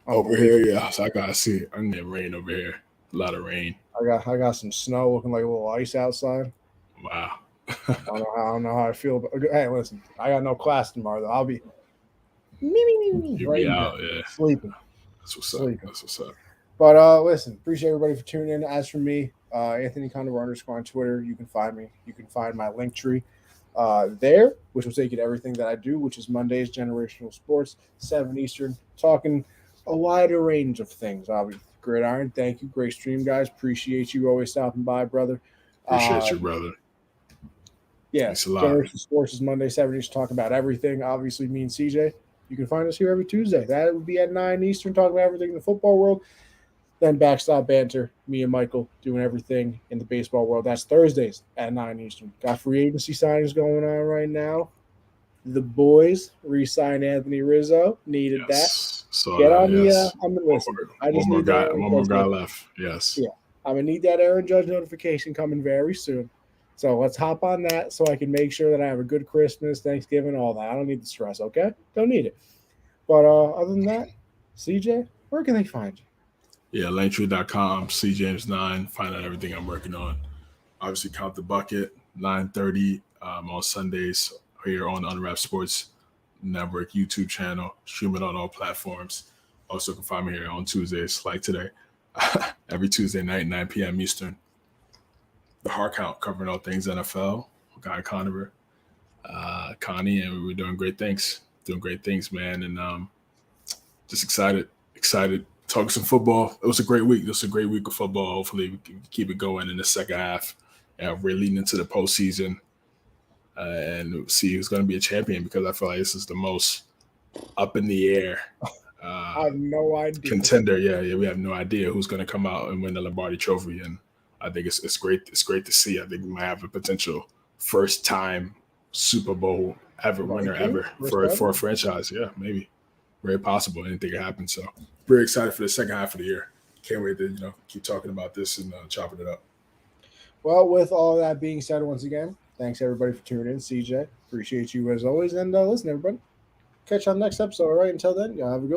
Over here, yeah. So I gotta see. I'm getting rain over here. A lot of rain. I got some snow looking like a little ice outside. Wow. I don't know how I feel. But hey, listen, I got no class tomorrow though. I'll be You'll be out, yeah. Sleeping. That's what's up. But listen, appreciate everybody for tuning in. As for me, Anthony Condor _ on Twitter. You can find me. You can find my link tree there, which will take you to everything that I do, which is Mondays, Generational Sports, 7 Eastern, talking a wider range of things. Obviously, Gridiron, thank you. Great stream, guys. Appreciate you always stopping by, brother. Appreciate you, brother. Yeah, Generational Sports is Monday, 7 Eastern, talking about everything. Obviously, me and CJ. You can find us here every Tuesday. That would be at 9 Eastern, talking about everything in the football world. Then Backstop Banter, me and Michael doing everything in the baseball world. That's Thursdays at 9 Eastern. Got free agency signings going on right now. The boys re-signed Anthony Rizzo. Needed that. Get on the list. One more guy left. Yes. Yeah. I'm going to need that Aaron Judge notification coming very soon. So let's hop on that so I can make sure that I have a good Christmas, Thanksgiving, all that. I don't need the stress, okay? Don't need it. But other than that, CJ, where can they find you? Yeah, Linktree.com, CJames9. Find out everything I'm working on. Obviously, Count the Bucket, 9:30 on Sundays here on Unwrapped Sports Network YouTube channel. Stream it on all platforms. Also can find me here on Tuesdays, like today, every Tuesday night, 9 p.m. Eastern. The Hard Count, covering all things NFL. Guy Conover. Connie, and we're doing great things. Doing great things, man. And just excited. Talking some football. It was a great week. It was a great week of football. Hopefully, we can keep it going in the second half. We're leading into the postseason, and see who's going to be a champion, because I feel like this is the most up in the air I have no idea. contender. Yeah, we have no idea who's going to come out and win the Lombardi Trophy, and I think it's great. It's great to see. I think we might have a potential first time Super Bowl winner ever for a franchise. Yeah, maybe. Very possible. Anything can happen. So very excited for the second half of the year. Can't wait to keep talking about this and chopping it up. Well, with all that being said, once again, thanks everybody for tuning in. CJ, appreciate you as always. And listen, everybody, catch you on the next episode. All right, until then, y'all have a good one.